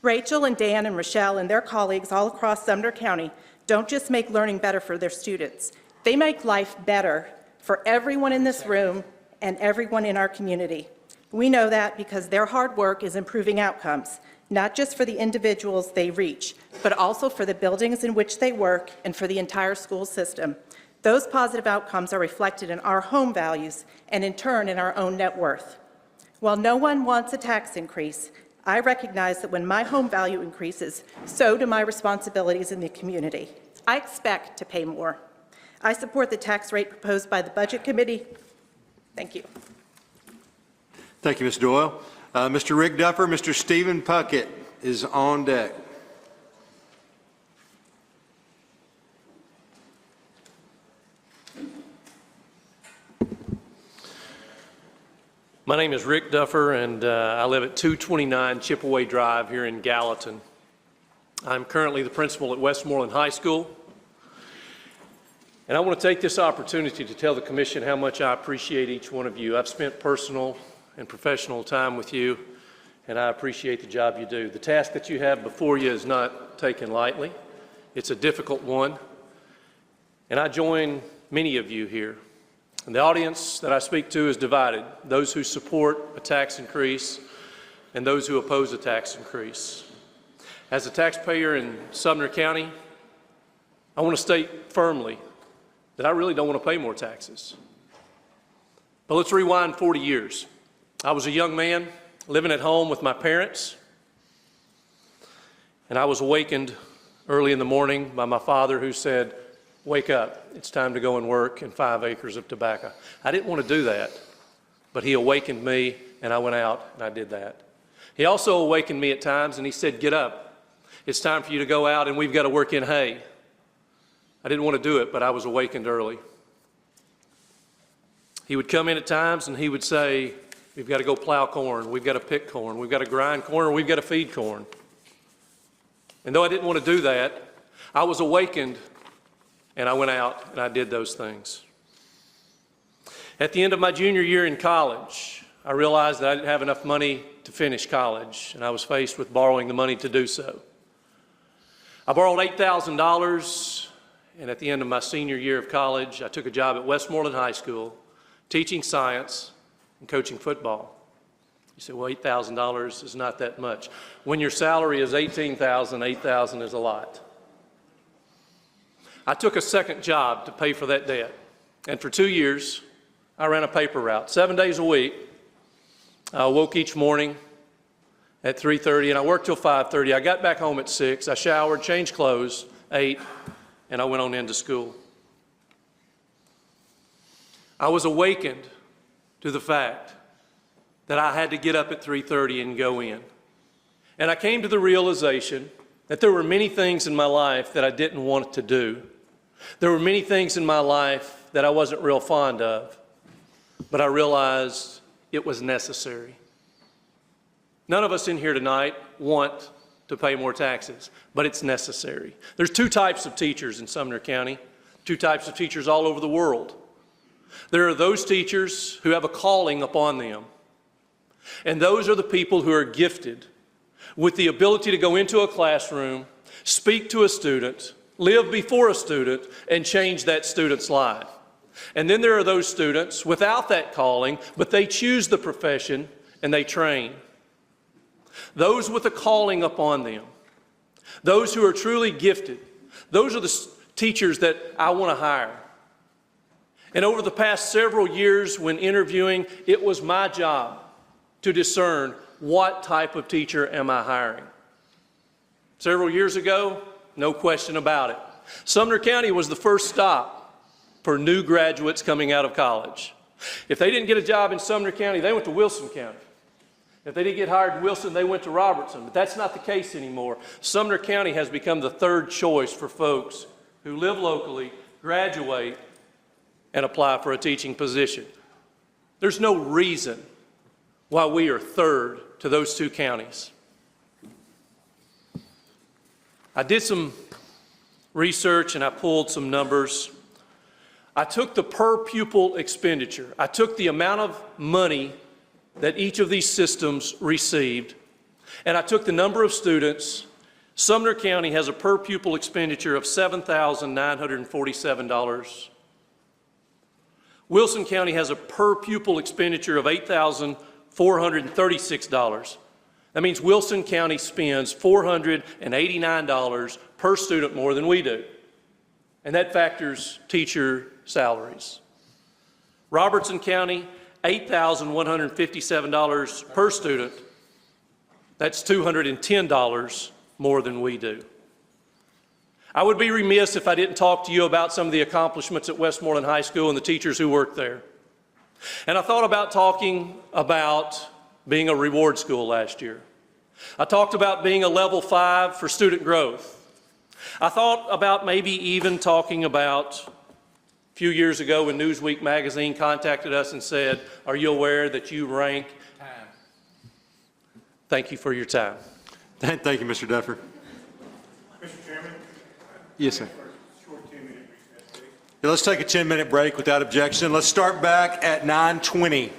Rachel and Dan and Rochelle and their colleagues all across Sumner County don't just make learning better for their students, they make life better for everyone in this room and everyone in our community. We know that because their hard work is improving outcomes, not just for the individuals they reach, but also for the buildings in which they work and for the entire school system. Those positive outcomes are reflected in our home values and in turn in our own net worth. While no one wants a tax increase, I recognize that when my home value increases, so do my responsibilities in the community. I expect to pay more. I support the tax rate proposed by the Budget Committee. Thank you. Thank you, Ms. Doyle. Mr. Rick Duffer, Mr. Stephen Puckett is on deck. My name is Rick Duffer, and I live at 229 Chipaway Drive here in Gallatin. I'm currently the principal at Westmoreland High School, and I want to take this opportunity to tell the Commission how much I appreciate each one of you. I've spent personal and professional time with you, and I appreciate the job you do. The task that you have before you is not taken lightly. It's a difficult one, and I join many of you here. And the audience that I speak to is divided, those who support a tax increase and those who oppose a tax increase. As a taxpayer in Sumner County, I want to state firmly that I really don't want to pay more taxes. But let's rewind 40 years. I was a young man living at home with my parents, and I was awakened early in the morning by my father who said, "Wake up, it's time to go and work in 5 acres of tobacco." I didn't want to do that, but he awakened me and I went out and I did that. He also awakened me at times and he said, "Get up, it's time for you to go out and we've got to work in hay." I didn't want to do it, but I was awakened early. He would come in at times and he would say, "We've got to go plow corn, we've got to pick corn, we've got to grind corn, or we've got to feed corn." And though I didn't want to do that, I was awakened and I went out and I did those things. At the end of my junior year in college, I realized that I didn't have enough money to finish college, and I was faced with borrowing the money to do so. I borrowed $8,000, and at the end of my senior year of college, I took a job at Westmoreland High School, teaching science and coaching football. You say, well, $8,000 is not that much. When your salary is $18,000, $8,000 is a lot. I took a second job to pay for that debt, and for 2 years, I ran a paper route, 7 days a week. I woke each morning at 3:30, and I worked till 5:30. I got back home at 6. I showered, changed clothes, ate, and I went on into school. I was awakened to the fact that I had to get up at 3:30 and go in. And I came to the realization that there were many things in my life that I didn't want to do. There were many things in my life that I wasn't real fond of, but I realized it was necessary. None of us in here tonight want to pay more taxes, but it's necessary. There's 2 types of teachers in Sumner County, 2 types of teachers all over the world. There are those teachers who have a calling upon them, and those are the people who are gifted with the ability to go into a classroom, speak to a student, live before a student, and change that student's life. And then there are those students without that calling, but they choose the profession and they train. Those with a calling upon them, those who are truly gifted, those are the teachers that I want to hire. And over the past several years when interviewing, it was my job to discern what type of teacher am I hiring. Several years ago, no question about it, Sumner County was the first stop for new graduates coming out of college. If they didn't get a job in Sumner County, they went to Wilson County. If they didn't get hired in Wilson, they went to Robertson. But that's not the case anymore. Sumner County has become the third choice for folks who live locally, graduate, and apply for a teaching position. There's no reason why we are third to those 2 counties. I did some research and I pulled some numbers. I took the per pupil expenditure. I took the amount of money that each of these systems received, and I took the number of students. Sumner County has a per pupil expenditure of $7,947. Wilson County has a per pupil expenditure of $8,436. That means Wilson County spends $489 per student more than we do. And that factors teacher salaries. Robertson County, $8,157 per student. That's $210 more than we do. I would be remiss if I didn't talk to you about some of the accomplishments at Westmoreland High School and the teachers who work there. And I thought about talking about being a reward school last year. I talked about being a level 5 for student growth. I thought about maybe even talking about a few years ago when Newsweek magazine contacted us and said, are you aware that you rank? Thank you for your time. Thank you, Mr. Duffer. Mr. Chairman? Yes, sir. Let's take a 10-minute break without objection. Let's start back at 9:20.